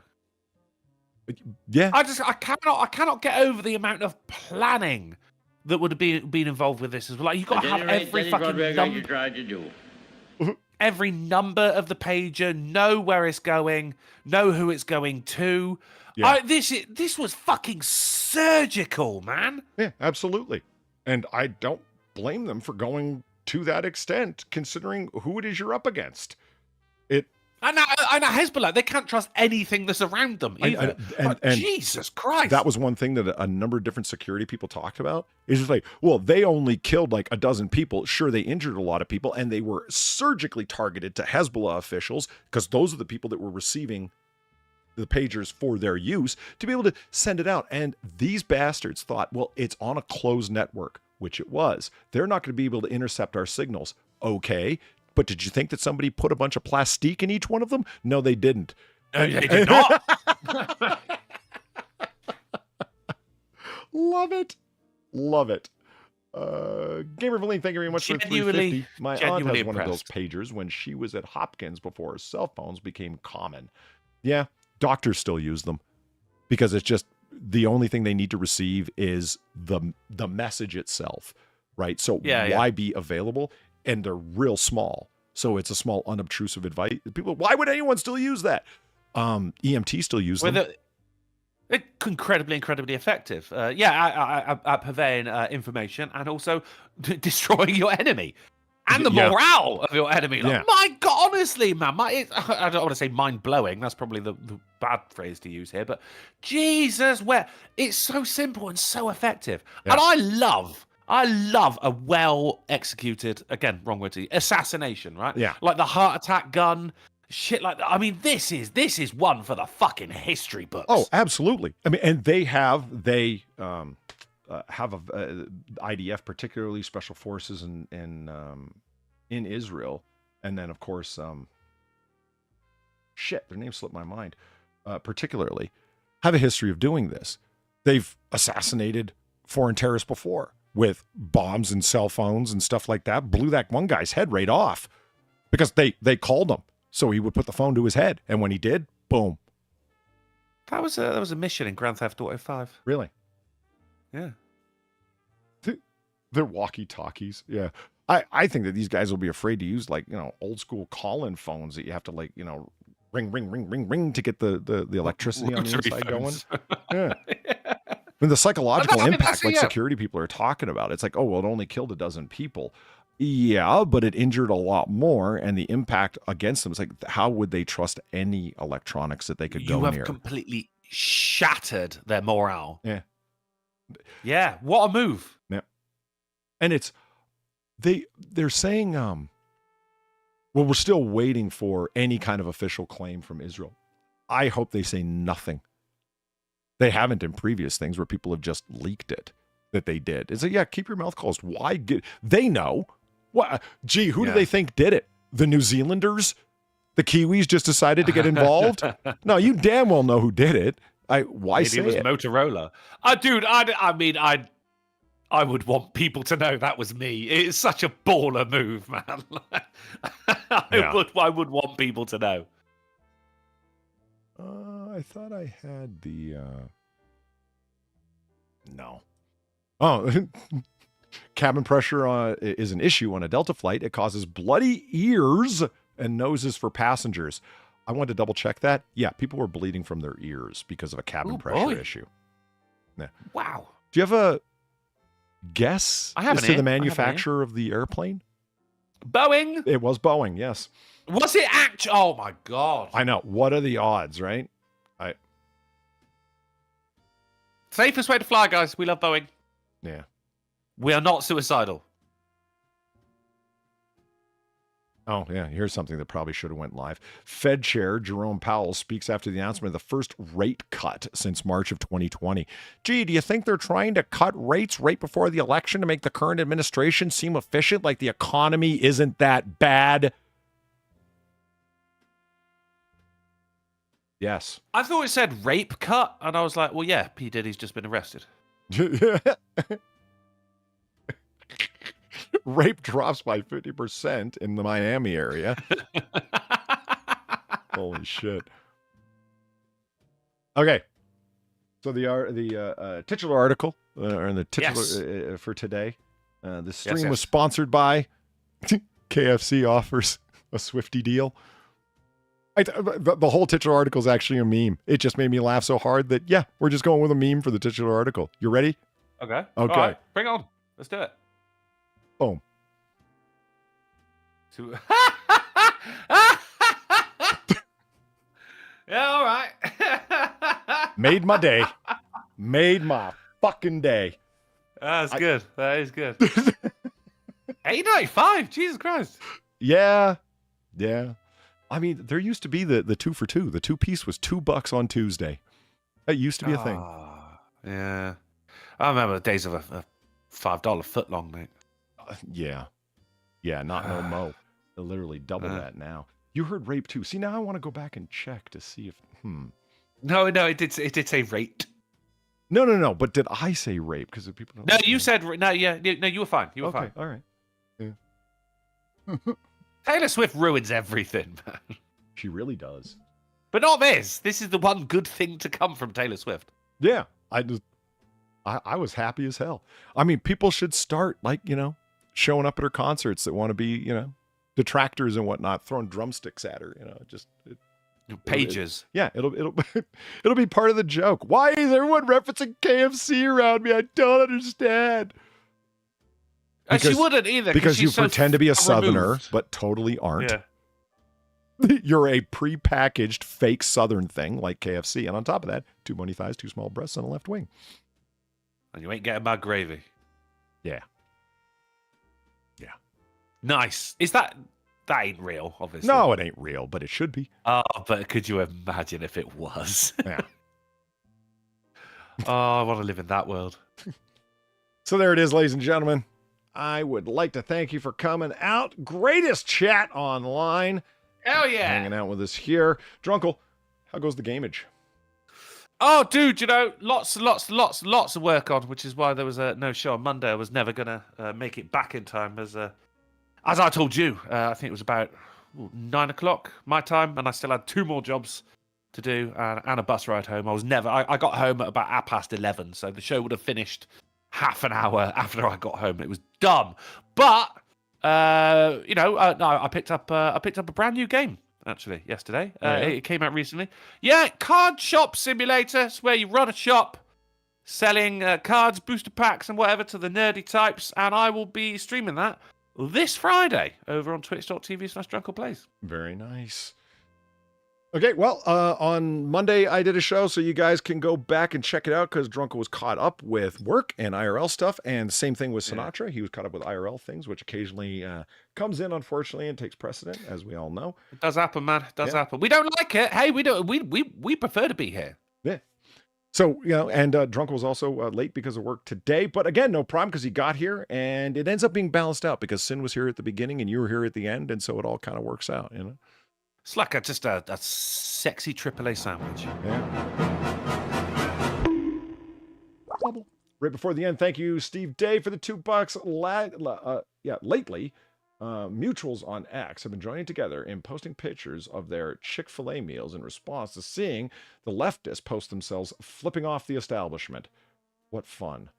Yeah. I cannot get over the amount of planning that would have been involved with this as well. Like, you've got to have every fucking number, every number of the pager, know where it's going, know who it's going to. Yeah. This was fucking surgical, man. Yeah, absolutely. And I don't blame them for going to that extent, considering who it is you're up against. And now Hezbollah, they can't trust anything that's around them either. And Jesus Christ. That was one thing that a number of different security people talked about. Is just like, well, they only killed like a dozen people. Sure, they injured a lot of people, and they were surgically targeted to Hezbollah officials because those are the people that were receiving the pagers for their use to be able to send it out. And these bastards thought, well, it's on a closed network, which it was. They're not going to be able to intercept our signals. Okay. But did you think that somebody put a bunch of plastique in each one of them? No, they didn't. They did not. Love it. Love it. Gamer Valine, thank you very much for 350. My aunt has one of those pagers when she was at Hopkins before cell phones became common. Yeah, doctors still use them because it's just the only thing they need to receive is the message itself, right? So why be available? And they're real small. So it's a small, unobtrusive advice. People, why would anyone still use that? EMT still use them. They're incredibly effective. At purveying information and also destroying your enemy. And the morale of your enemy. Like, my God, honestly, man. I don't want to say mind-blowing. That's probably the bad phrase to use here. But Jesus, it's so simple and so effective. Yeah. And I love a well-executed, again, wrong word to use, assassination, right? Yeah. Like the heart attack gun, shit like that. I mean, this is one for the fucking history books. Oh, absolutely. I mean, and they have IDF, particularly Special Forces in Israel. And then, of course, their name slipped my mind, particularly, have a history of doing this. They've assassinated foreign terrorists before. With bombs and cell phones and stuff like that, blew that one guy's head right off because they called him, so he would put the phone to his head, and when he did, boom. That was a mission in Grand Theft Auto 5. Really? Yeah. They're walkie-talkies. Yeah, I think that these guys will be afraid to use old school call-in phones that you have to ring to get the electricity on the inside going. Yeah. And the psychological impact, security people are talking about, it's like, oh, well, it only killed a dozen people. Yeah, but it injured a lot more, and the impact against them is like, how would they trust any electronics that they could go near? You have completely shattered their morale. Yeah. Yeah, what a move. Yeah. And they're saying, well, we're still waiting for any kind of official claim from Israel. I hope they say nothing. They haven't in previous things where people have just leaked it that they did. It's like, yeah, keep your mouth closed. Why they know. What? Gee, who do they think did it? The New Zealanders? The Kiwis just decided to get involved? No, you damn well know who did it. Why Maybe say it was it? Motorola. Dude, I would want people to know that was me. It's such a baller move, man. I would want people to know. I thought I had the. No. Oh, cabin pressure is an issue on a Delta flight. It causes bloody ears and noses for passengers. I wanted to double check that. Yeah, people were bleeding from their ears because of a cabin pressure issue. Yeah. Wow. Do you have a guess as to the manufacturer of the airplane? Boeing? It was Boeing, yes. Was it actually? Oh my God. I know. What are the odds, right? Safest way to fly, guys. We love Boeing. Yeah. We are not suicidal. Oh, yeah. Here's something that probably should have went live. Fed Chair Jerome Powell speaks after the announcement of the first rate cut since March of 2020. Gee, do you think they're trying to cut rates right before the election to make the current administration seem efficient, like the economy isn't that bad? Yes. I thought it said rape cut, and I was like, well, yeah, P. Diddy's just been arrested. Rape drops by 50% in the Miami area. Holy shit. Okay. So the titular article, or the titular for today, the stream was sponsored by KFC offers a Swifty deal. The whole titular article is actually a meme. It just made me laugh so hard that, yeah, we're just going with a meme for the titular article. You ready? Okay. Okay. All right, bring on. Let's do it. Boom. Yeah, all right. Made my day. Made my fucking day. That's good. That is good. $8.95. Jesus Christ. Yeah. Yeah. I mean, there used to be the 2 for 2. The 2-piece was $2 on Tuesday. That used to be a thing. Yeah. I remember the days of a $5 footlong, mate. Yeah. Yeah, not no mo. They're literally double that now. You heard rape too. See, now I want to go back and check to see if No, it did say rate. No. But did I say rape? Because people don't. No, you said no. Yeah, no, you were fine. You were fine. All right. Yeah. Taylor Swift ruins everything, man. She really does. But not this. This is the one good thing to come from Taylor Swift. Yeah, I was happy as hell. I mean, people should start showing up at her concerts that want to be detractors and whatnot, throwing drumsticks at her. Pages. It'll be part of the joke. Why is everyone referencing KFC around me? I don't understand. And she wouldn't either. Because you so pretend to be a Southerner, removed. but totally aren't. Yeah. You're a pre-packaged fake Southern thing like KFC. And on top of that, 2 bony thighs, 2 small breasts, and a left wing. And you ain't getting my gravy. Yeah. Nice. Is that ain't real, obviously? No, it ain't real, but it should be. Oh, but could you imagine if it was? Yeah. Oh, I want to live in that world. So there it is, ladies and gentlemen. I would like to thank you for coming out. Greatest chat online. Hell yeah. Hanging out with us here. Drunkle, how goes the gameage? Oh, dude, lots of work on, which is why there was no show on Monday. I was never going to make it back in time. As I told you, I think it was about 9 o'clock my time, and I still had 2 more jobs to do and a bus ride home. I got home at about 11:30, so the show would have finished half an hour after I got home. It was dumb, but I picked up a brand new game actually yesterday. It came out recently. Yeah, Card Shop Simulator. It's where you run a shop selling cards, booster packs, and whatever to the nerdy types, and I will be streaming that this Friday over on twitch.tv/DrunklePlays. Very nice. Okay, well, on Monday I did a show, so you guys can go back and check it out because Drunkle was caught up with work and IRL stuff, and same thing with Sinatra. He was caught up with IRL things, which occasionally comes in, unfortunately, and takes precedent, as we all know. It does happen, man. It does happen. We don't like it. Hey, we don't. We prefer to be here. Yeah. So, and Drunkle was also late because of work today, but again, no problem because he got here, and it ends up being balanced out because Sin was here at the beginning and you were here at the end, and so it all kind of works out, It's like just a sexy AAA sandwich. Yeah. Bubble. Right before the end, thank you, Steve Day, for the $2. Lately, mutuals on X have been joining together and posting pictures of their Chick-fil-A meals in response to seeing the leftists post themselves flipping off the establishment. What fun.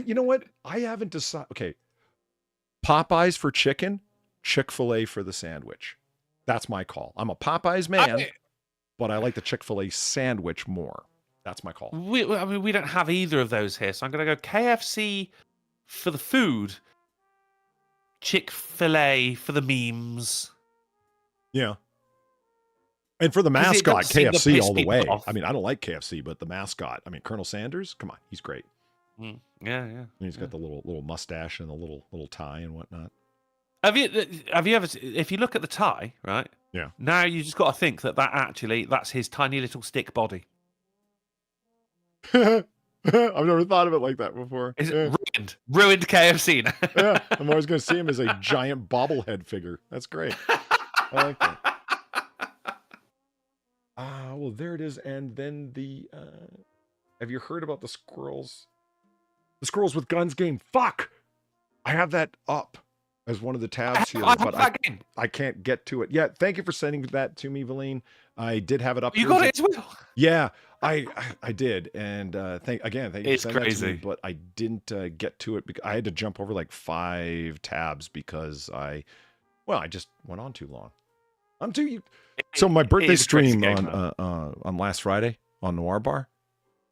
You know what? I haven't decided. Okay. Popeyes for chicken, Chick-fil-A for the sandwich. That's my call. I'm a Popeyes man, but I like the Chick-fil-A sandwich more. That's my call. We don't have either of those here, so I'm going to go KFC for the food, Chick-fil-A for the memes. Yeah. And for the mascot, KFC all the way. I mean, I don't like KFC, but the mascot, I mean, Colonel Sanders, come on, he's great. Yeah. And he's got the little mustache and the little tie and whatnot. Have you ever, if you look at the tie, right? Yeah. Now you just got to think that's his tiny little stick body. I've never thought of it like that before. Is it ruined KFC now? Yeah, I'm always going to see him as a giant bobblehead figure. That's great. I like that. Well, there it is. And then have you heard about the squirrels? The Squirrels with Guns game. Fuck! I have that up as one of the tabs here, but I can't get to it. Yeah, thank you for sending that to me, Valine. I did have it up. You got it as well? Yeah, I did. And thank you for sending that to me, but I didn't get to it because I had to jump over like 5 tabs because I just went on too long. So my birthday stream on last Friday on Noir Bar.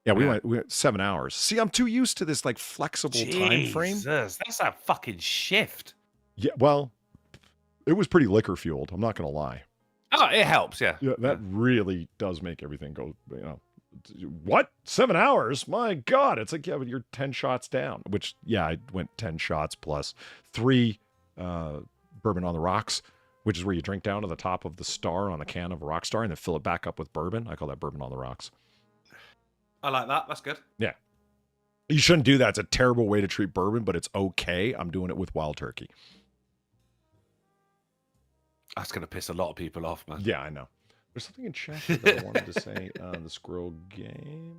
Yeah, we went 7 hours. See, I'm too used to this like flexible time frame. That's a fucking shift. Yeah, well, it was pretty liquor fueled. I'm not gonna lie. Oh, it helps. Yeah. Yeah, that really does make everything go. What? 7 hours? My God! It's like but you're 10 shots down. Which I went 10 shots plus 3 bourbon on the rocks, which is where you drink down to the top of the star on the can of a rock star and then fill it back up with bourbon. I call that bourbon on the rocks. I like that. That's good. Yeah. You shouldn't do that. It's a terrible way to treat bourbon, but it's okay. I'm doing it with Wild Turkey. That's going to piss a lot of people off, man. Yeah, I know. There's something in chat that I wanted to say. The squirrel game.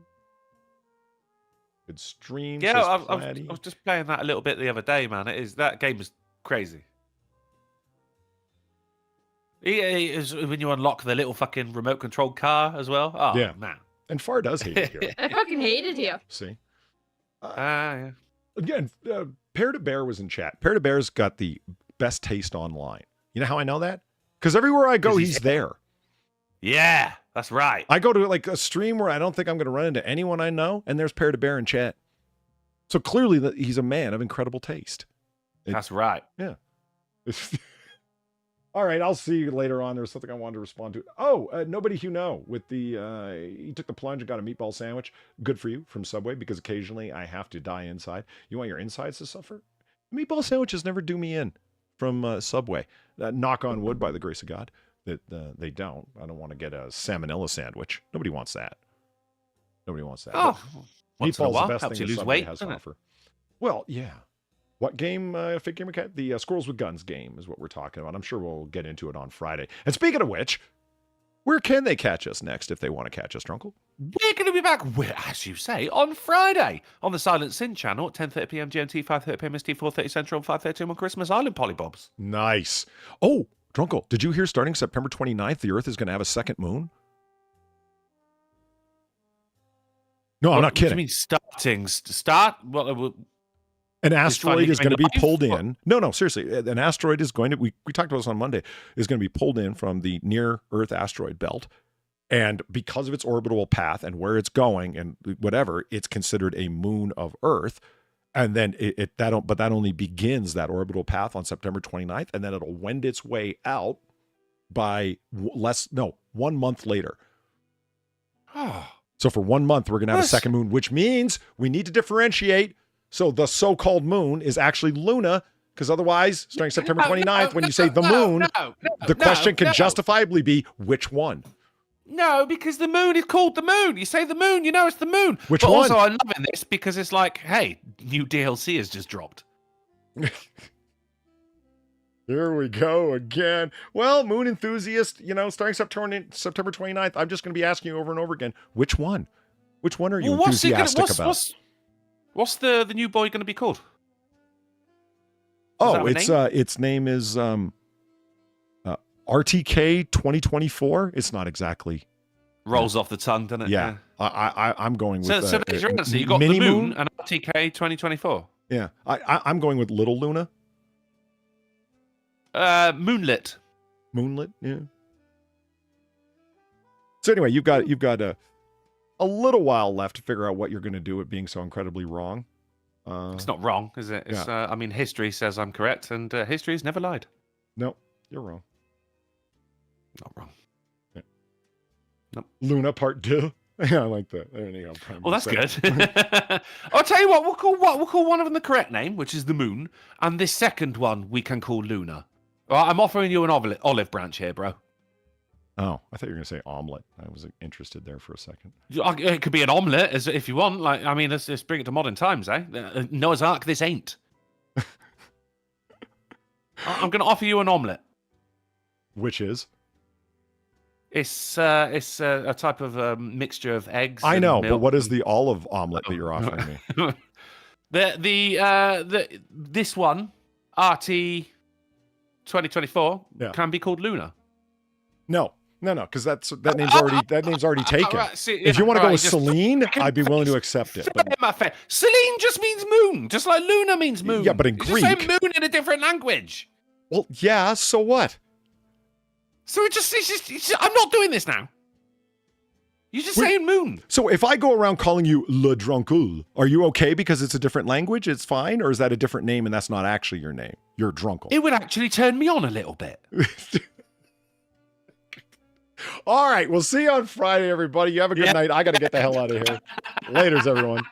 Good stream. Yeah, I was just playing that a little bit the other day, man. That game is crazy. It is when you unlock the little fucking remote controlled car as well. Oh, yeah, man. And Far does hate it here. I fucking hate it here. See? Yeah. Again, Pear to Bear was in chat. Pear to Bear's got the best taste online. You know how I know that? Because everywhere I go, he's there. Yeah, that's right. I go to like a stream where I don't think I'm going to run into anyone I know, and there's Pear to Bear in chat. So clearly he's a man of incredible taste. That's right. Yeah. All right, I'll see you later on. There's something I wanted to respond to. Oh, Nobody You Know with he took the plunge and got a meatball sandwich. Good for you from Subway because occasionally I have to die inside. You want your insides to suffer? Meatball sandwiches never do me in from Subway. Knock on wood by the grace of God that they don't. I don't want to get a salmonella sandwich. Nobody wants that. Nobody wants that. Oh, meatball's the best helps thing you that lose Subway weight, has to doesn't it? offer. Well, yeah. What game, fake game, the Squirrels with Guns game is what we're talking about. I'm sure we'll get into it on Friday. And speaking of which, where can they catch us next if they want to catch us, Drunkle? We're going to be back, as you say, on Friday on the Silent Sin channel at 10:30 p.m. GMT, 5:30 p.m. ST, 4:30 Central, 5:30 on Christmas Island, Polybobs. Nice. Oh, Drunkle, did you hear starting September 29th, the Earth is going to have a second moon? No, I'm not kidding. What do you mean start? Well, an asteroid is going to be pulled in. No, seriously. An asteroid is going to, we talked about this on Monday, is going to be pulled in from the near Earth asteroid belt. And because of its orbital path and where it's going and whatever, it's considered a moon of Earth. And then that only begins that orbital path on September 29th. And then it'll wend its way out by 1 month later. Oh. So for 1 month, we're going to have a second moon, which means we need to differentiate. So the so-called moon is actually Luna, because otherwise, starting September 29th, when you say the moon, the question can justifiably be, which one? No, because the moon is called the moon. You say the moon, you know it's the moon. Which but one? Also, I'm loving this because it's like, hey, new DLC has just dropped. Here we go again. Well, moon enthusiast, starting September 29th, I'm just going to be asking you over and over again, which one? Which one are you enthusiastic about? What's the new boy going to be called? Its name is RTK 2024. It's not exactly rolls off the tongue, doesn't it? Yeah. I'm going with so there's your answer. You got Mini the moon and RTK 2024. Yeah, I'm going with Little Luna. Moonlit, yeah. So anyway, you've got a little while left to figure out what you're going to do at being so incredibly wrong. It's not wrong, is it? It's, I mean, history says I'm correct, and history has never lied. No, you're wrong. Not wrong. Yeah. Nope. Luna Part 2. Yeah, I like that. There you go. Well, that's good. I'll tell you what. We'll call one of them the correct name, which is the moon, and this second one we can call Luna. Well, I'm offering you an olive branch here, bro. Oh, I thought you were going to say omelet. I was interested there for a second. It could be an omelet, if you want. Like, I mean, let's bring it to modern times, eh? Noah's Ark, this ain't. I'm going to offer you an omelet. Which is? It's a type of mixture of eggs. I know, and milk. but what is the olive omelet that you're offering me? This one, RT 2024, can be called Luna. No, because that name's already taken. Right, see, if you want to go with just Celine, I'd be willing to accept it. But... Celine just means moon, just like Luna means moon. Yeah, but in Greek, just say moon in a different language. Well, yeah. So what? So it's just I'm not doing this now. You're just saying moon. So if I go around calling you Le Drunkle, are you okay because it's a different language? It's fine, or is that a different name and that's not actually your name? You're Drunkle. It would actually turn me on a little bit. All right, we'll see you on Friday, everybody. You have a good night. I got to get the hell out of here. Laters, everyone.